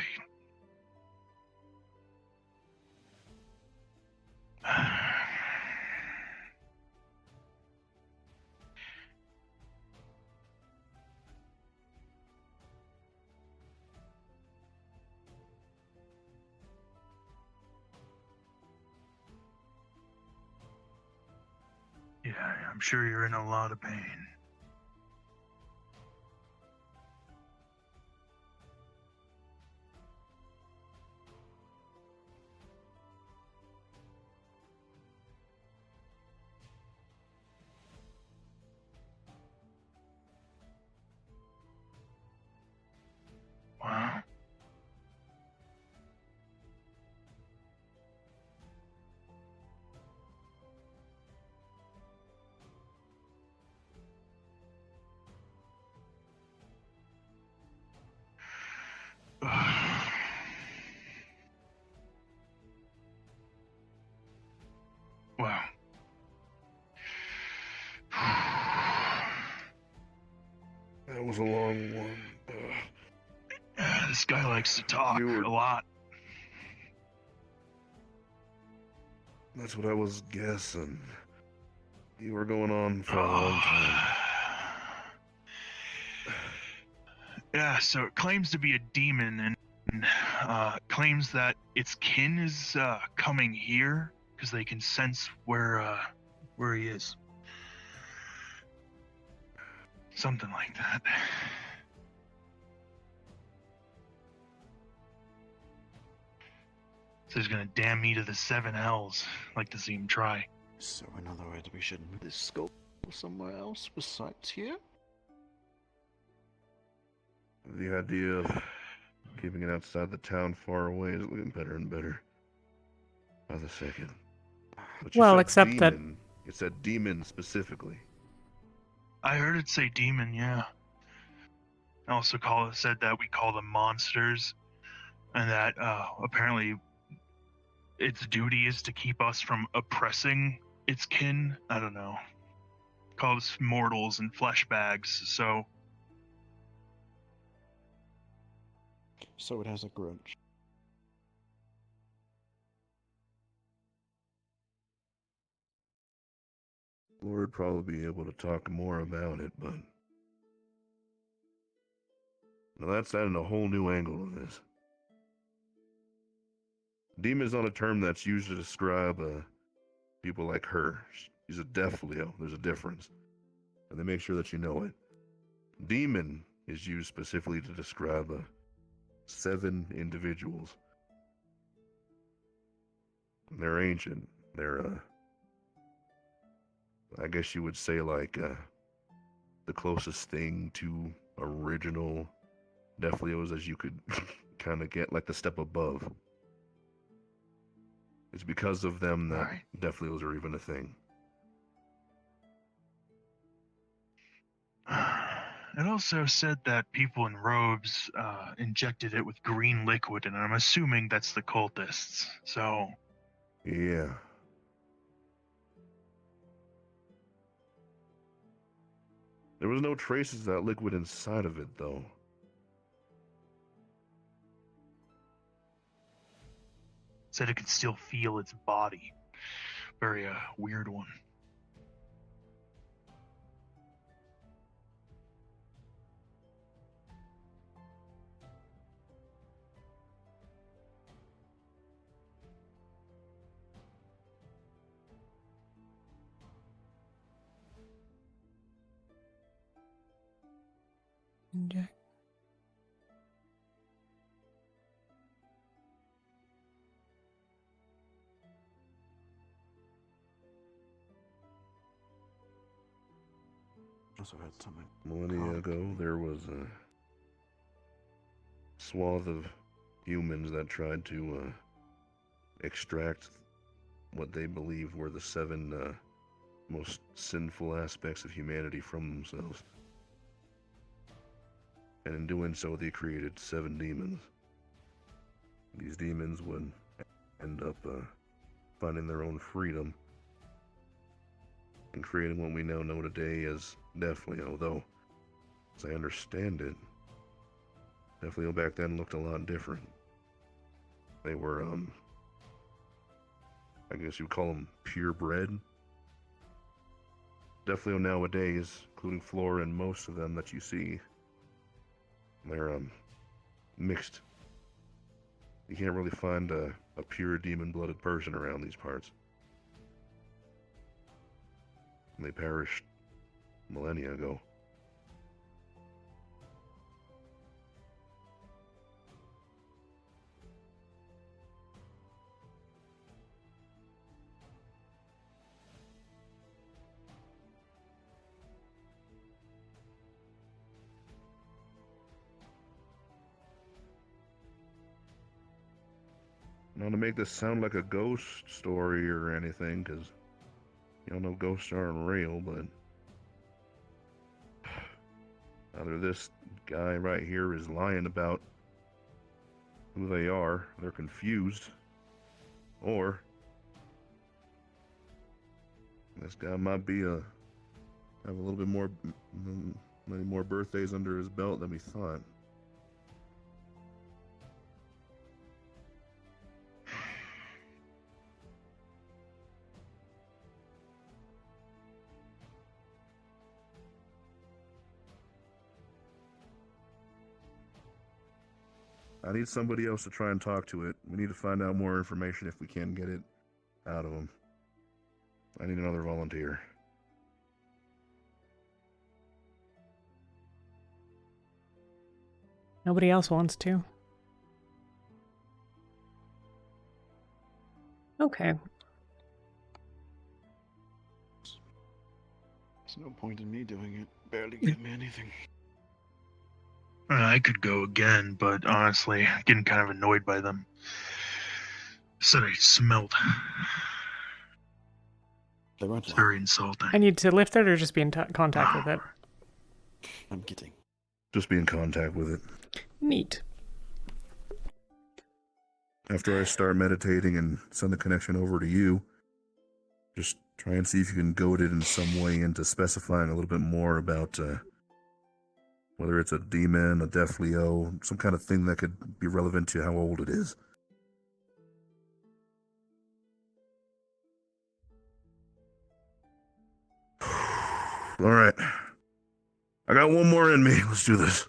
Yeah, I'm sure you're in a lot of pain. Wow. Wow. That was a long one. This guy likes to talk a lot. That's what I was guessing. You were going on for a long time. Yeah, so it claims to be a demon and claims that its kin is coming here because they can sense where he is. Something like that. So he's gonna damn me to the 7 hells. Like to see him try. So in other words, we should move this skull somewhere else besides here? The idea of keeping it outside the town far away is looking better and better by the second. But you Well, said except that- demon. It said demon specifically. I heard it say demon, yeah. I also said that we call them monsters, and that apparently its duty is to keep us from oppressing its kin. I don't know. Call us mortals and flesh bags, so... So it has a grudge. Lord probably be able to talk more about it, but... Now that's adding a whole new angle to this. Demon's not a term that's used to describe people like her. She's a deaf Leo. There's a difference. And they make sure that you know it. Demon is used specifically to describe 7 individuals. They're ancient. They're, I guess you would say like the closest thing to original Deaf Leos as you could kind of get, like the step above. It's because of them that Deaf Leos are even a thing. It also said that people in robes injected it with green liquid, and I'm assuming that's the cultists, so... Yeah. There was no traces of that liquid inside of it, though. Said it could still feel its body. Very weird one. Jack. Also had something. Millennia ago, there was a swath of humans that tried to extract what they believed were the 7 most sinful aspects of humanity from themselves. And in doing so, they created 7 demons. These demons would end up finding their own freedom and creating what we now know today as Deaf Leo, though, as I understand it, Deaf Leo back then looked a lot different. They were, I guess you'd call them purebred. Deaf Leo nowadays, including Flora and most of them that you see, they're mixed. You can't really find a pure demon-blooded person around these parts. They perished millennia ago. Not to make this sound like a ghost story or anything, because y'all know ghosts aren't real, but either this guy right here is lying about who they are, they're confused, or this guy might be have a little bit more, many more birthdays under his belt than we thought. I need somebody else to try and talk to it. We need to find out more information if we can get it out of him. I need another volunteer. Nobody else wants to. Okay. No point in me doing it. Barely get me anything. I could go again, but honestly, I'm getting kind of annoyed by them. Said I smelled. It's very insulting. I need to lift it or just be in contact with it? I'm kidding. Just be in contact with it. Neat. After I start meditating and send the connection over to you, just try and see if you can goad it in some way into specifying a little bit more about whether it's a demon, a death Leo, some kind of thing that could be relevant to how old it is. All right. I got one more in me. Let's do this.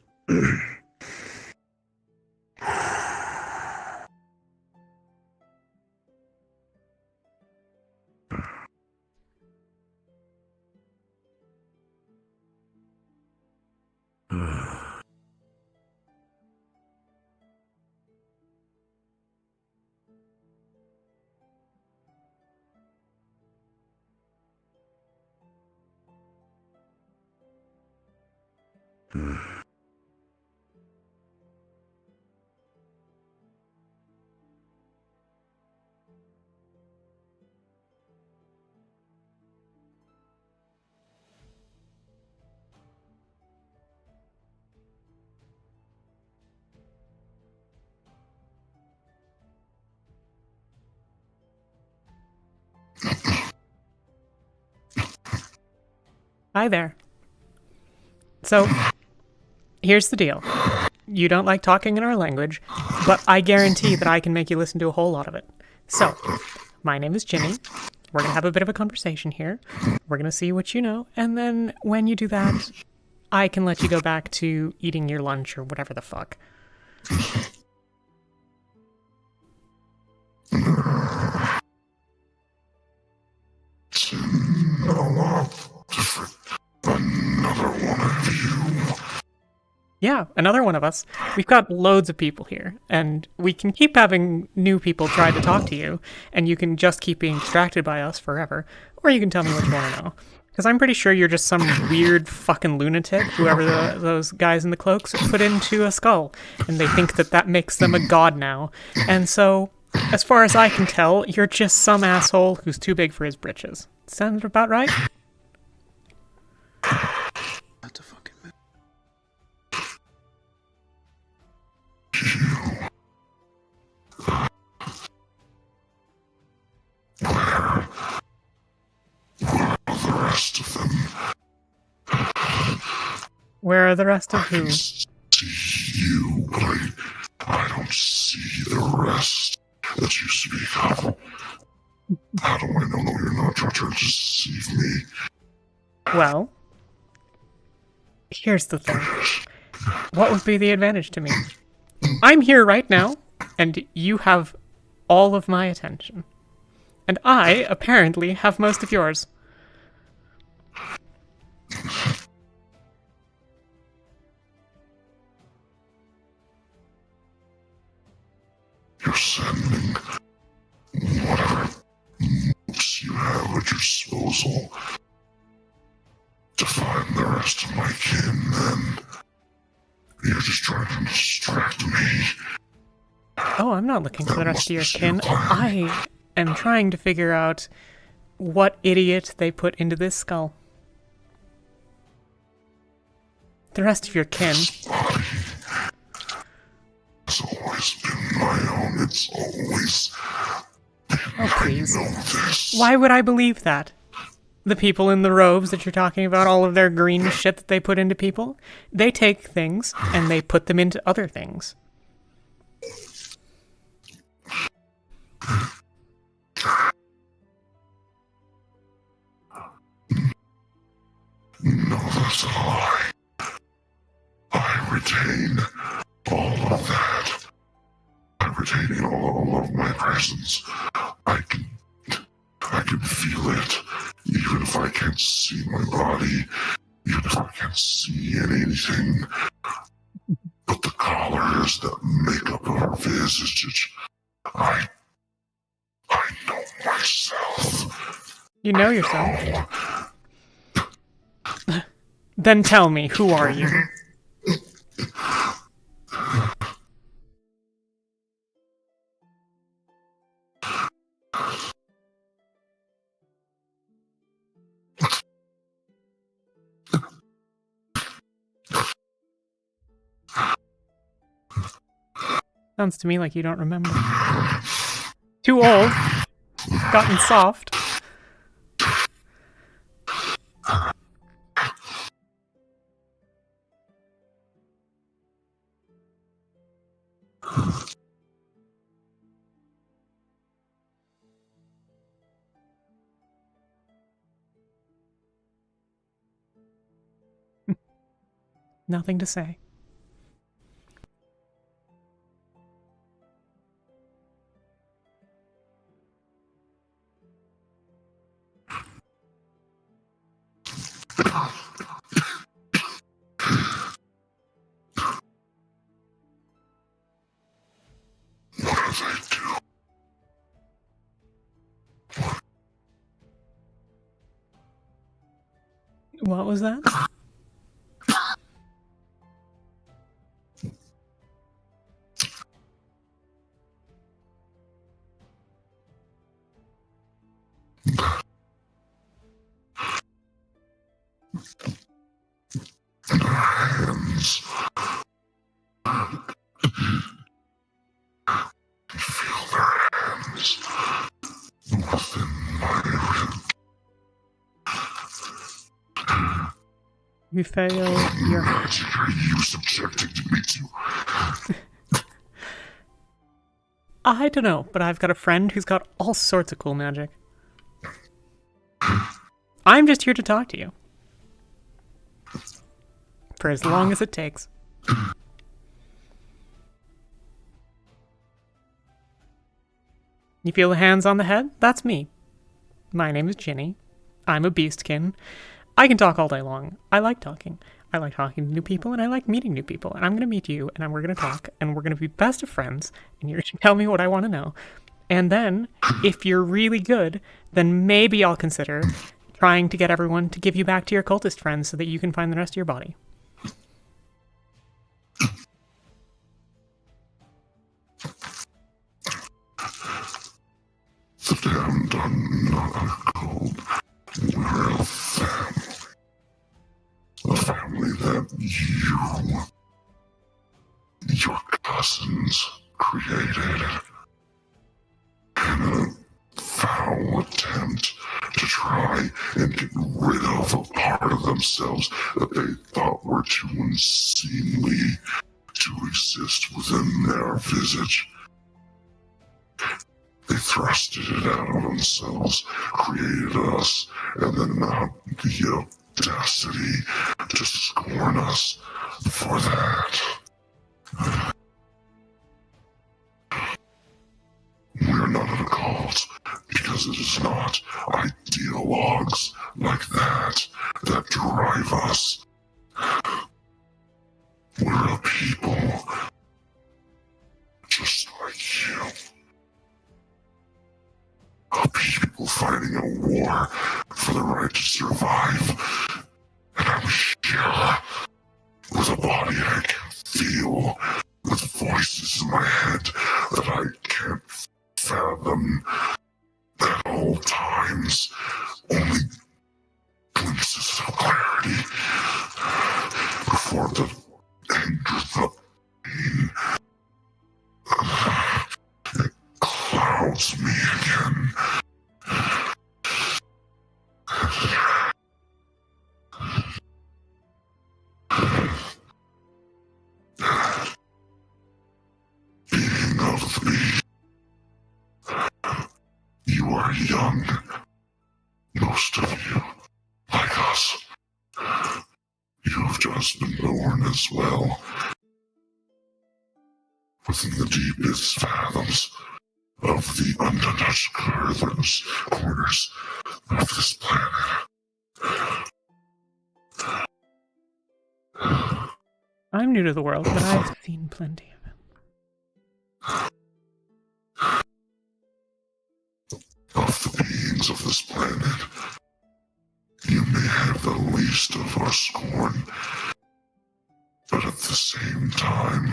Hi there. So, here's the deal. You don't like talking in our language, but I guarantee that I can make you listen to a whole lot of it. So, my name is Ginny. We're going to have a bit of a conversation here. We're going to see what you know, and then when you do that, I can let you go back to eating your lunch or whatever the fuck. Yeah, another one of us. We've got loads of people here, and we can keep having new people try to talk to you, and you can just keep being distracted by us forever, or you can tell me what you want to know. Because I'm pretty sure you're just some weird fucking lunatic, whoever those guys in the cloaks put into a skull, and they think that that makes them a god now. And so, as far as I can tell, you're just some asshole who's too big for his britches. Sound about right? That's a fucking man. Where are the rest of who? You, but I don't see the rest that you speak of. How do I know that you're not trying to deceive me? Well, here's the thing. What would be the advantage to me? I'm here right now, and you have all of my attention. And I, apparently, have most of yours. You're sending whatever moves you have at your disposal to find the rest of my kin, and you're just trying to distract me. Oh, I'm not looking for the rest of your kin. I am trying to figure out what idiot they put into this skull. The rest of your kin. It's always been my own. It's always been Oh, please. Why would I believe that? The people in the robes that you're talking about, all of their green shit that they put into people, they take things and they put them into other things. No, that's a lie. I retain all of that. I'm retaining all of my presence. I can feel it, even if I can't see my body, even if I can't see anything. But the colors that make up our visage, I know myself. You know yourself. Then tell me, who are you? Sounds to me like you don't remember. Too old. Gotten soft. Nothing to say. What was that? Hands. Feel their hands within my rib. You fail your... Magic are you subjecting me to? I don't know, but I've got a friend who's got all sorts of cool magic. I'm just here to talk to you. For as long as it takes. You feel the hands on the head? That's me. My name is Ginny. I'm a beastkin. I can talk all day long. I like talking. I like talking to new people, and I like meeting new people. And I'm going to meet you, and we're going to talk, and we're going to be best of friends, and you're going to tell me what I want to know. And then, if you're really good, then maybe I'll consider trying to get everyone to give you back to your cultist friends so that you can find the rest of your body. The damned are not cold. We're a family. A family that your cousins, created. In a foul attempt to try and get rid of a part of themselves that they thought were too unseemly to exist within their visage. They thrusted it out of themselves, created us, and then had the audacity to scorn us for that. We're not an occult, because it is not ideologues like that that drive us. We're a people, just like you. A people fighting a war for the right to survive. And I'm here, with a body I can feel, with voices in my head that I can't fathom at all times. Only glimpses of clarity before the anger, the pain, it clouds me again. Being of me. You are young. Most of you, like us. You have just been born as well. Within the deepest fathoms of the untouched corners of this planet. I'm new to the world, but I've seen plenty of it. Of the beings of this planet, you may have the least taste of our scorn, but at the same time,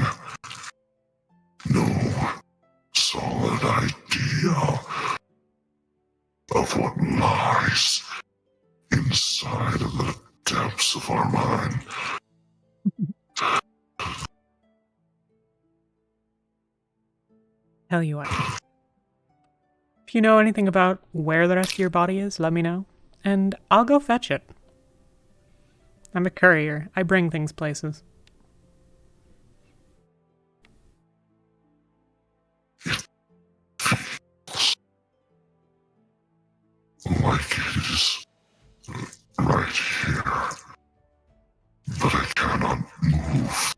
no solid idea of what lies inside of the depths of our mind. Tell you what. If you know anything about where the rest of your body is, let me know, and I'll go fetch it. I'm a courier. I bring things places. Like it is right here, but I cannot move.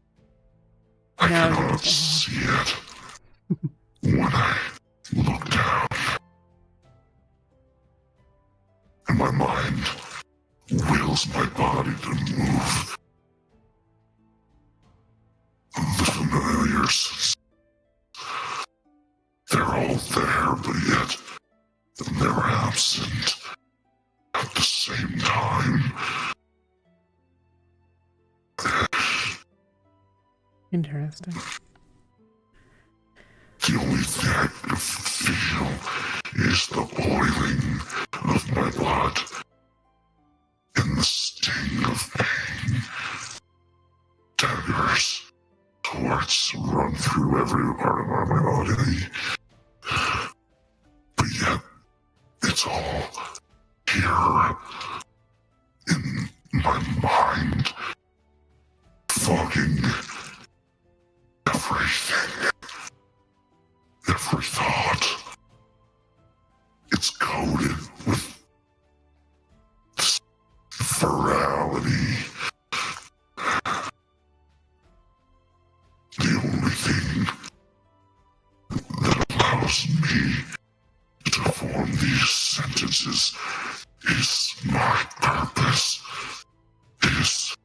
I cannot see it. When I look down, and my mind wills my body to move, the familiars, they're all there, but yet they're absent at the same time. Interesting. The only thing I can feel is the boiling of my blood and the sting of pain. Daggers, swords run through every part of my body. But yet, it's all here in my mind, fogging everything. Every thought. It's coated with this virality. The only thing that allows me to form these sentences is my purpose, is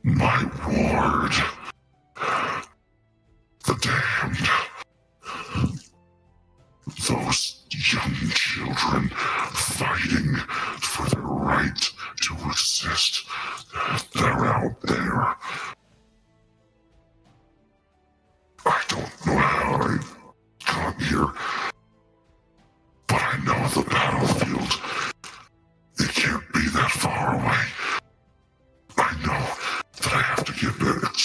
my ward. The damned. Those young children fighting for their right to exist. They're out there. I don't know how I got here, but I know the battlefield. It can't be that far away. I know that I have to get back.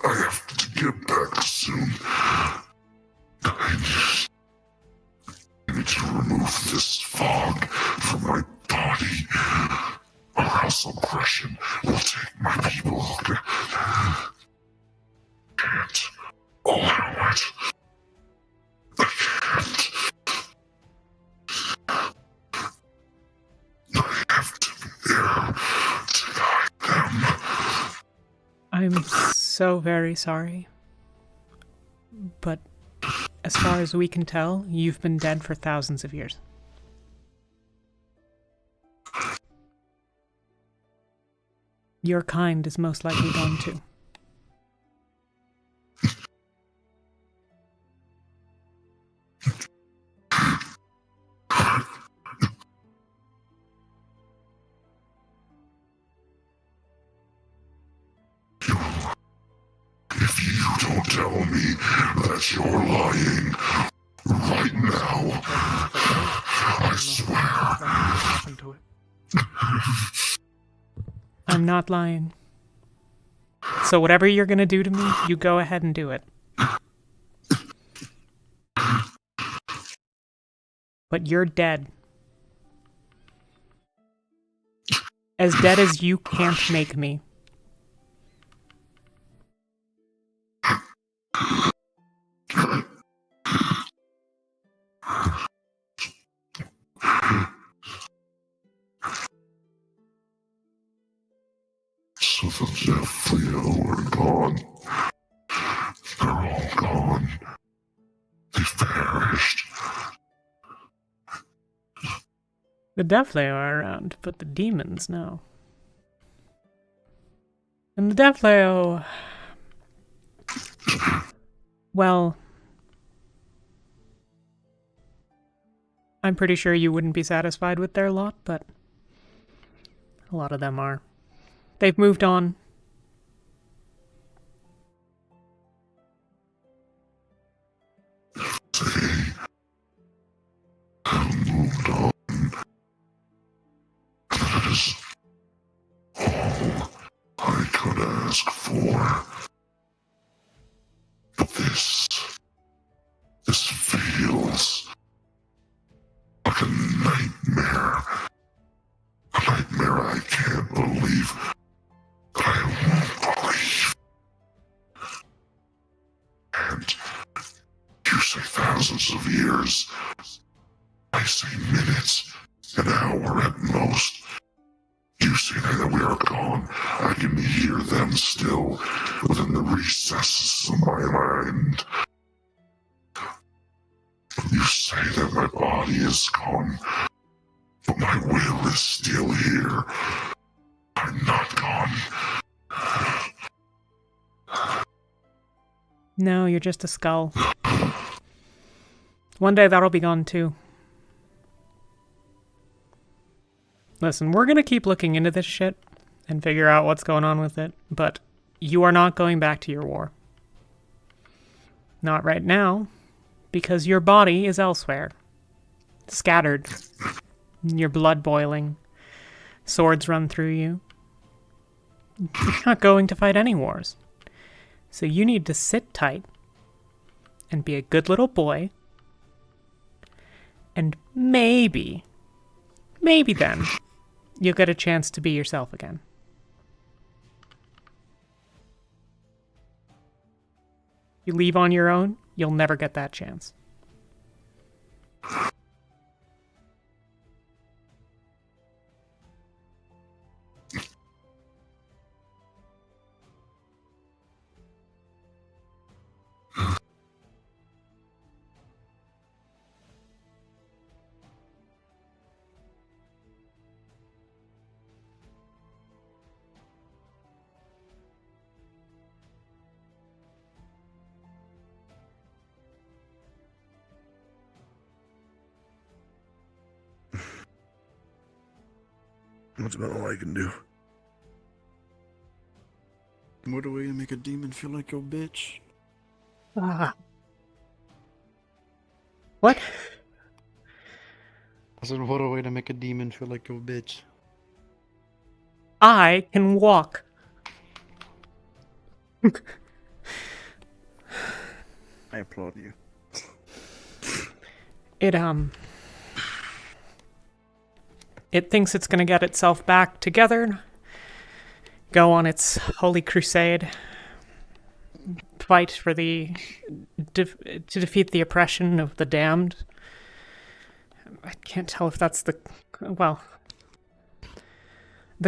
I have to get back soon. I need to remove this fog from my body, or else aggression will take my people. Can't allow it. I can't. I have to be there to guide them. I'm so very sorry. But as far as we can tell, you've been dead for thousands of years. Your kind is most likely gone too. If you don't tell me that you're lying right now, I swear. I'm not lying. So whatever you're gonna do to me, you go ahead and do it. But you're dead. As dead as you can't make me. So the Zephlio are gone. They're all gone. They've perished. The Deathlayer are around, but the demons, no. And the Deathlayer... Well... I'm pretty sure you wouldn't be satisfied with their lot, but... A lot of them are. They've moved on. Moved on. That is all I could ask for. But this feels like a nightmare. A nightmare I can't believe. I won't believe. And you say thousands of years. I say minutes, an hour at most. You say that we are gone. I can hear them still within the recesses of my mind. You say that my body is gone, but my will is still here. I'm not gone. No, you're just a skull. One day that'll be gone too. Listen, we're gonna keep looking into this shit and figure out what's going on with it, but you are not going back to your war. Not right now, because your body is elsewhere. Scattered. Your blood boiling. Swords run through you. You're not going to fight any wars. So you need to sit tight and be a good little boy. And maybe then, you'll get a chance to be yourself again. You leave on your own, you'll never get that chance. That's about all I can do. What a way to make a demon feel like your bitch. What? I said, what a way to make a demon feel like your bitch. I can walk. I applaud you. It thinks it's gonna get itself back together, go on its holy crusade, fight for to defeat the oppression of the damned. I can't tell if that's the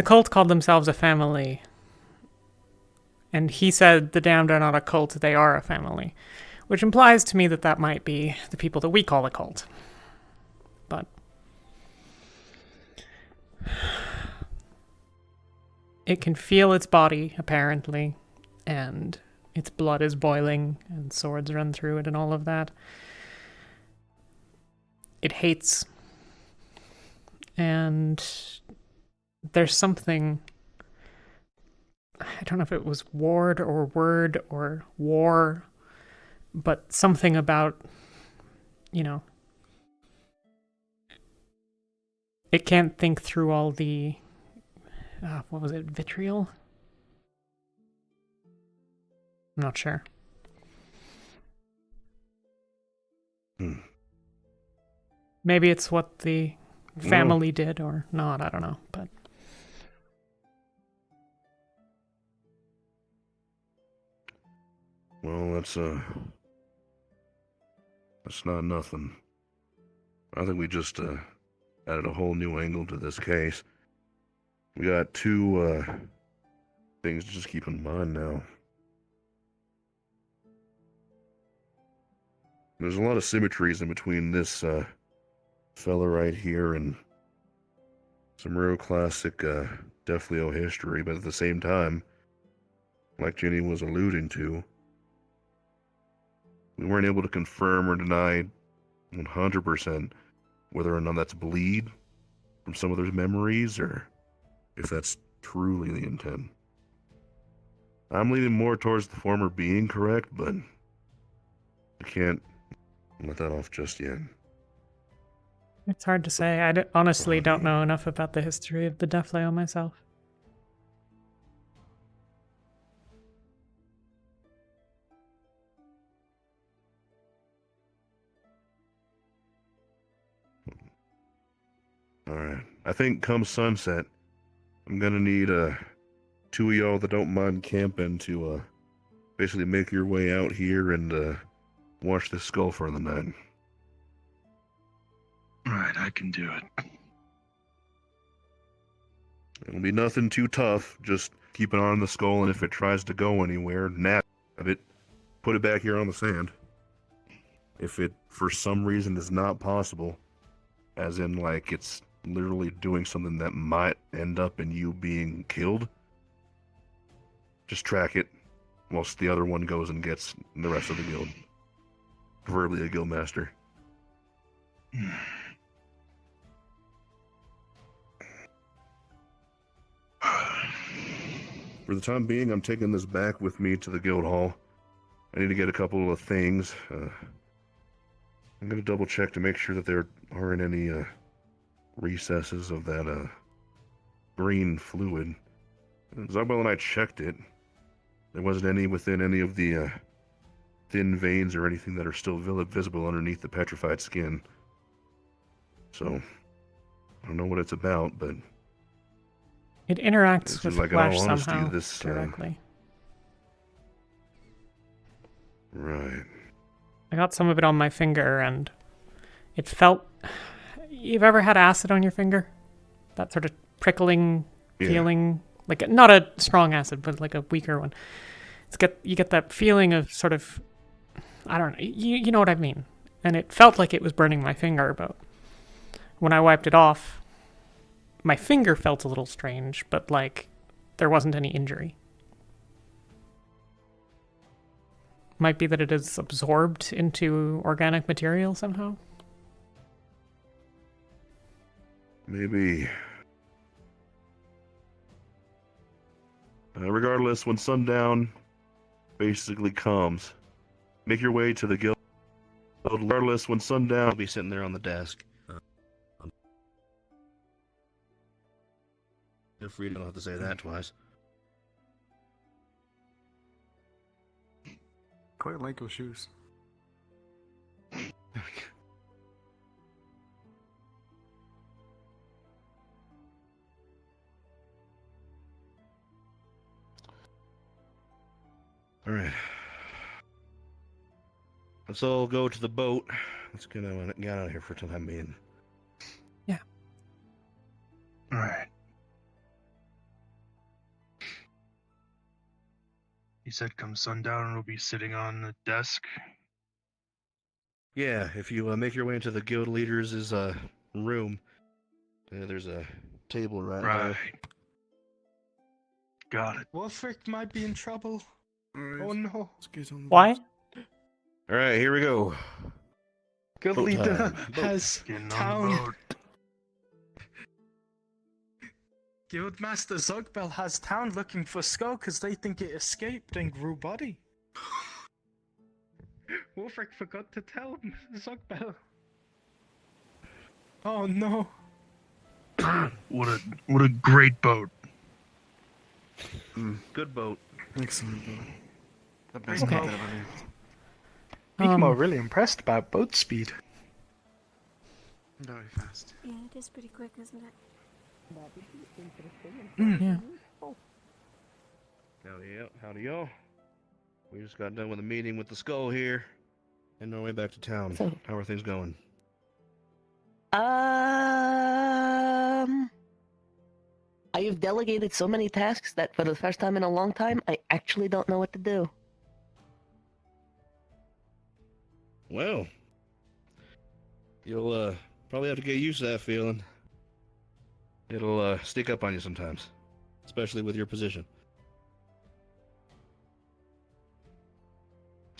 cult called themselves a family, and he said the damned are not a cult, they are a family, which implies to me that that might be the people that we call a cult. But it can feel its body, apparently, and its blood is boiling, and swords run through it and all of that. It hates. And there's something, I don't know if it was ward or word or war, but something about, it can't think through all the, what was it, vitriol? I'm not sure. Maybe it's what the family did or not, I don't know, but... Well, that's not nothing. I think we just added a whole new angle to this case. We got two things to just keep in mind now. There's a lot of symmetries in between this fella right here and some real classic Death Leo history, but at the same time, like Ginny was alluding to, we weren't able to confirm or deny 100% whether or not that's bleed from some of those memories or if that's truly the intent. I'm leaning more towards the former being correct, but I can't let that off just yet. It's hard to say. I honestly don't know enough about the history of the Death Lail myself. Alright. I think come sunset, I'm gonna need two of y'all that don't mind camping to basically make your way out here and watch this skull for the night. Right, I can do it. It'll be nothing too tough, just keep an eye on the skull, and if it tries to go anywhere, nab it, put it back here on the sand. If it, for some reason, is not possible, as in, like, it's literally doing something that might end up in you being killed, just track it, whilst the other one goes and gets the rest of the guild. Preferably a guild master. For the time being, I'm taking this back with me to the guild hall. I need to get a couple of things. I'm going to double check to make sure that there aren't any recesses of that green fluid. Zagbel and I checked it. There wasn't any within any of the thin veins or anything that are still visible underneath the petrified skin. So, I don't know what it's about, but it interacts with like, flesh in all honesty, somehow this, directly. Right. I got some of it on my finger, and it felt... You've ever had acid on your finger? That sort of prickling feeling? Like, not a strong acid, but like a weaker one. You get that feeling of sort of... I don't know. You know what I mean. And it felt like it was burning my finger, but when I wiped it off, my finger felt a little strange, but like there wasn't any injury. Might be that it is absorbed into organic material somehow. Maybe. Regardless, when sundown basically comes, make your way to the guild. Regardless, when sundown, I'll be sitting there on the desk. Feel free to don't have to say that twice. Quite like your shoes. Alright. Let's all go to the boat. Let's get out of here for the time being. Yeah. Alright. You said come sundown we'll be sitting on the desk? Yeah, if you make your way into the guild leaders' room, there's a table right there. Got it. Wolfric might be in trouble. Oh no. Why? Alright, here we go. Guild Boat leader time. has Getting on the town. boat. Guildmaster Zogbel has town looking for Skull because they think it escaped and grew body. Wolfric forgot to tell Zogbel. Oh no. What a great boat. Good boat. Excellent boat. The best Okay. boat that ever lived. Mikimo really impressed about boat speed. Very fast. Yeah, it is pretty quick, isn't it? Yeah. Howdy, y'all. We just got done with a meeting with the skull here, and our way back to town. So- How are things going? I have delegated so many tasks that for the first time in a long time, I actually don't know what to do. Well, you'll probably have to get used to that feeling. It'll sneak up on you sometimes, especially with your position.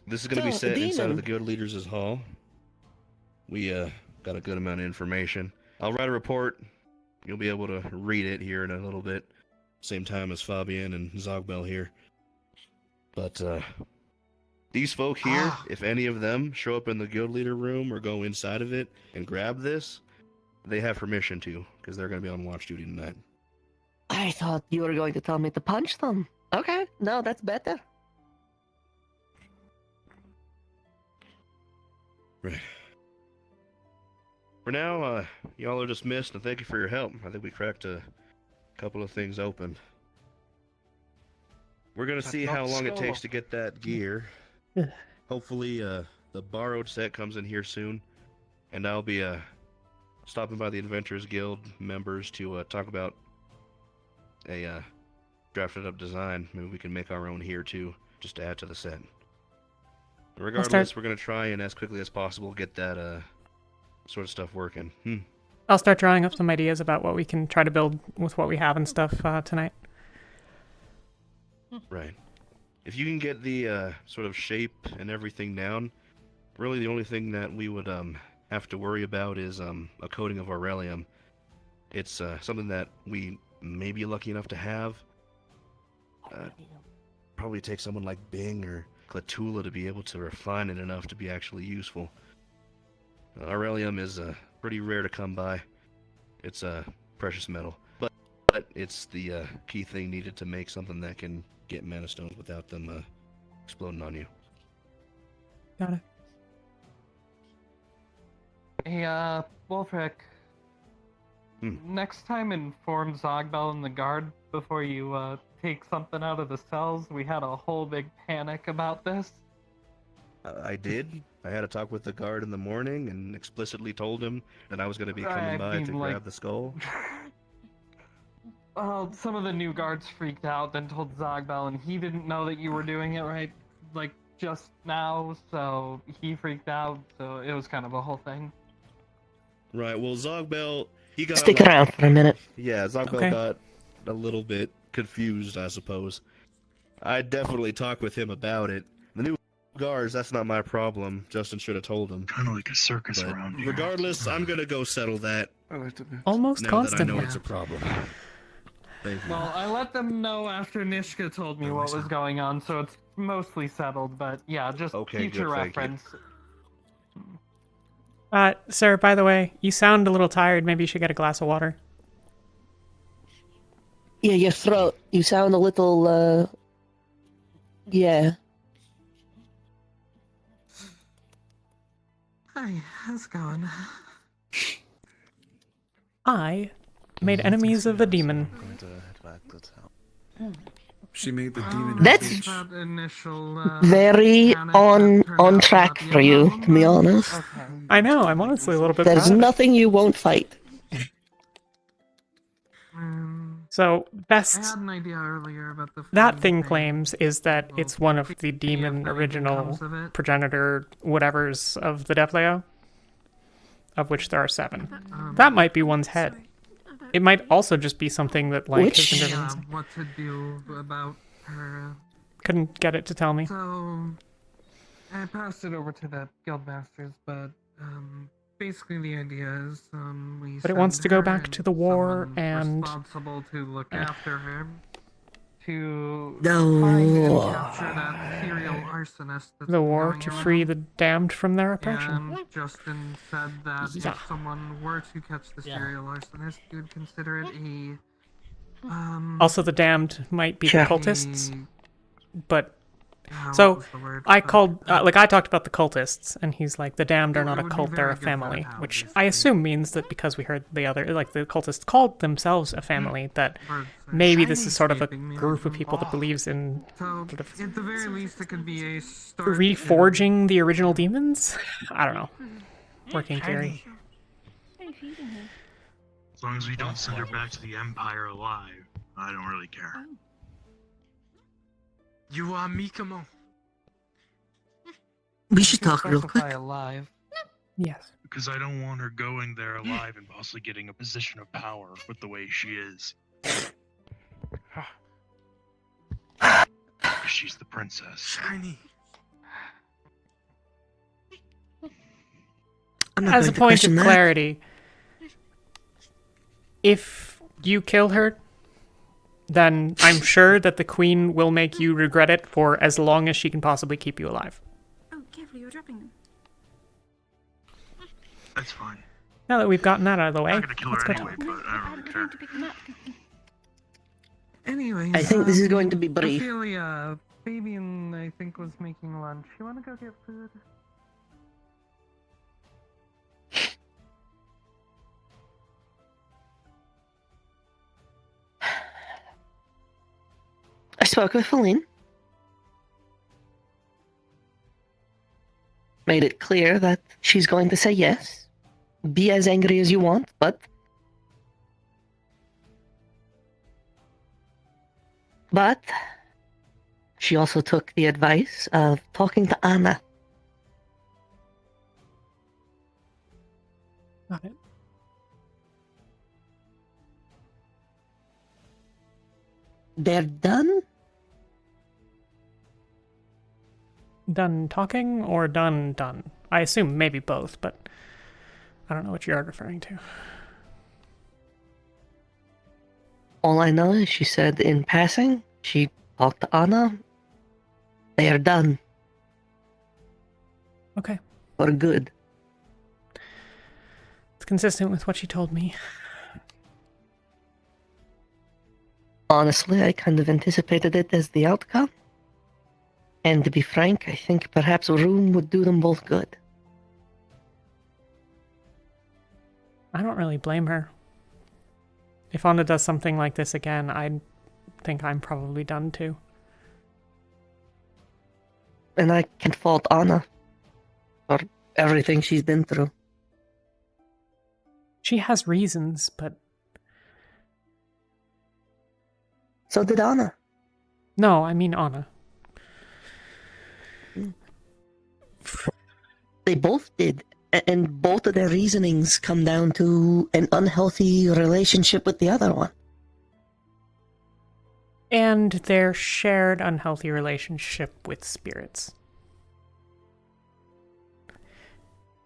This is going to be So, set inside of Demon. the guild leaders' hall. We got a good amount of information. I'll write a report You'll be able to read it here in a little bit. Same time as Fabian and Zogbel here. But, these folk here, if any of them show up in the guild leader room or go inside of it and grab this, they have permission to, because they're going to be on watch duty tonight. I thought you were going to tell me to punch them. Okay, no, that's better. Right. For now, y'all are dismissed, and thank you for your help. I think we cracked a couple of things open. We're gonna see how long it takes to get that gear. Hopefully, the borrowed set comes in here soon, and I'll be stopping by the Adventurers Guild members to talk about a drafted up design. Maybe we can make our own here too, just to add to the set. Regardless, we're gonna try and as quickly as possible get that sort of stuff working. I'll start drawing up some ideas about what we can try to build with what we have and stuff tonight. Right. If you can get the sort of shape and everything down, really the only thing that we would have to worry about is a coating of Aurelium. It's something that we may be lucky enough to have. Probably take someone like Bing or Clatula to be able to refine it enough to be actually useful. Aurelium is pretty rare to come by. It's a precious metal, but it's the key thing needed to make something that can get mana stones without them exploding on you. Got it. Hey, Wolfric. Next time inform Zogbel and the guard before you take something out of the cells. We had a whole big panic about this. I did. I had a talk with the guard in the morning and explicitly told him that I was going to be coming by to grab the skull. Well, some of the new guards freaked out, then told Zogbel, and he didn't know that you were doing it right, like, just now, so he freaked out, so it was kind of a whole thing. Right, well, Zogbel, he got... Stick around for a minute. Yeah, Zogbel got a little bit confused, I suppose. I definitely talked with him about it. The new guards, that's not my problem. Justin should have told him. Kind of like a circus around here. Regardless, I'm gonna go settle that. Almost now constantly. that I know it's a problem. Thank you. Well, I let them know after Nishka told me what was going on, so it's mostly settled, but yeah, just future reference. Sir, by the way, you sound a little tired. Maybe you should get a glass of water. Yeah, your throat. You sound a little, yeah. Hi, how's it going? I made enemies of a demon. I'm going to head back to town. She made the demon. That's initial, very on track for you, to be honest. I know, I'm honestly a little bit There's proud of it. nothing you won't fight. So, I best had an idea earlier about the that thing claims is that it's one of the demon original comes of it. progenitor whatevers of the Defleo, of which there are 7. That might be one's head. It might also just be something that, like, has been driven inside. What to do about her. Couldn't get it to tell me. So, I passed it over to the guildmasters, but basically the idea is we. But it wants send to go her back to the war someone and... responsible to look after her. To No. find and capture that serial arsonist that's the war going to around. free the damned from their oppression. And Justin said that Yeah. if someone were to catch the serial arsonist, he would consider it a Also, the damned might be Sure. the cultists, but... what So, was the word? I called... like, I talked about the cultists, and he's like, the damned are not a It would be cult, they're very a good for family. the Which town, I assume means that because we heard the other... Like, the cultists called themselves a family, that maybe this is sort of a group of people that believes in... So, sort of at the very least, it could be a start. reforging the original demons? I don't know. Working theory. As long as we don't send her back to the Empire alive, I don't really care. You are Mikamo. We should talk real Specify quick. alive. Yes. Because I don't want her going there alive and possibly getting a position of power with the way she is. She's the princess. Shiny. I'm not As a going to point question of that. clarity, if you kill her, then I'm sure that the queen will make you regret it for as long as she can possibly keep you alive. Oh, careful, you're dropping them. That's fine. Now that we've gotten that out of the way, I'm not gonna kill let's her go anyway, talk. but I don't really care. To pick them up. Anyways, I think this is going to be brief. Ophelia, Fabian, I think, was making lunch. You want to go get food? I spoke with Feline. Made it clear that she's going to say yes. Be as angry as you want, but she also took the advice of talking to Anna. Got it. They're done? Done talking or done? I assume maybe both, but I don't know what you're referring to. All I know is she said in passing, she talked to Anna. They are done. Okay. For good. It's consistent with what she told me. Honestly, I kind of anticipated it as the outcome. And to be frank, I think perhaps a room would do them both good. I don't really blame her. If Anna does something like this again, I think I'm probably done too. And I can't fault Anna for everything she's been through. She has reasons, but... So did Anna. No, I mean Anna. They both did. And both of their reasonings come down to an unhealthy relationship with the other one. And their shared unhealthy relationship with spirits.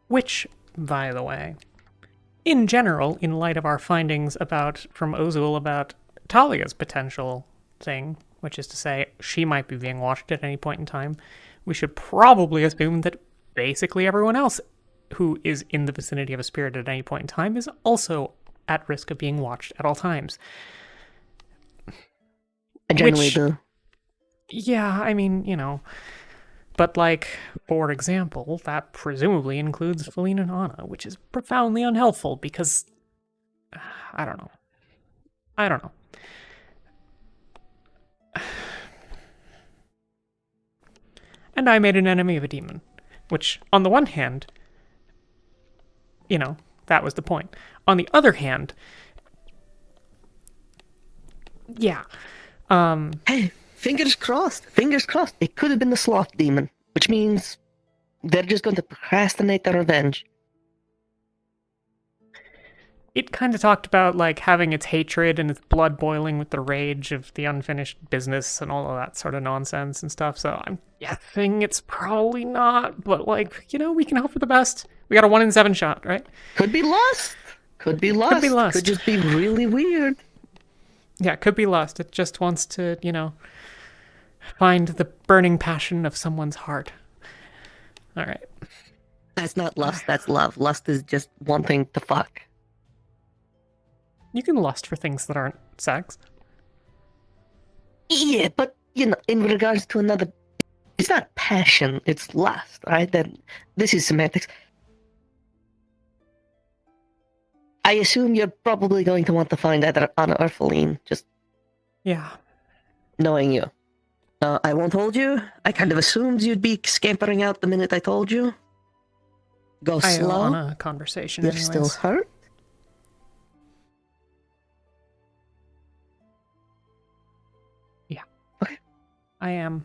Which, by the way, in general, in light of our findings from Ozul about Talia's potential thing, which is to say she might be being watched at any point in time, we should probably assume that basically everyone else who is in the vicinity of a spirit at any point in time is also at risk of being watched at all times. I generally do. Yeah, I mean, you know. But, like, for example, that presumably includes Feline and Anna, which is profoundly unhelpful because... I don't know. And I made an enemy of a demon, which, on the one hand, you know, that was the point. On the other hand, yeah. Hey, fingers crossed. It could have been the sloth demon, which means they're just going to procrastinate their revenge. It kind of talked about, like, having its hatred and its blood boiling with the rage of the unfinished business and all of that sort of nonsense and stuff, so I'm guessing it's probably not, but, like, you know, we can hope for the best. We got a 1 in 7 shot, right? Could be lust. Could just be really weird. Yeah, could be lust. It just wants to, you know, find the burning passion of someone's heart. All right. That's not lust, that's love. Lust is just wanting to fuck. You can lust for things that aren't sex. Yeah, but, you know, in regards to another... It's not passion, it's lust, right? This is semantics. I assume you're probably going to want to find either Anna or Feline, just... Yeah. Knowing you. I won't hold you. I kind of assumed you'd be scampering out the minute I told you. Go slow. I owe Anna a conversation You're anyways. still hurt? Yeah. Okay. I am.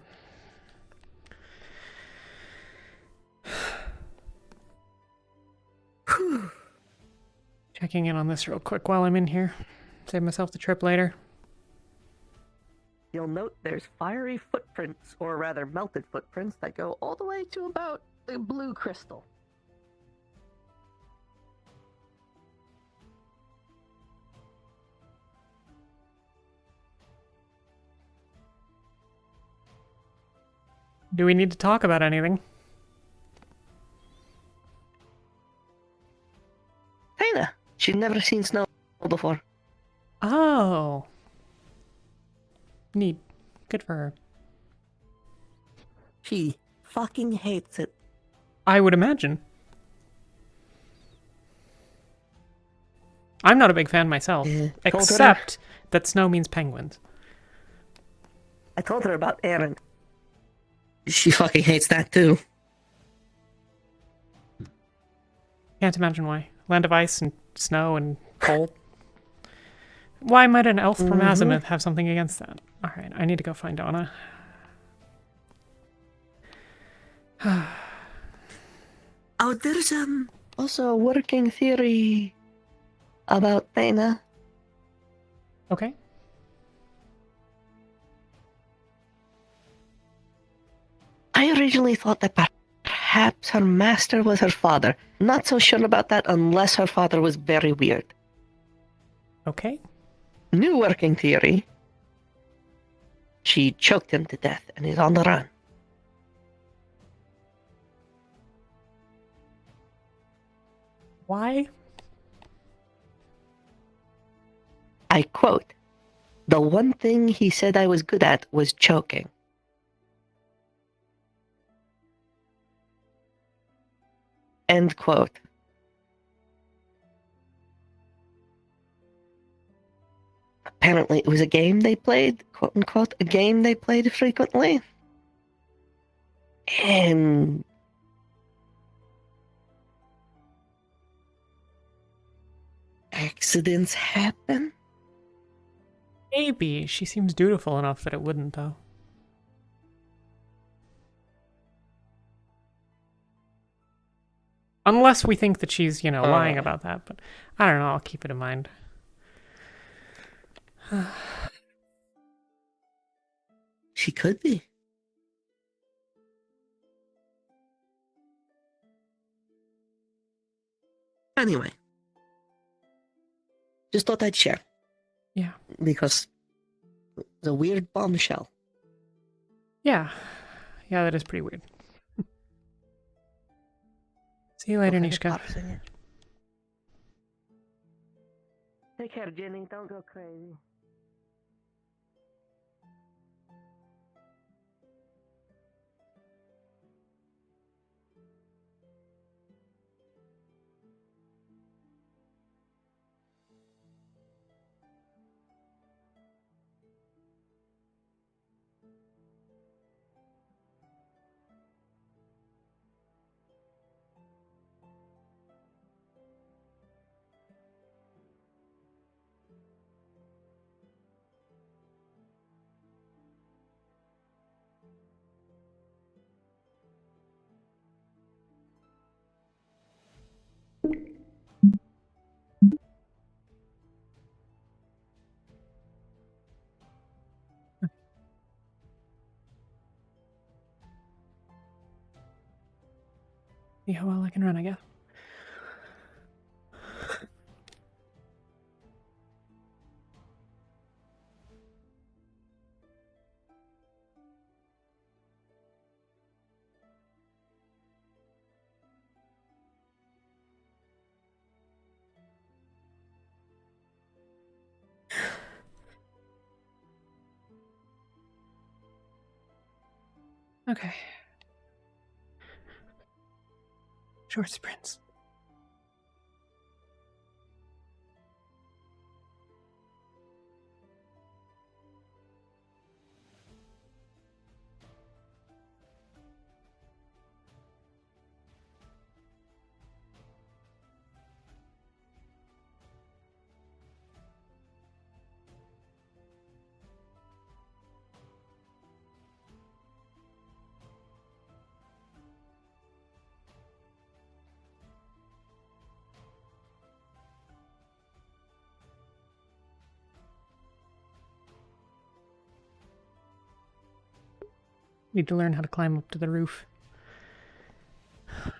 Checking in on this real quick while I'm in here. Save myself the trip later. You'll note there's fiery footprints, or rather melted footprints, that go all the way to about the blue crystal. Do we need to talk about anything? Kinda. She'd never seen snow before. Oh. Neat. Good for her. She fucking hates it. I would imagine. I'm not a big fan myself, except that snow means penguins. I told her about Aaron. She fucking hates that too. Can't imagine why. Land of ice and snow and cold. Why might an elf from Azimuth have something against that? Alright, I need to go find Donna. Oh, there's also a working theory about Dana. Okay. I originally thought that perhaps her master was her father. Not so sure about that unless her father was very weird. Okay. New working theory. She choked him to death and is on the run. Why? I quote, "The one thing he said I was good at was choking." End quote. Apparently it was a game they played, quote unquote, a game they played frequently. And accidents happen? Maybe. She seems dutiful enough that it wouldn't, though. Unless we think that she's, you know, lying about that, but I don't know, I'll keep it in mind. She could be. Anyway. Just thought I'd share. Yeah. Because it's a weird bombshell. Yeah. Yeah, that is pretty weird. See you later, Nishka. Take care, Ginny. Don't go crazy. See how well I can run, I guess. Okay. Short sprints. Need to learn how to climb up to the roof. Then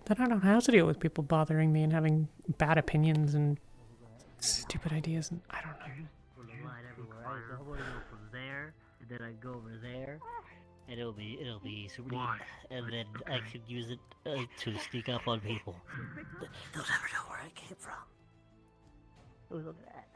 I don't know how to deal with people bothering me and having bad opinions and stupid ideas, and I don't know. From there, and then I'd go over there, and it'll be super Why? neat, and then I can use it to sneak up on people. They'll never know where I came from. Oh, look at that.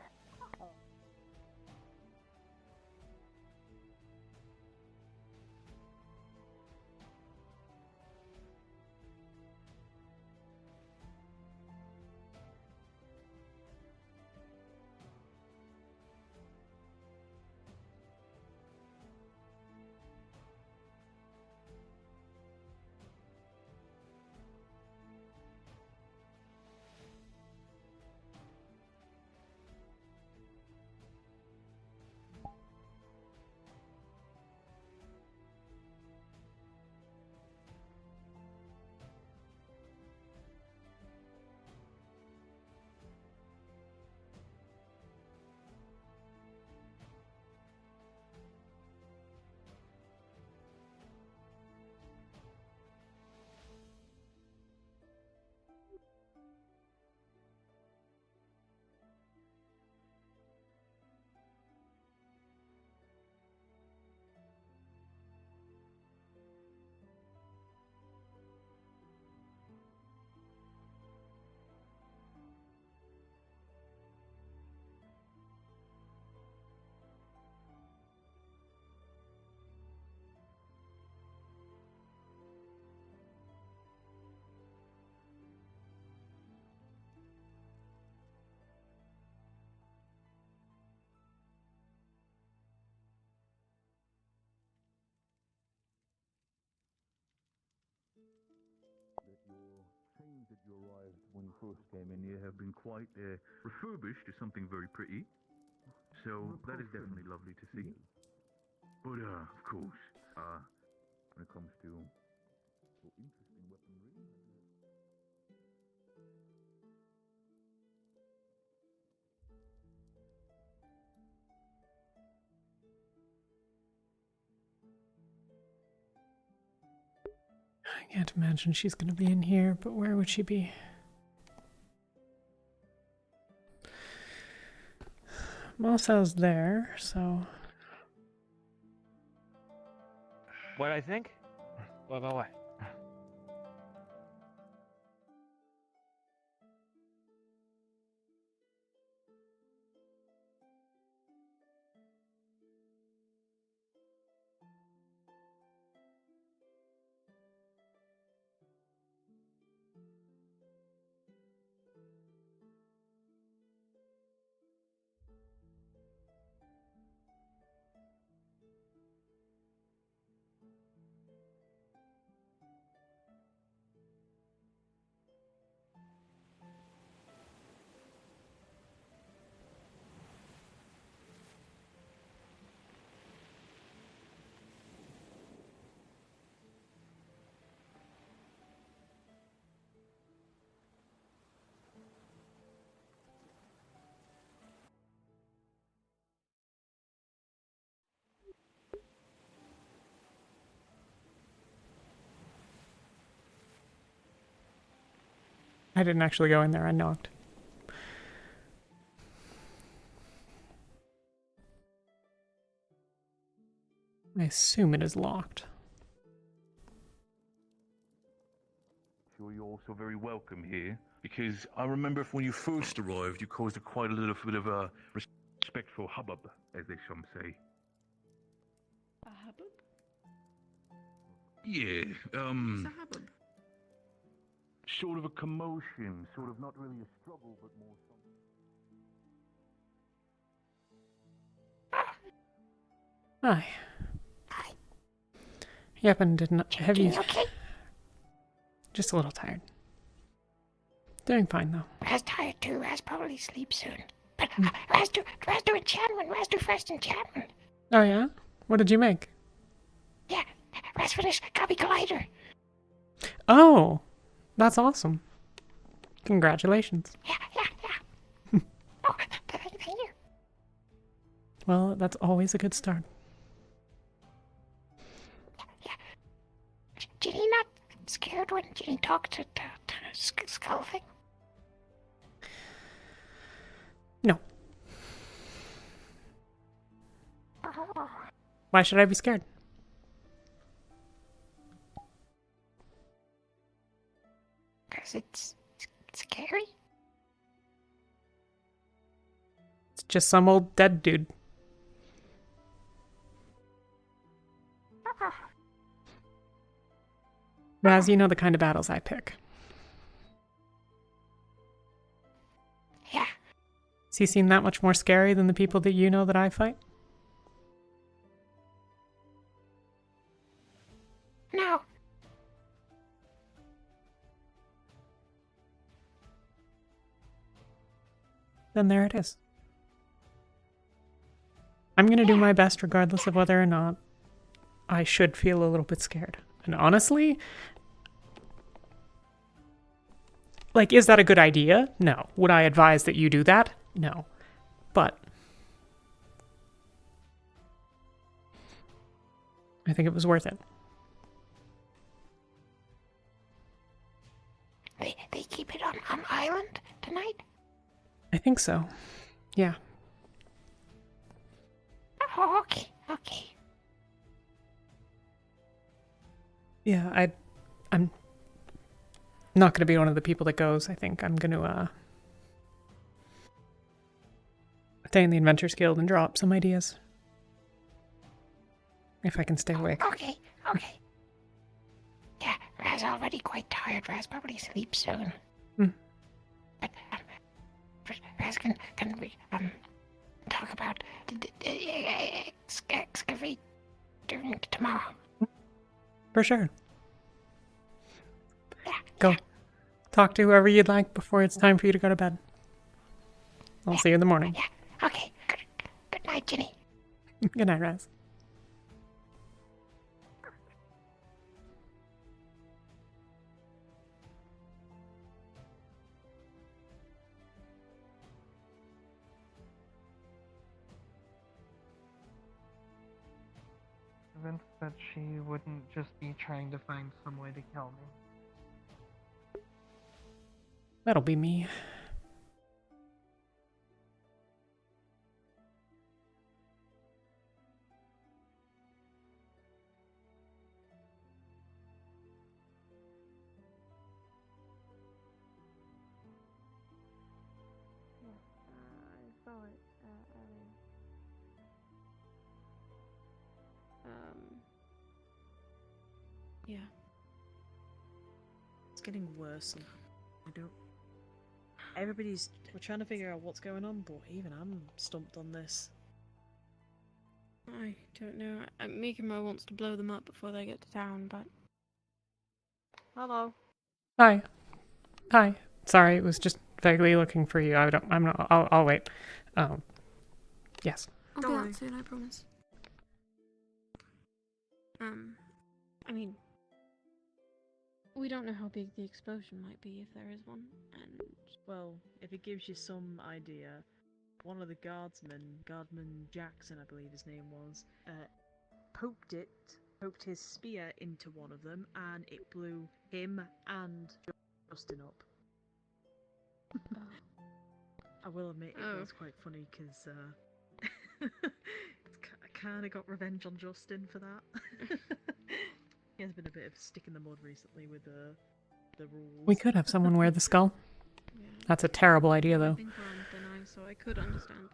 Chains that you arrived when you first came in here have been quite refurbished to something very pretty. So that is definitely lovely to see. But of course, when it comes to interesting weaponry. I can't imagine she's going to be in here, but where would she be? Mossow's there, so... What I think? What? I didn't actually go in there, I knocked. I assume it is locked. Sure, you're also very welcome here, because I remember when you first arrived, you caused quite a little bit of a respectful hubbub, as they some say. A hubbub? Yeah, What's a hubbub? sort of a commotion, sort of not really a struggle, but more something. Hi. Yep, and didn't have you... Okay. Just a little tired. Doing fine, though. Raz tired too. Raz probably sleeps soon. But Raz do enchantment. Raz do first enchantment. Oh, yeah? What did you make? Yeah, Raz finished Copy Collider. Oh! That's awesome. Congratulations. Yeah. Oh, thank you. Well, that's always a good start. Yeah. Ginny not scared when Ginny talked to Skullthing? No. Oh. Why should I be scared? scary? It's just some old dead dude. Raz, you know the kind of battles I pick. Yeah. Does he seem that much more scary than the people that you know that I fight? No. Then there it is. I'm going to do my best regardless of whether or not I should feel a little bit scared. And honestly, like, is that a good idea? No. Would I advise that you do that? No. But I think it was worth it. They keep it on island tonight? I think so. Yeah. Oh, okay. Yeah, I'm not going to be one of the people that goes. I think I'm going to stay in the Adventures Guild and draw up some ideas. If I can stay awake. Okay. Yeah, Raz already quite tired. Raz probably sleep soon. But Raz can we talk about excavate during tomorrow. For sure. Go. Talk to whoever you'd like before it's time for you to go to bed. I'll see you in the morning. Yeah. Okay. Good night, Ginny. Good night, Raz. Convinced that she wouldn't just be trying to find some way to kill me. That'll be me. I saw it earlier. Yeah. It's getting worse, and I don't. We're trying to figure out what's going on, but even I'm stumped on this. I don't know. Mikimo wants to blow them up before they get to town, but... Hello. Hi. Sorry, it was just vaguely looking for you. I'll wait. Yes. I'll be out soon, I promise. I mean... We don't know how big the explosion might be, if there is one, and... Well, if it gives you some idea, one of the guardsmen, Guardman Jackson, I believe his name was, poked his spear into one of them, and it blew him and Justin up. I will admit it was quite funny, because I kind of got revenge on Justin for that. He has been a bit of a stick in the mud recently with the rules. We could have someone wear the skull. Yeah. That's a terrible idea, though. I've been harmed than I, so I could understand.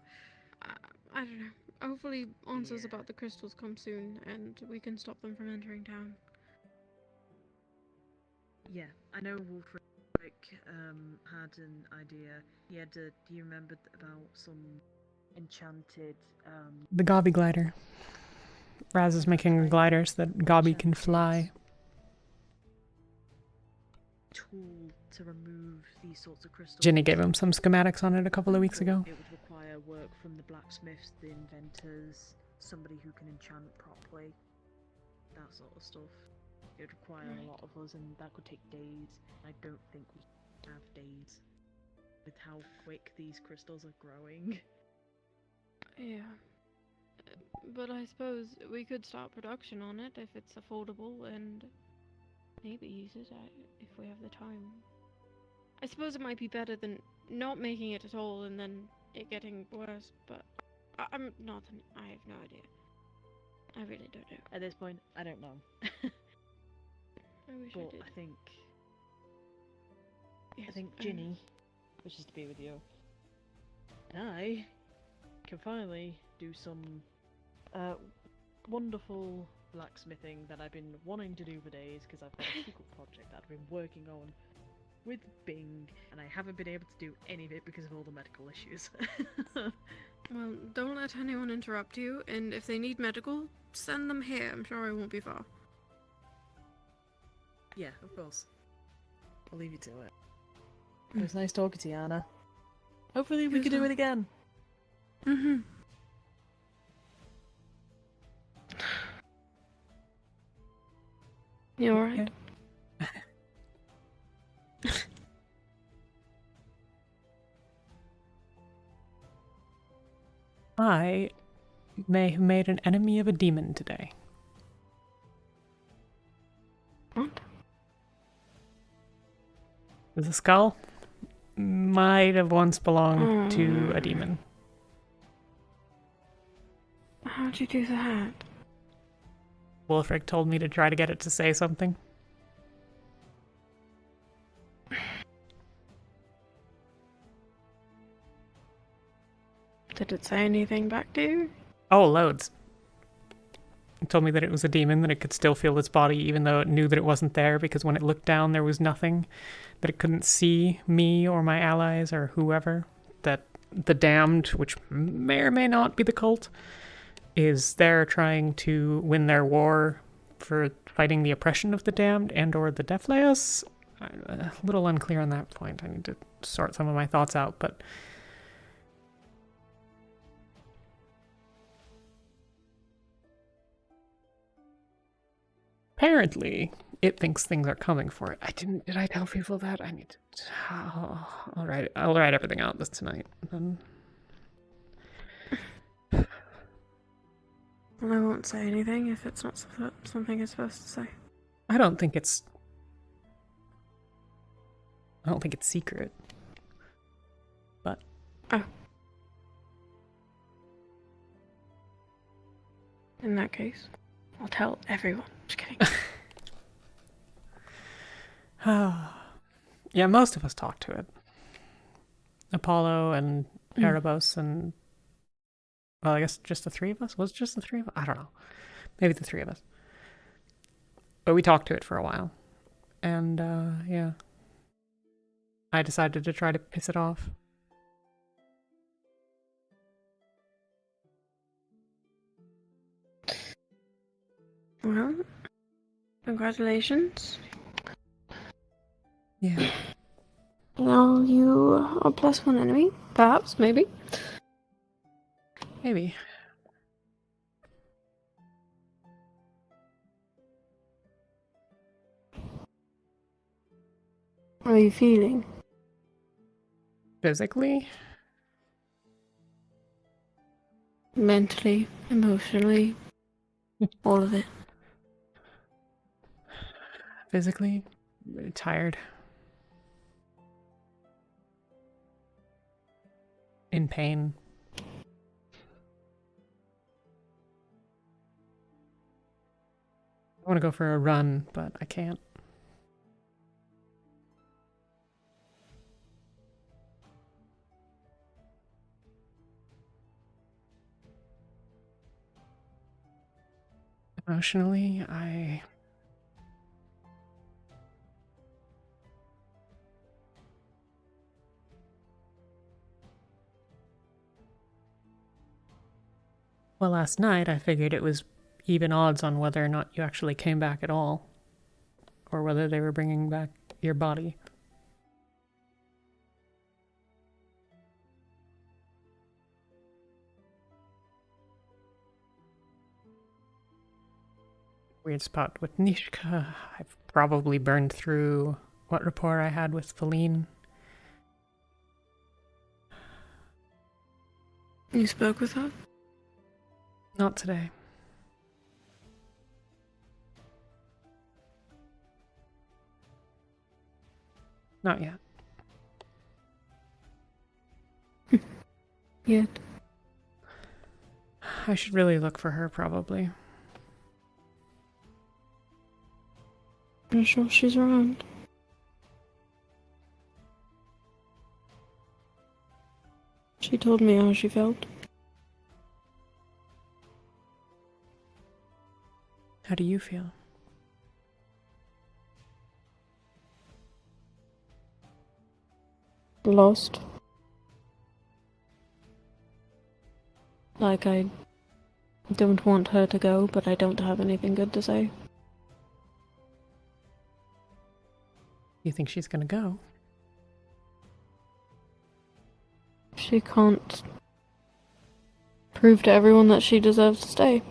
I don't know. Hopefully answers about the crystals come soon, and we can stop them from entering town. Yeah, I know Wolfric had an idea. He remembered about some enchanted The Gobby glider. Raz is making a glider so that Gobby can fly. tool to remove these sorts of crystals. Ginny gave him some schematics on it a couple of weeks ago. It would require work from the blacksmiths, the inventors, somebody who can enchant properly, that sort of stuff. It would require a lot of us, and that could take days. I don't think we have days with how quick these crystals are growing. Yeah. But I suppose we could start production on it if it's affordable and maybe use it if we have the time. I suppose it might be better than not making it at all and then it getting worse, but I have no idea. I really don't know. At this point, I don't know. I wish I did. I think I think Ginny wishes to be with you. And I can finally do some wonderful blacksmithing that I've been wanting to do for days because I've got a secret project that I've been working on with Bing, and I haven't been able to do any of it because of all the medical issues. Well, don't let anyone interrupt you, and if they need medical, send them here. I'm sure I won't be far. Yeah, of course. I'll leave you to it. It was nice talking to you, Anna. Hopefully we can do it again. Mm-hmm. You alright? I may have made an enemy of a demon today. What? The skull might have once belonged to a demon. How'd you do that? Wolfric told me to try to get it to say something. Did it say anything back to you? Oh, loads. It told me that it was a demon, that it could still feel its body even though it knew that it wasn't there, because when it looked down there was nothing, that it couldn't see me or my allies or whoever, that the damned, which may or may not be the cult, is there trying to win their war for fighting the oppression of the damned and or the Deathlayers. I'm a little unclear on that point. I need to sort some of my thoughts out, but apparently it thinks things are coming for it. Did I tell people that? I need to, I'll write everything out this tonight. Then Well, I won't say anything if it's not something you're supposed to say. I don't think it's secret. But oh. In that case, I'll tell everyone. Just kidding. Yeah, most of us talked to it. Apollo and Erebos and, well, I guess just the three of us? Was it just the three of us? I don't know. Maybe the three of us. But we talked to it for a while. And, yeah. I decided to try to piss it off. Well, congratulations. Yeah. Now you are +1 enemy, perhaps, maybe. Maybe. How are you feeling? Physically? Mentally, emotionally, all of it. Physically? Tired. In pain. I want to go for a run, but I can't. Emotionally, well, last night I figured it was even odds on whether or not you actually came back at all, or whether they were bringing back your body. Weird spot with Nishka. I've probably burned through what rapport I had with Feline. You spoke with her? Not today. Not yet. Yet. I should really look for her, probably. I'm sure she's around. She told me how she felt. How do you feel? Lost. Like, I don't want her to go, but I don't have anything good to say. You think she's gonna go? She can't prove to everyone that she deserves to stay.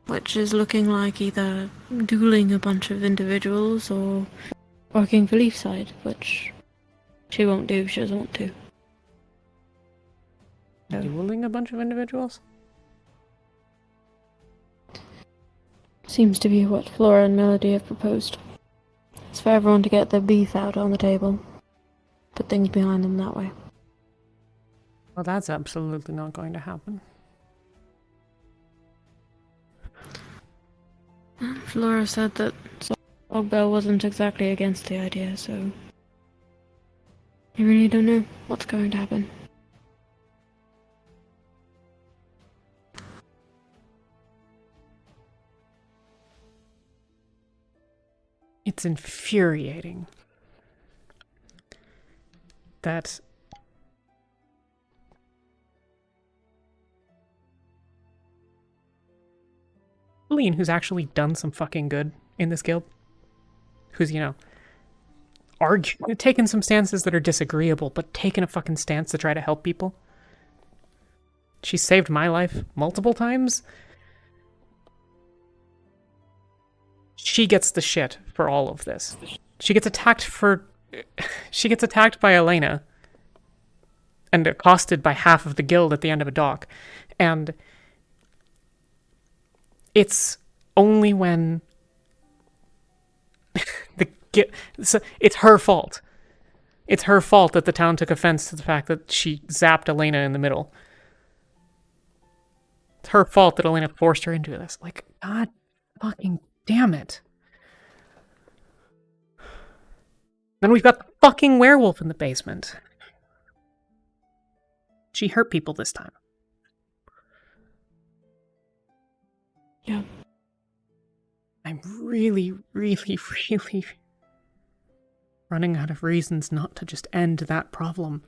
Which is looking like either dueling a bunch of individuals or working for Leafside, which she won't do, she doesn't want to. Dueling a bunch of individuals? Seems to be what Flora and Melody have proposed. It's for everyone to get their beef out on the table. Put things behind them that way. Well, that's absolutely not going to happen. Flora said that Ogbell wasn't exactly against the idea, so I really don't know what's going to happen. It's infuriating that Lean, who's actually done some fucking good in this guild, who's, you know, taken some stances that are disagreeable, but taken a fucking stance to try to help people. She saved my life multiple times. She gets the shit for all of this. She gets attacked by Elena and accosted by half of the guild at the end of a dock. And it's only when so it's her fault. It's her fault that the town took offense to the fact that she zapped Elena in the middle. It's her fault that Elena forced her into this. Like, God fucking damn it. Then we've got the fucking werewolf in the basement. She hurt people this time. Yeah. I'm really, really, really running out of reasons not to just end that problem.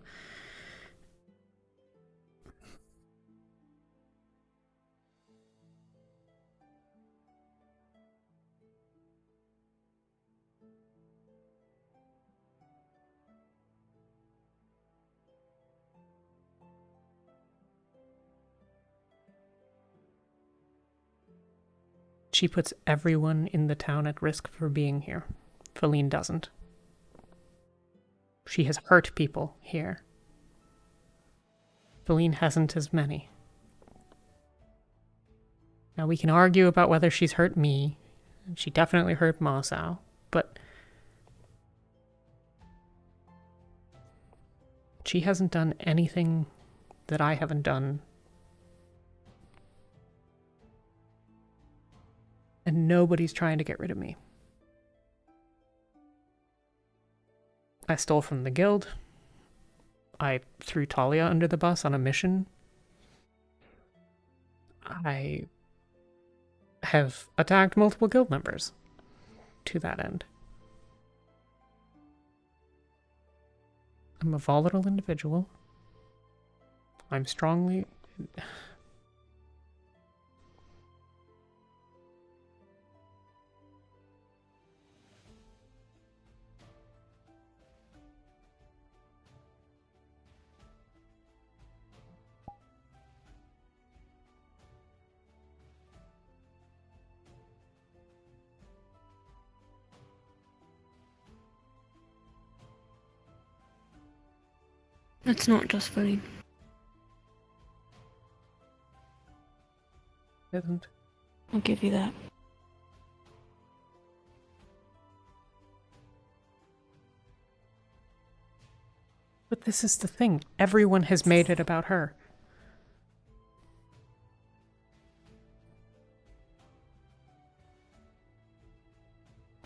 She puts everyone in the town at risk for being here. Feline doesn't. She has hurt people here. Feline hasn't as many. Now we can argue about whether she's hurt me. She definitely hurt Masao, but she hasn't done anything that I haven't done. And nobody's trying to get rid of me. I stole from the guild. I threw Talia under the bus on a mission. I have attacked multiple guild members to that end. I'm a volatile individual. I'm strongly... It's not just Feline. Isn't. I'll give you that. But this is the thing. Everyone has made it about her.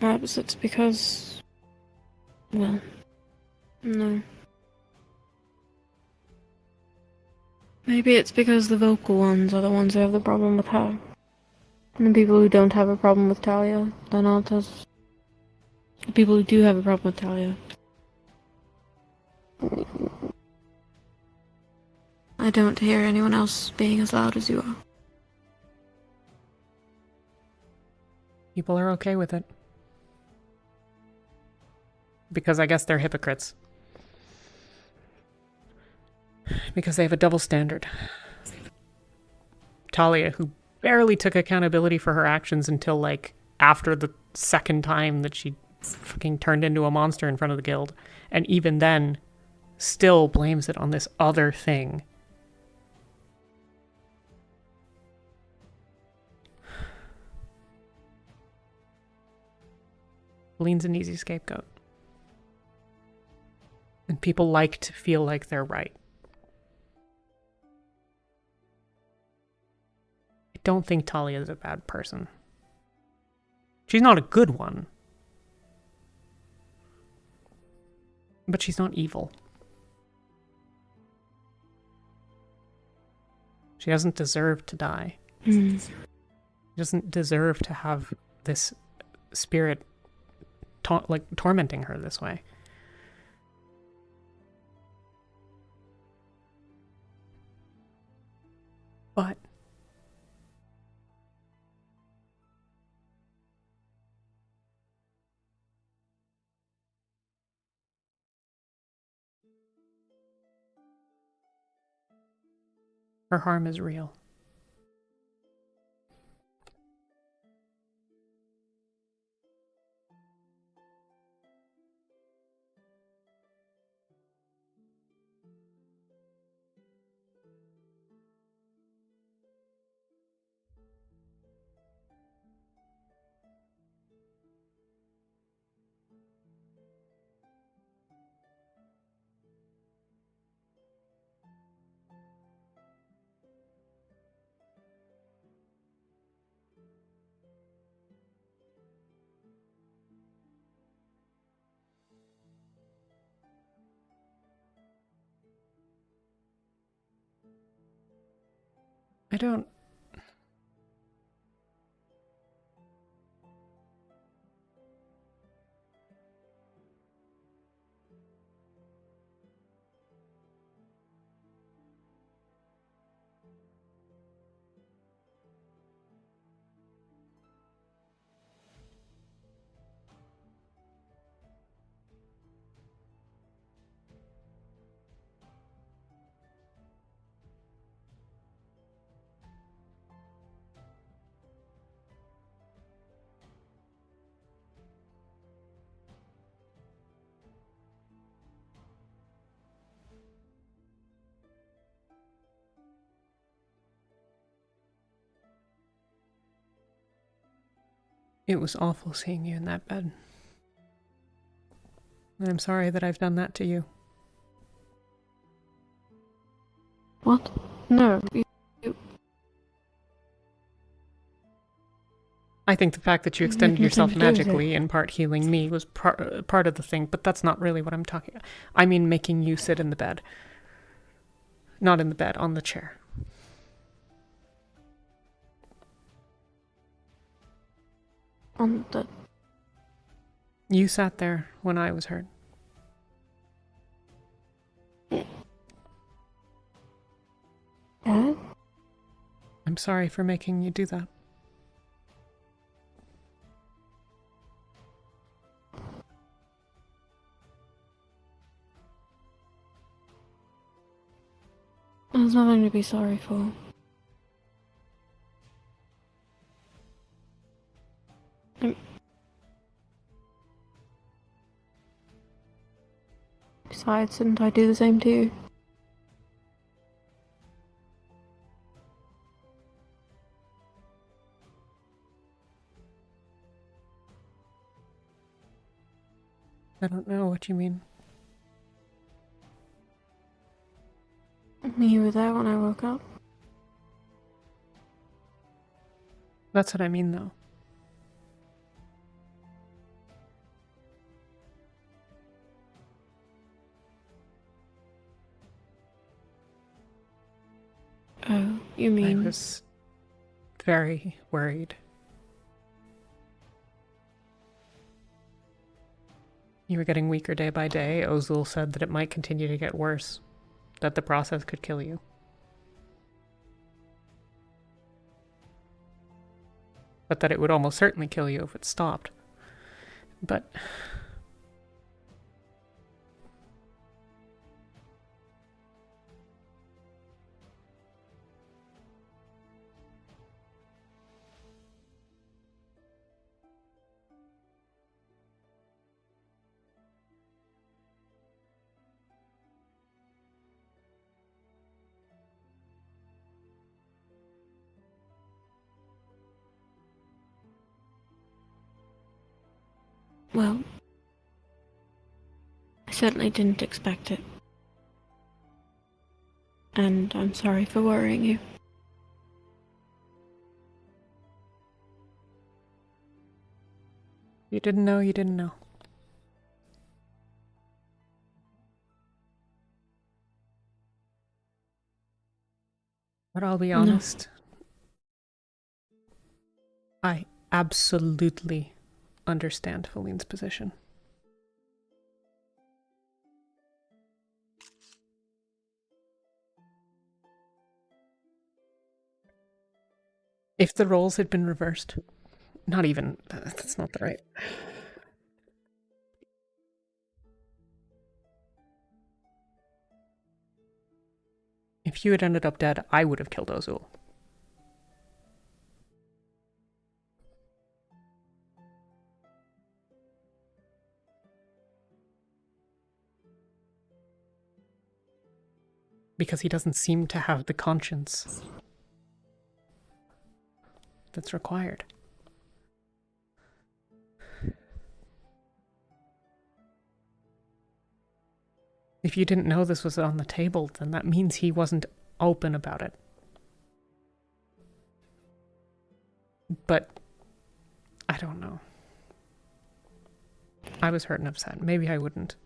Perhaps it's because, well, No. Maybe it's because the vocal ones are the ones who have the problem with her. And the people who don't have a problem with Talia, they're not as... The people who do have a problem with Talia. I don't hear anyone else being as loud as you are. People are okay with it. Because I guess they're hypocrites. Because they have a double standard. Talia, who barely took accountability for her actions until, like, after the second time that she fucking turned into a monster in front of the guild. And even then, still blames it on this other thing. Lean's an easy scapegoat. And people like to feel like they're right. I don't think Talia is a bad person. She's not a good one. But she's not evil. She doesn't deserve to die. She doesn't deserve to have this spirit tormenting her this way. But her harm is real. I don't... It was awful seeing you in that bed. And I'm sorry that I've done that to you. What? No. I think the fact that you extended yourself magically, in part healing me, was part of the thing, but that's not really what I'm talking about. I mean making you sit in the bed. Not in the bed, on the chair. On the... You sat there when I was hurt. Yeah? I'm sorry for making you do that. There's nothing to be sorry for. Besides, didn't I do the same to you? I don't know what you mean. You were there when I woke up. That's what I mean, though. You mean? I was very worried. You were getting weaker day by day. Ozul said that it might continue to get worse, that the process could kill you. But that it would almost certainly kill you if it stopped. But well, I certainly didn't expect it. And I'm sorry for worrying you. you didn't know, you didn't know. But I'll be honest. I absolutely understand Feline's position. If the roles had been reversed, not even, that's not the right. If you had ended up dead, I would have killed Ozul. Because he doesn't seem to have the conscience that's required. If you didn't know this was on the table, then that means he wasn't open about it. But I don't know. I was hurt and upset. Maybe I wouldn't.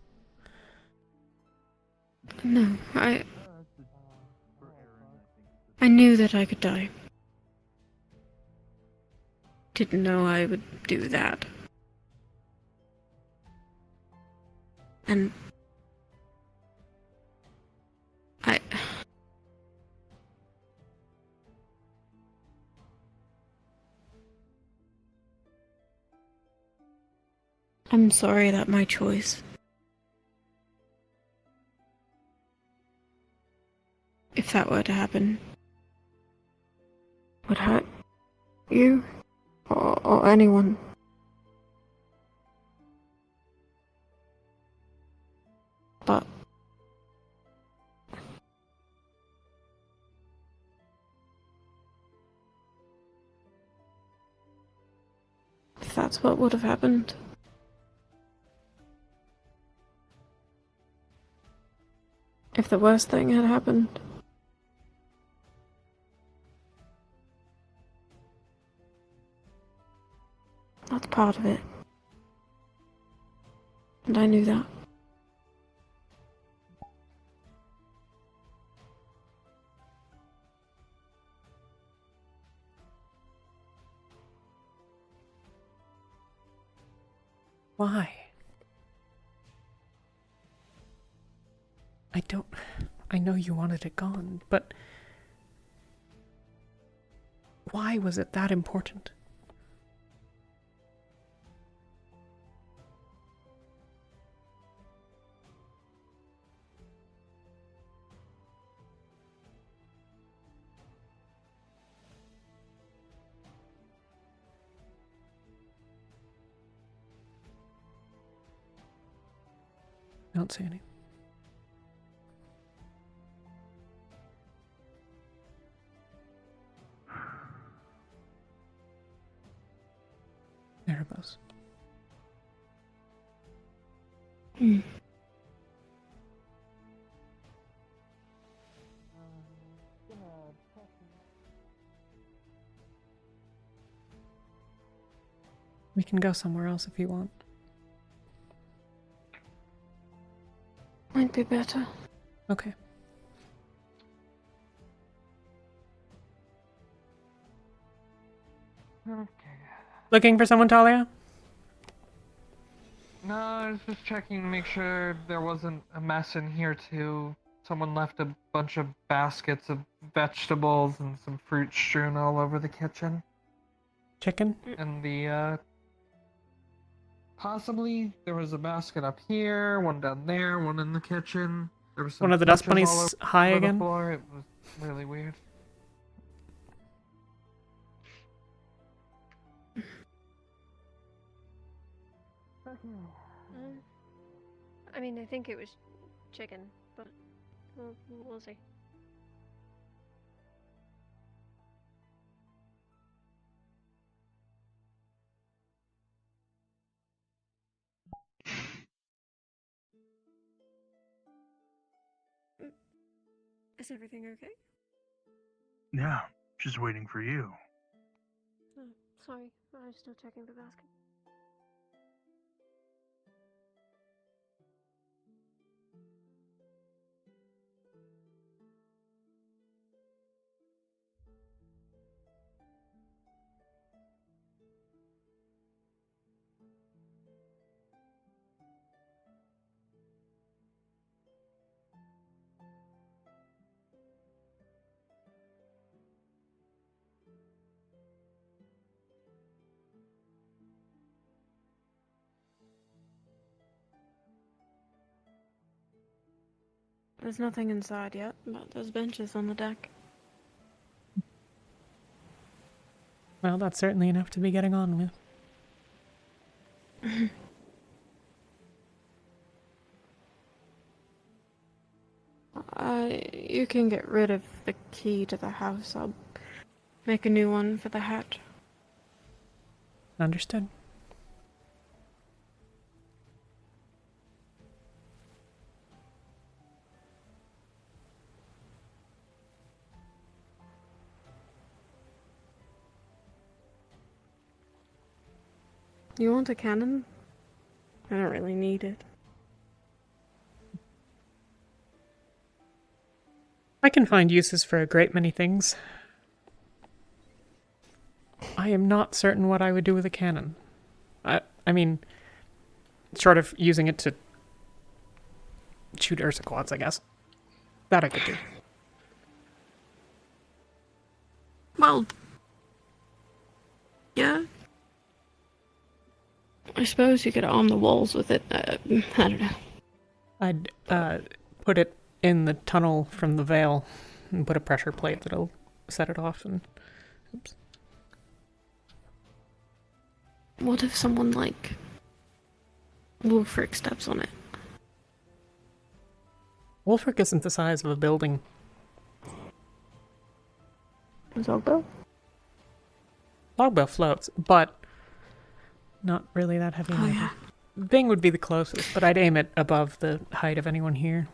No, I knew that I could die. Didn't know I would do that. And I'm sorry that my choice, if that were to happen, would hurt you or anyone. But if that's what would have happened, if the worst thing had happened, that's part of it. And I knew that. Why? I know you wanted it gone, but why was it that important? I don't see any. Erebos. We can go somewhere else if you want. Might be better. Okay. Looking for someone, Talia? No, I was just checking to make sure there wasn't a mess in here too. Someone left a bunch of baskets of vegetables and some fruit strewn all over the kitchen. Chicken? And possibly there was a basket up here, one down there, one in the kitchen. There was some One of the dust switches all bunnies high over again? the floor. It was really weird. I mean, I think it was chicken, but we'll see. Is everything okay? Yeah, just waiting for you. Oh, sorry, I was still checking the basket. There's nothing inside yet, but there's benches on the deck. Well, that's certainly enough to be getting on with. You can get rid of the key to the house. I'll make a new one for the hatch. Understood. You want a cannon? I don't really need it. I can find uses for a great many things. I am not certain what I would do with a cannon. I mean, short of using it to shoot Ursa quads, I guess. That I could do. Well, yeah. I suppose you could arm the walls with it. I don't know. I'd put it in the tunnel from the veil and put a pressure plate that'll set it off and... Oops. What if someone like Wolfric steps on it? Wolfric isn't the size of a building. Zogbo? Logbow floats, but not really that heavy. Oh, yeah. Bing would be the closest, but I'd aim it above the height of anyone here.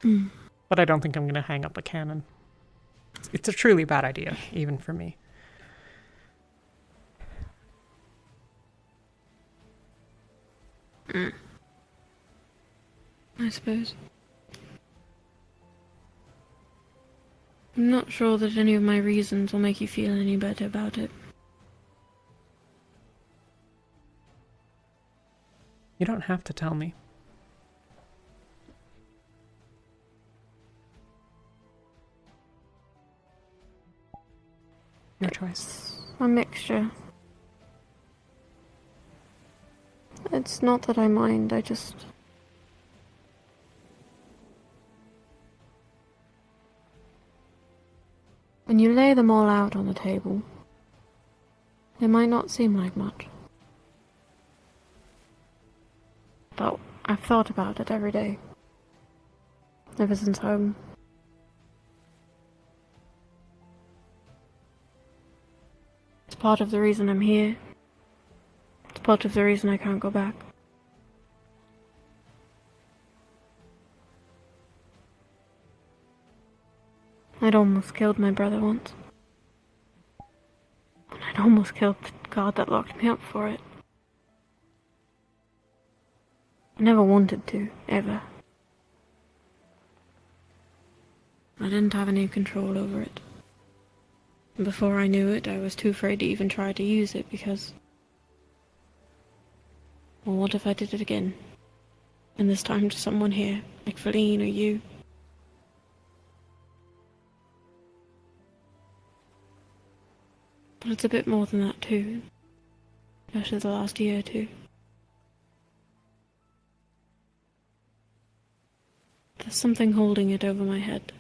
Mm. But I don't think I'm going to hang up a cannon. It's a truly bad idea, even for me. I suppose. I'm not sure that any of my reasons will make you feel any better about it. You don't have to tell me. Your choice. A mixture. It's not that I mind, I just... When you lay them all out on the table, it might not seem like much. But I've thought about it every day. Ever since home. It's part of the reason I'm here. It's part of the reason I can't go back. I'd almost killed my brother once. And I'd almost killed the guard that locked me up for it. I never wanted to, ever. I didn't have any control over it. And before I knew it, I was too afraid to even try to use it because... Well, what if I did it again? And this time to someone here, like Feline or you? But it's a bit more than that too. Especially the last year or two. There's something holding it over my head.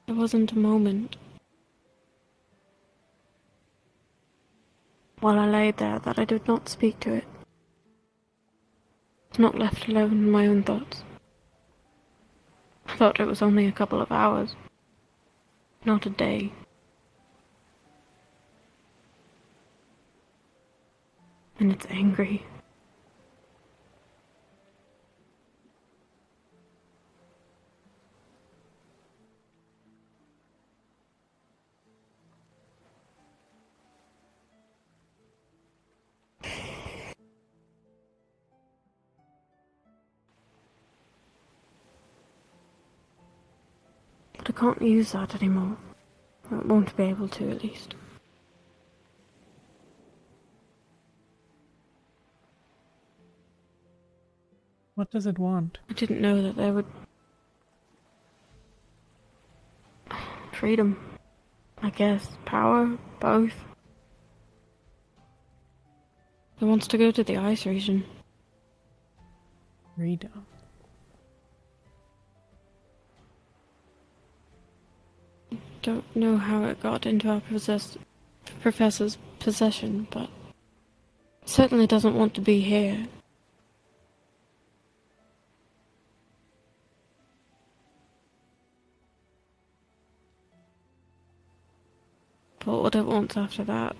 There wasn't a moment while I lay there that I did not speak to it. Not left alone in my own thoughts. I thought it was only a couple of hours, not a day. And it's angry. But I can't use that anymore. I won't be able to, at least. What does it want? I didn't know that there would... Freedom. I guess. Power. Both. It wants to go to the ice region. Freedom. Don't know how it got into our professor's possession, but it certainly doesn't want to be here. But what it wants after that?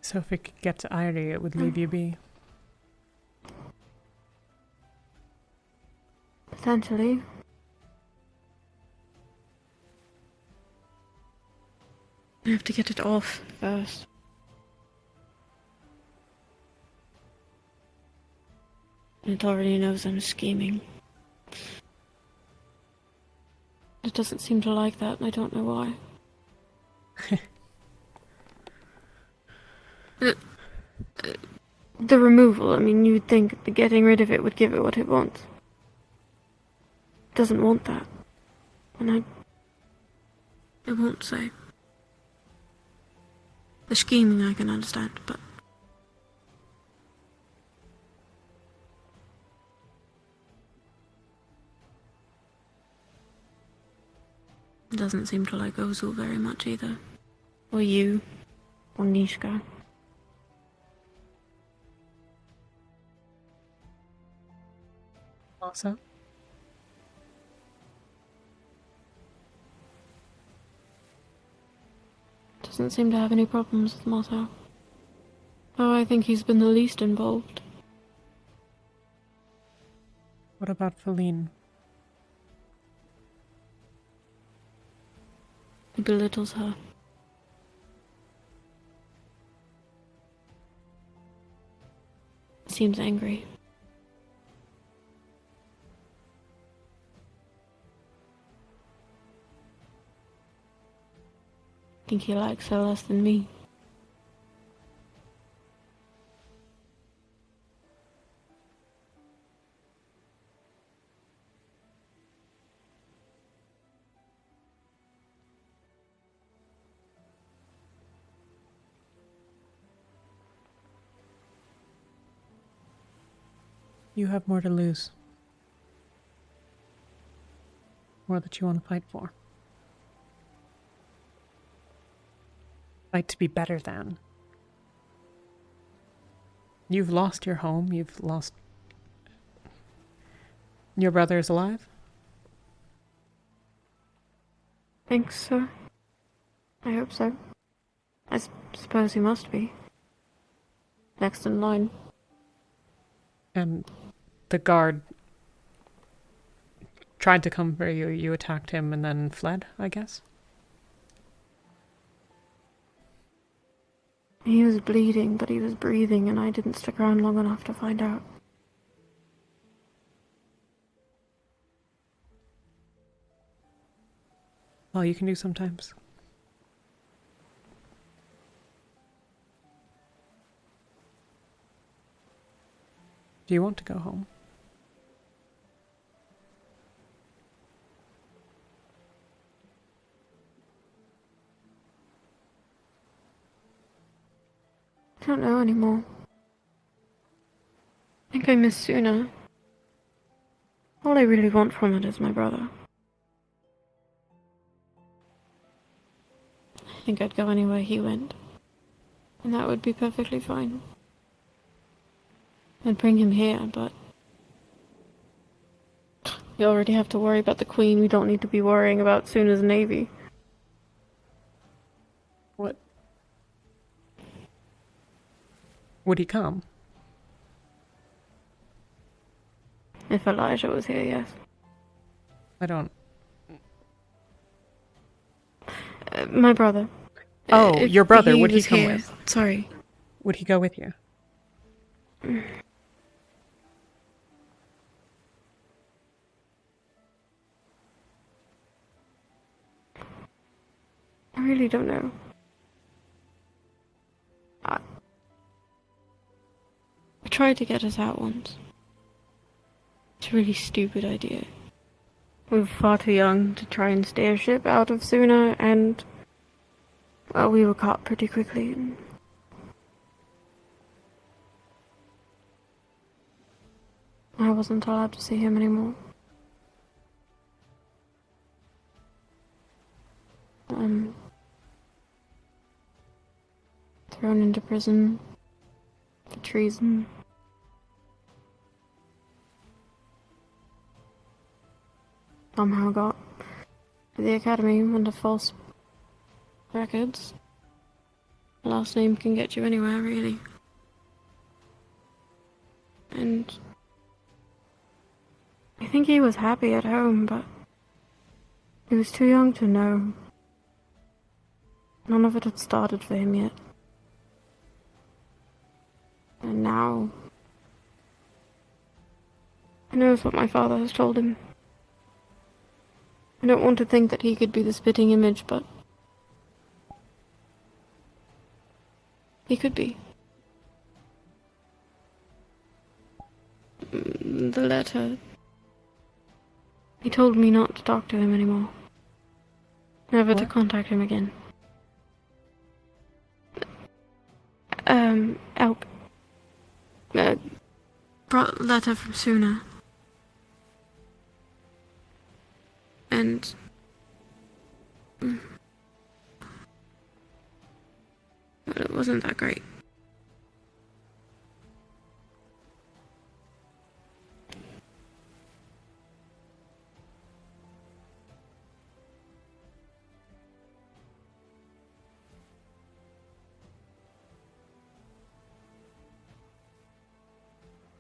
So if it could get to Irie, it would leave you be. Potentially. I have to get it off first. It already knows I'm scheming. It doesn't seem to like that, and I don't know why. The removal, I mean, you'd think the getting rid of it would give it what it wants. It doesn't want that. And I won't say. The scheming I can understand, but... It doesn't seem to like Ozul very much either. Or you. Or Nishka. Also? Doesn't seem to have any problems with Motto. Oh, I think he's been the least involved. What about Feline? He belittles her. Seems angry. Think he likes her less than me. You have more to lose. More that you want to fight for. Fight to be better than. You've lost your home. You've lost... Your brother is alive? Think so? I hope so. I suppose he must be. Next in line. And the guard tried to come for you. You attacked him and then fled, I guess? He was bleeding, but he was breathing, and I didn't stick around long enough to find out. All you can do sometimes. Do you want to go home? I don't know anymore. I think I miss Suna. All I really want from it is my brother. I think I'd go anywhere he went. And that would be perfectly fine. I'd bring him here, but... we already have to worry about the Queen. We don't need to be worrying about Suna's navy. What? Would he come? If Elijah was here, yes. I don't... My brother. Oh, If your brother. he Would he was come here, with? Sorry. Would he go with you? I really don't know. I tried to get us out once. It's a really stupid idea. We were far too young to try and steer a ship out of Suna, and... well, we were caught pretty quickly. I wasn't allowed to see him anymore. Thrown into prison for treason. Somehow got to the academy under false records. Last name can get you anywhere, really. And I think he was happy at home, but he was too young to know. None of it had started for him yet. And now... he knows what my father has told him. I don't want to think that he could be the spitting image, but... he could be. The letter... he told me not to talk to him anymore. Never to contact him again. Elk. Brought a letter from Suna. And... well, it wasn't that great.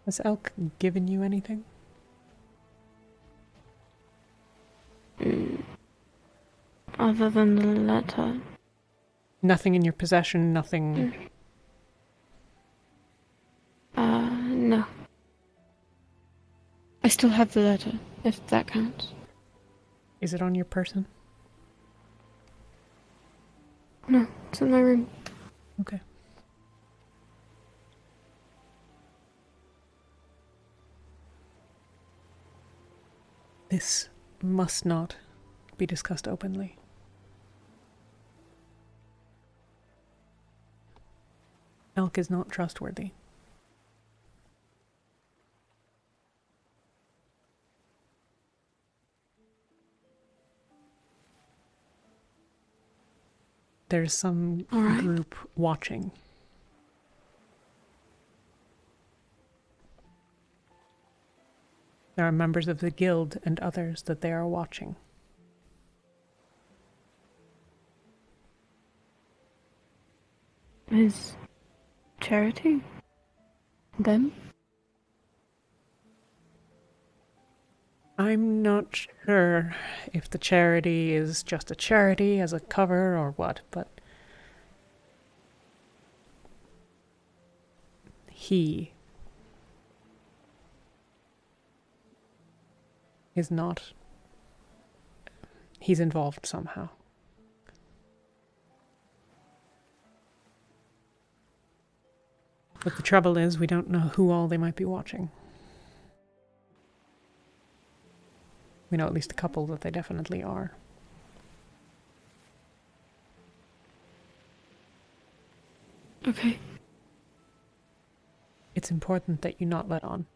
Has Elk given you anything? Other than the letter. Nothing in your possession, nothing... No. I still have the letter, if that counts. Is it on your person? No, it's in my room. Okay. This must not be discussed openly. Elk is not trustworthy. There's some group watching. There are members of the guild and others that they are watching. his charity? Them? I'm not sure if the charity is just a charity as a cover or what, but he is not. He's involved somehow. But the trouble is, we don't know who all they might be watching. We know at least a couple that they definitely are. Okay. It's important that you not let on.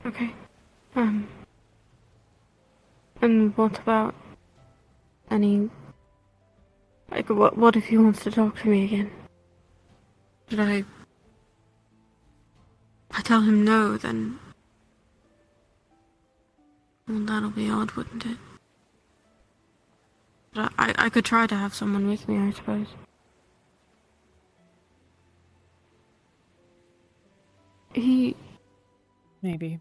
Okay. And what about any... Like, what if he wants to talk to me again? Should I tell him no, then... Well, that'll be odd, wouldn't it? But I could try to have someone with me, I suppose. Maybe.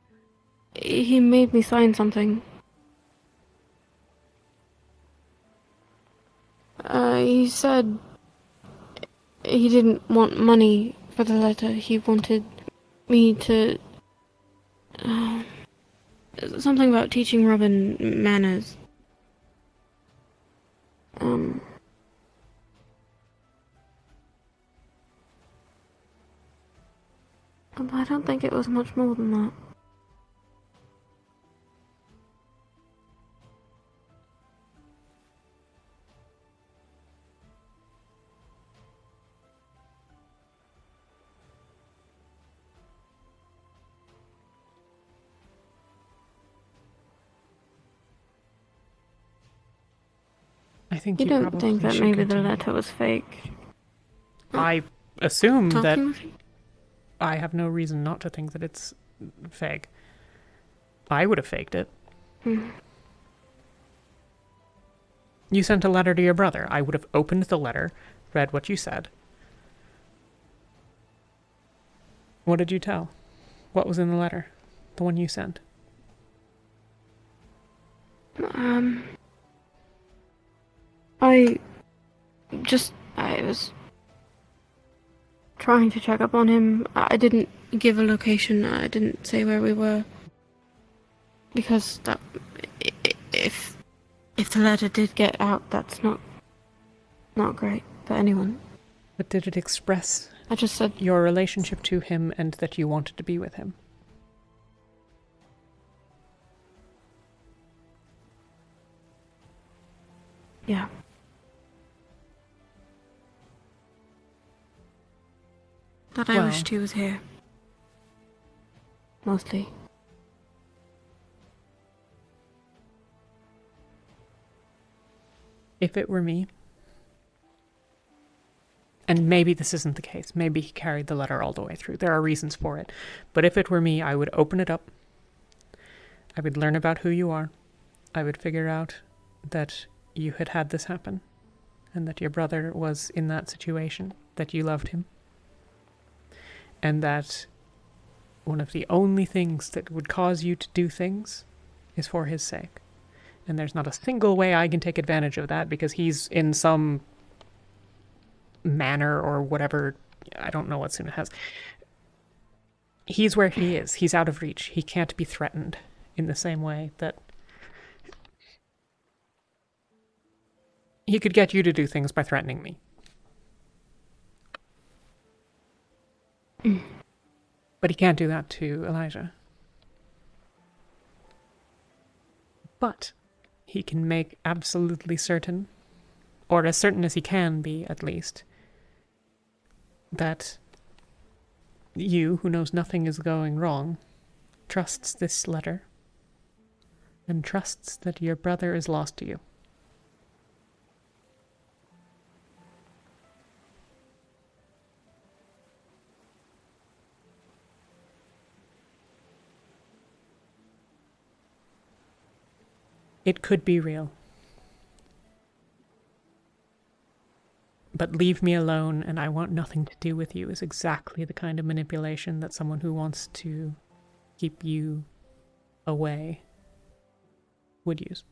He made me sign something. He said he didn't want money for the letter. He wanted me to... something about teaching Robin manners. But I don't think it was much more than that. I think you don't probably think that should maybe continue. the letter was fake? I assume that Talking with you? I have no reason not to think that it's fake. I would have faked it. You sent a letter to your brother. I would have opened the letter, read what you said. What did you tell? What was in the letter? The one you sent? I was trying to check up on him. I didn't give a location. I didn't say where we were. Because that... If the letter did get out, that's not great for anyone. But did it express I just said your relationship to him and that you wanted to be with him? Yeah. That I wished he was here. Mostly. If it were me, and maybe this isn't the case, maybe he carried the letter all the way through, there are reasons for it, but if it were me, I would open it up, I would learn about who you are, I would figure out that you had had this happen, and that your brother was in that situation, that you loved him, and that one of the only things that would cause you to do things is for his sake. And there's not a single way I can take advantage of that because he's in some manner or whatever. I don't know what Suna has. He's where he is. He's out of reach. He can't be threatened in the same way that he could get you to do things by threatening me. But he can't do that to Elijah. But he can make absolutely certain, or as certain as he can be at least, that you, who knows nothing is going wrong, trusts this letter, and trusts that your brother is lost to you. It could be real. but leave me alone and I want nothing to do with you is exactly the kind of manipulation that someone who wants to keep you away would use.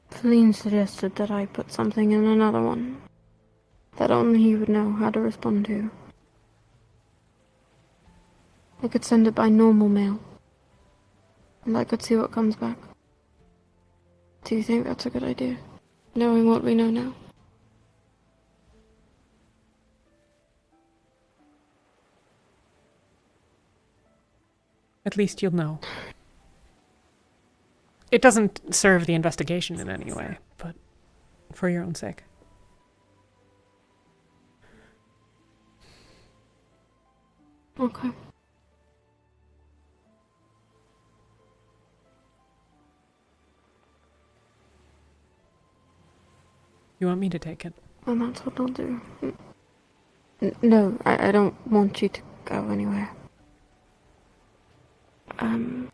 Feline suggested that I put something in another one that only he would know how to respond to. I could send it by normal mail, and I could see what comes back. Do you think that's a good idea, knowing what we know now? At least you'll know. It doesn't serve the investigation in any way, but for your own sake. Okay. You want me to take it? And that's what I'll do. No, I don't want you to go anywhere. I mean,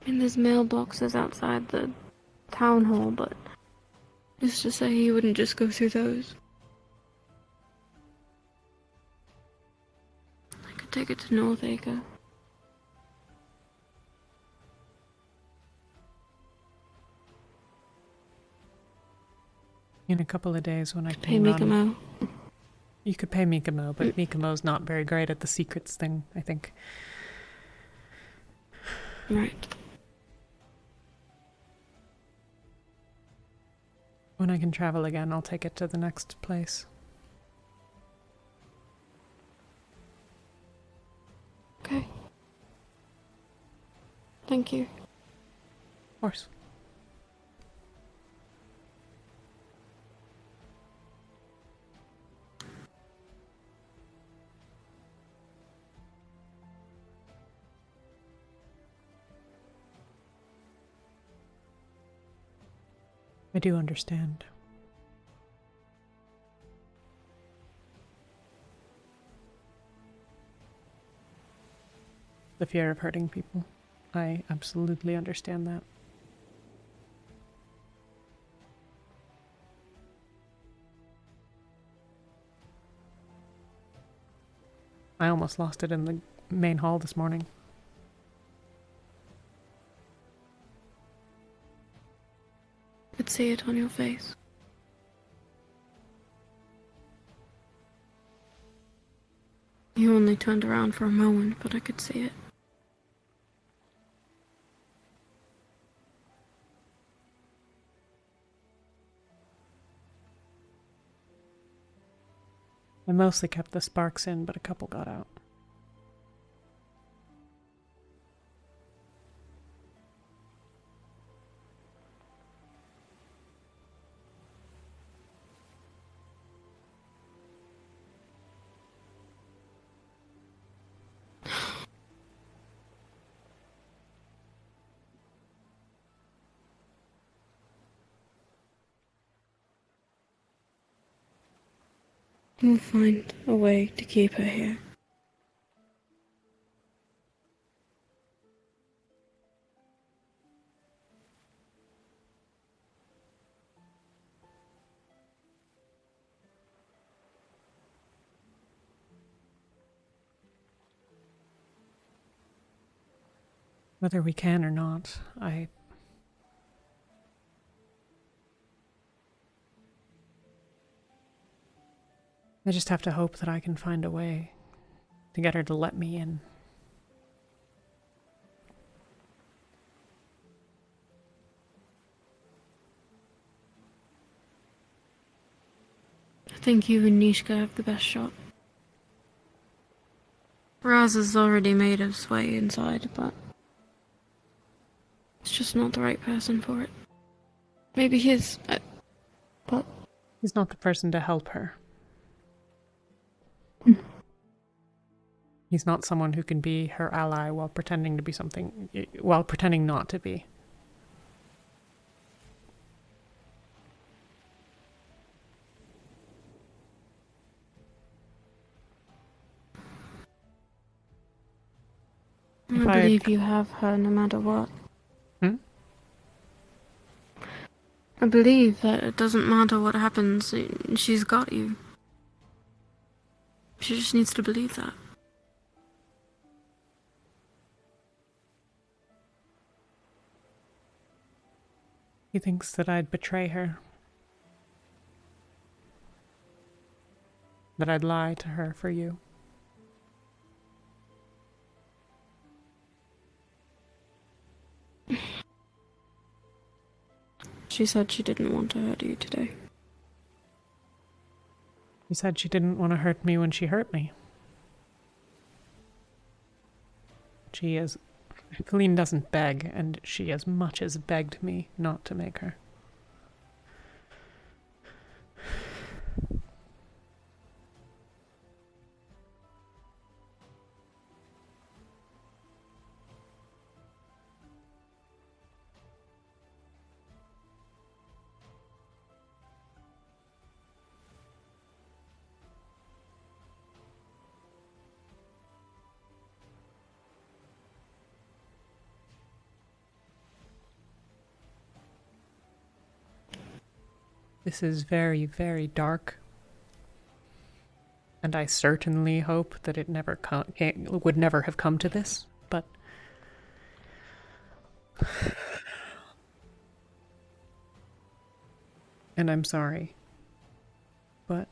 there's mailboxes outside the town hall, but who's to say he wouldn't just go through those? I could take it to Northacre. In a couple of days when I Pay can run. Mikamo. You could pay Mikamo, but Mikamo's not very great at the secrets thing, I think. Right. When I can travel again, I'll take it to the next place. Okay. Thank you. Of course. I do understand. The fear of hurting people. I absolutely understand that. I almost lost it in the main hall this morning. I could see it on your face. You only turned around for a moment, but I could see it. I mostly kept the sparks in, but a couple got out. We'll find a way to keep her here. Whether we can or not, I just have to hope that I can find a way to get her to let me in. I think you and Nishka have the best shot. Raz has already made his way inside, but it's just not the right person for it. Maybe he is, but he's not the person to help her. He's not someone who can be her ally while pretending to be something, while pretending not to be. If I I had believe you have her no matter what. Hmm? I believe that it doesn't matter what happens, she's got you. She just needs to believe that. He thinks that I'd betray her. That I'd lie to her for you. She said she didn't want to hurt you today. She said she didn't want to hurt me when she hurt me. She is... Feline doesn't beg, and she as much as begged me not to make her. This is very, very dark. And I certainly hope that it never would never have come to this, but... And I'm sorry. But...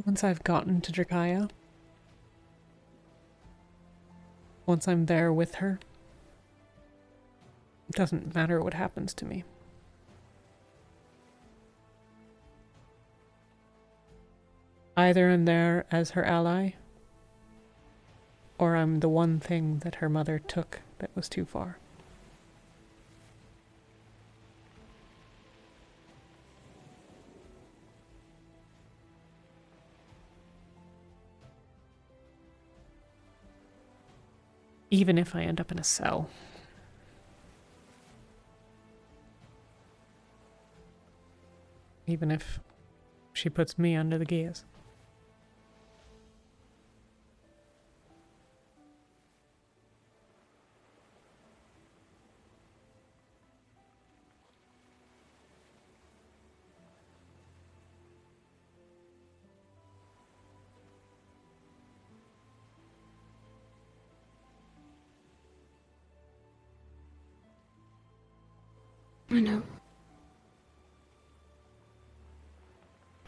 Once I've gotten to Drakaya, once I'm there with her, it doesn't matter what happens to me. Either I'm there as her ally, or I'm the one thing that her mother took that was too far. Even if I end up in a cell. Even if she puts me under the gears. I know.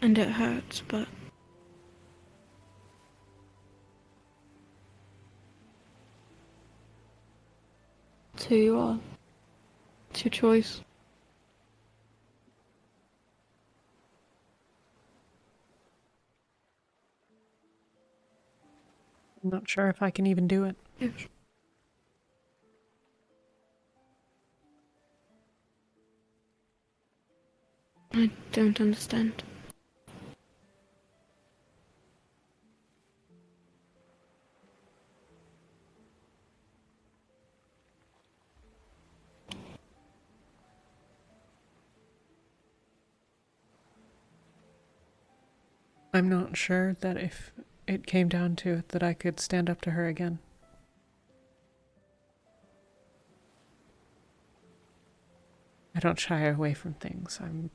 And it hurts, but... It's who you are. It's your choice. I'm not sure if I can even do it. Yes. I don't understand. I'm not sure that if it came down to it that I could stand up to her again. I don't shy away from things. I'm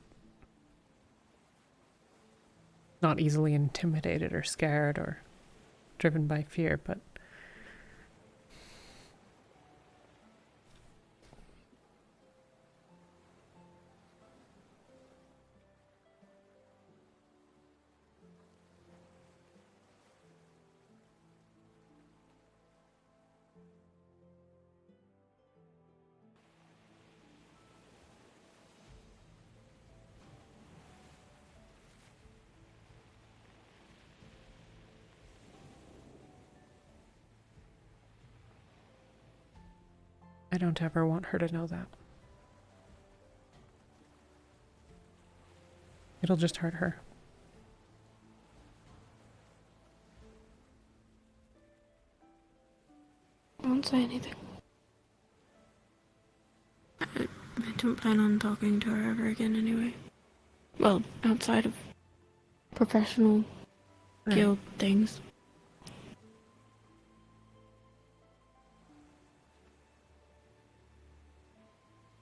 not easily intimidated or scared or driven by fear, but I don't ever want her to know that. It'll just hurt her. I won't say anything. I don't plan on talking to her ever again anyway. Well, outside of professional Right. guild things.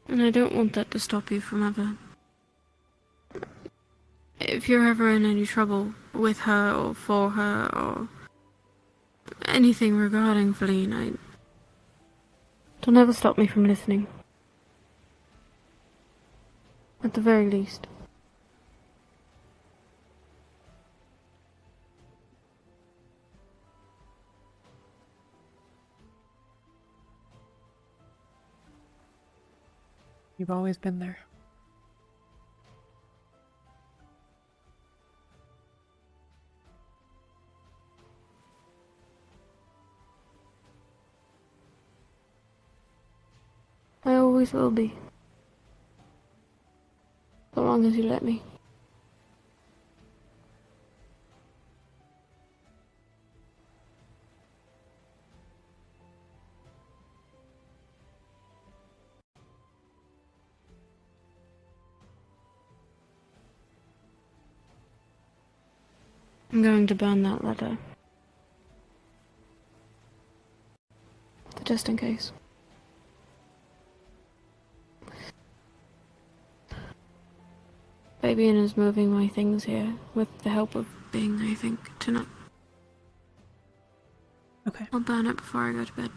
And I don't want that to stop you from ever. If you're ever in any trouble with her or for her or anything regarding Feline, don't ever stop me from listening. At the very least. You've always been there. I always will be. So long as you let me. I'm going to burn that letter. Just in case. Fabian is moving my things here with the help of Bing, I think, tonight. Okay. I'll burn it before I go to bed.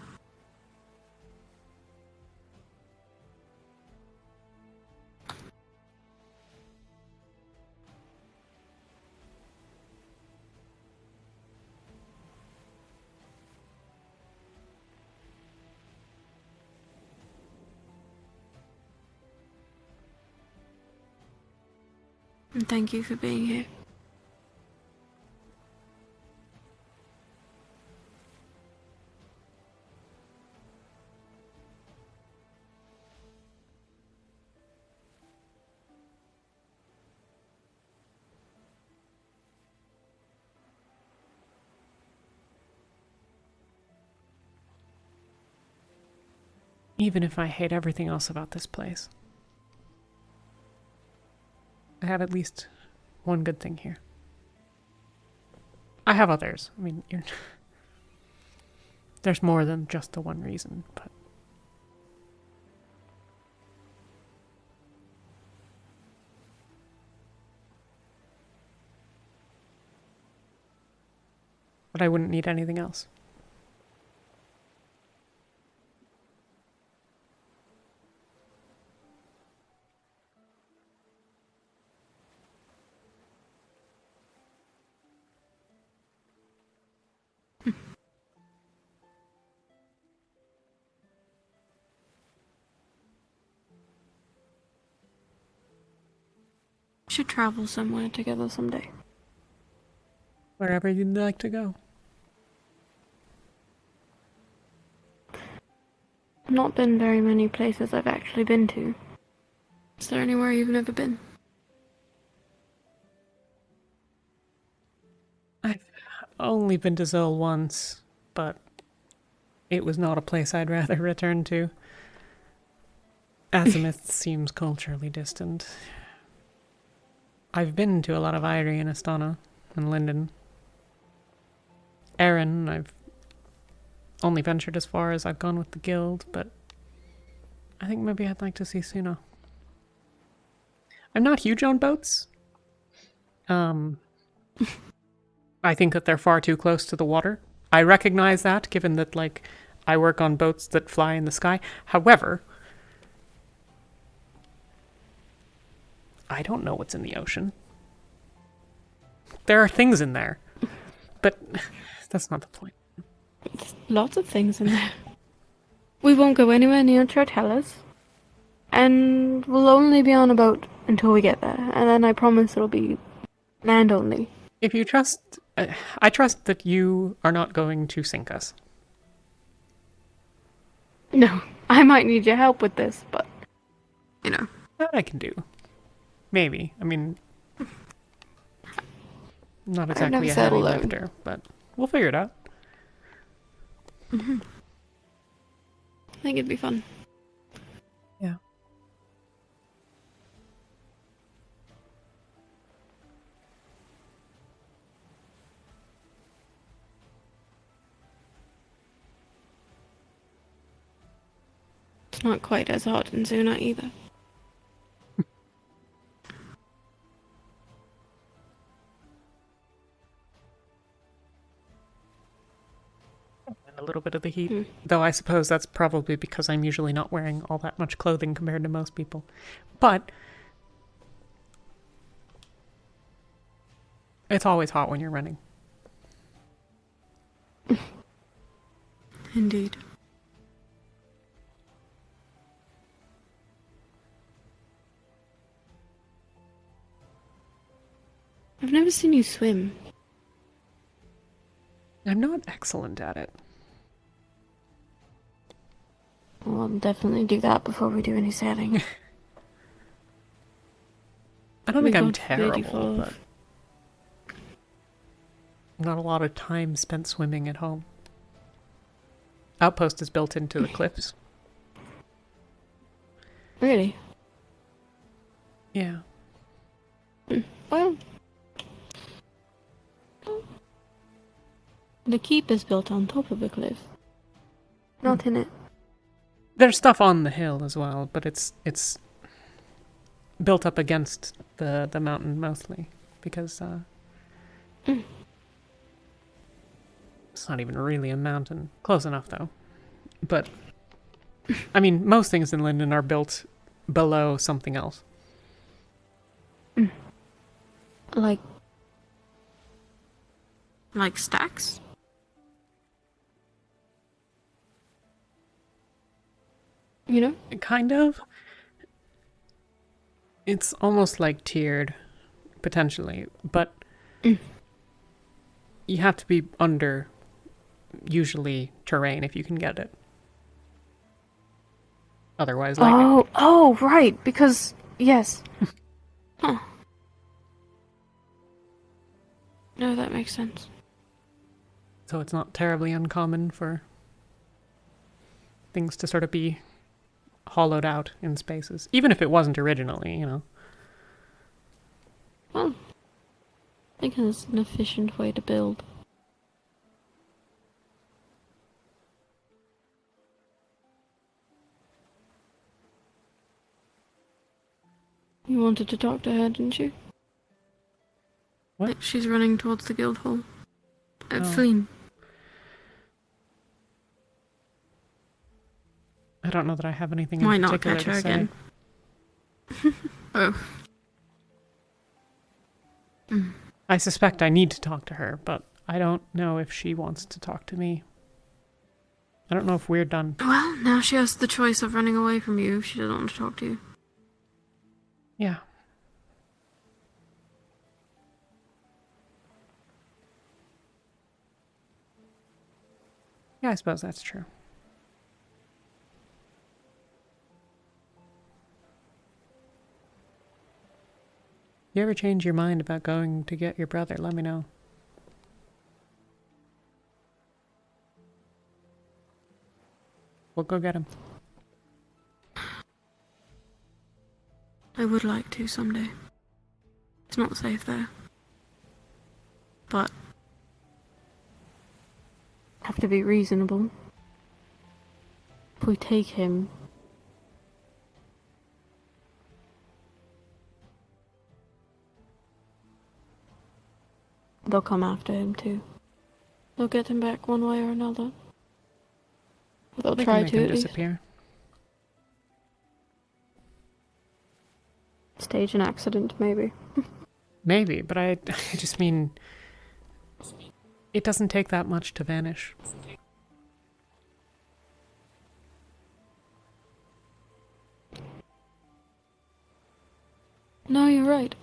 And thank you for being here. Even if I hate everything else about this place, I have at least one good thing here. I have others. I mean, there's more than just the one reason, but... But I wouldn't need anything else. We should travel somewhere together someday. Wherever you'd like to go. I've not been very many places I've actually been to. Is there anywhere you've never been? I've only been to Zol once, but it was not a place I'd rather return to. Azimuth seems culturally distant. I've been to a lot of Irie and Astana and Linden. Erin, I've only ventured as far as I've gone with the guild, but I think maybe I'd like to see Suna. I'm not huge on boats. I think that they're far too close to the water. I recognize that, given that, like, I work on boats that fly in the sky. However, I don't know what's in the ocean. There are things in there, but that's not the point. There's lots of things in there. We won't go anywhere near Chartella's, and we'll only be on a boat until we get there, and then I promise it'll be land only. If you trust... I trust that you are not going to sink us. No, I might need your help with this, but, you know. That I can do. Maybe. I mean... Not exactly a heavy lifter, but we'll figure it out. I think it'd be fun. Yeah. Not quite as hot in Zuna either. And a little bit of the heat. Though I suppose that's probably because I'm usually not wearing all that much clothing compared to most people. But it's always hot when you're running. Indeed. I've never seen you swim. I'm not excellent at it. We'll definitely do that before we do any sailing. I don't think We I'm got terrible, 34. but not a lot of time spent swimming at home. Outpost is built into the cliffs. Really? Yeah. Well, the keep is built on top of the cliff, not in it. There's stuff on the hill as well, but it's built up against the mountain mostly because it's not even really a mountain. Close enough though. But I mean, most things in Linden are built below something else. Like stacks? You know? Kind of. It's almost like tiered, potentially, but you have to be under, usually, terrain if you can get it. Otherwise, lightning. Oh, right, because, yes. Huh. No, that makes sense. So it's not terribly uncommon for things to sort of be hollowed out in spaces, even if it wasn't originally, you know. Well, I think it's an efficient way to build. You wanted to talk to her, didn't you? What? She's running towards the guild hall. Oh. Fleeing. I don't know that I have anything in Might not particular catch to her say. again. Oh. I suspect I need to talk to her, but I don't know if she wants to talk to me. I don't know if we're done. Well, now she has the choice of running away from you if she doesn't want to talk to you. Yeah. Yeah, I suppose that's true. You ever change your mind about going to get your brother, let me know. We'll go get him. I would like to someday. It's not safe there. But have to be reasonable. If we take him, they'll come after him too. They'll get him back one way or another. They'll They try can make to him at least. disappear. Stage an accident, maybe. Maybe, but I just mean, it doesn't take that much to vanish. No, you're right.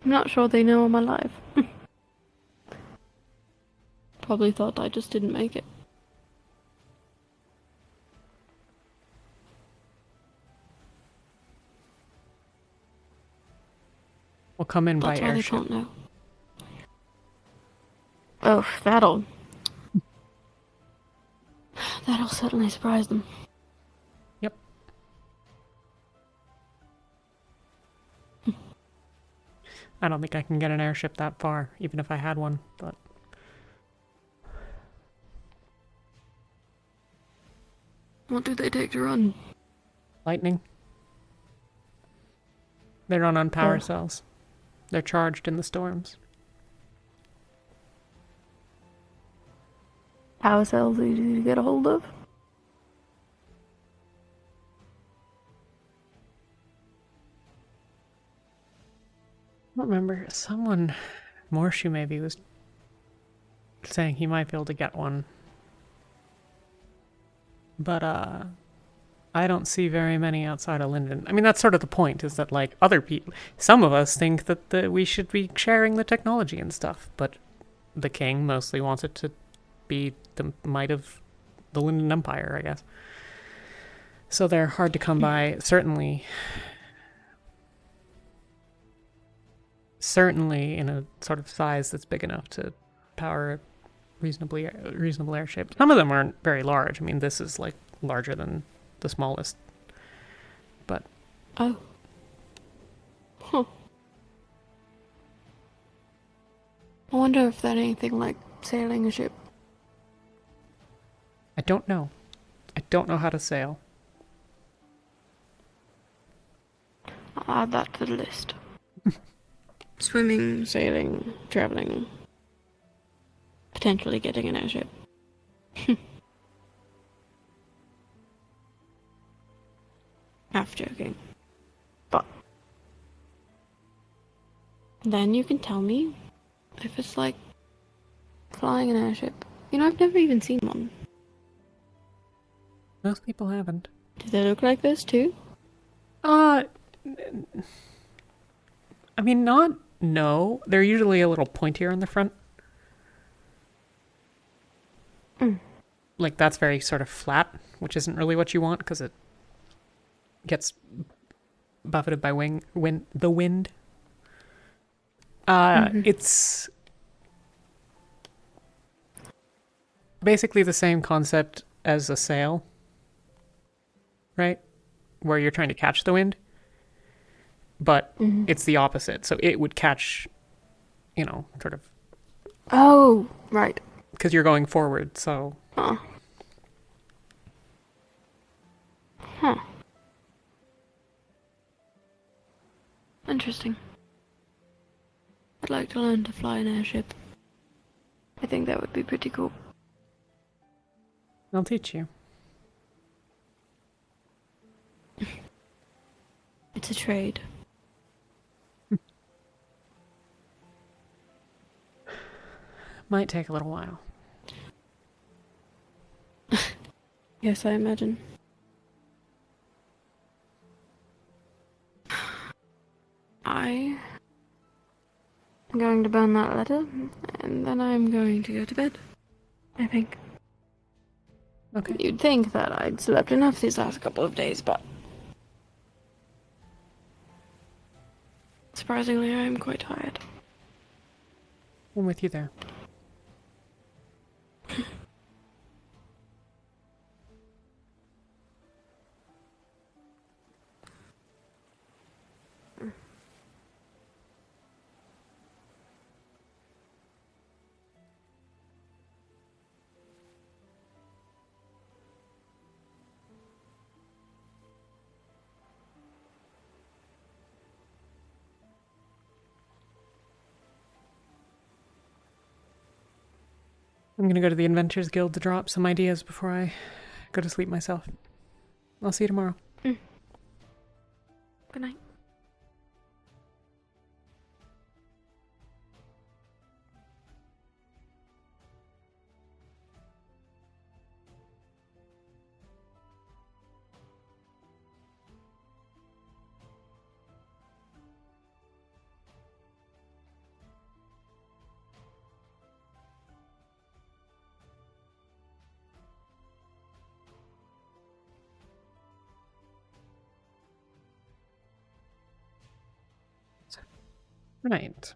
I'm not sure they know I'm alive. Probably thought I just didn't make it. We'll come in by That's why they airship. can't know. Oh, that'll certainly surprise them. Yep. I don't think I can get an airship that far, even if I had one, but... What do they take to run? Lightning. They run on power Oh. cells. They're charged in the storms. Power cells easy to get a hold of? I don't remember. Someone, Morshu maybe, was saying he might be able to get one. But, I don't see very many outside of Linden. I mean, that's sort of the point, is that, like, other people... Some of us think that we should be sharing the technology and stuff, but the king mostly wants it to be the might of the Linden Empire, I guess. So they're hard to come by, certainly in a sort of size that's big enough to power a reasonable airship. Some of them aren't very large. I mean, this is, like, larger than the smallest. But... Oh. Huh. I wonder if they're anything like sailing a ship. I don't know. I don't know how to sail. I'll add that to the list. Swimming, sailing, traveling. Potentially getting an airship. Half joking. But then you can tell me if it's like flying an airship. You know, I've never even seen one. Most people haven't. Do they look like this too? I mean, no. They're usually a little pointier on the front. Like, that's very sort of flat, which isn't really what you want, because it gets buffeted by the wind. It's basically the same concept as a sail, right? Where you're trying to catch the wind, but it's the opposite. So it would catch, sort of... Oh, right. Because you're going forward, so... Huh. Interesting. I'd like to learn to fly an airship. I think that would be pretty cool. I'll teach you. It's a trade. Might take a little while. Yes, I imagine. I am going to burn that letter, and then I'm going to go to bed. I think. Okay. You'd think that I'd slept enough these last couple of days, but... surprisingly, I am quite tired. I'm with you there. I'm gonna go to the Inventors Guild to drop some ideas before I go to sleep myself. I'll see you tomorrow. Good night. Right.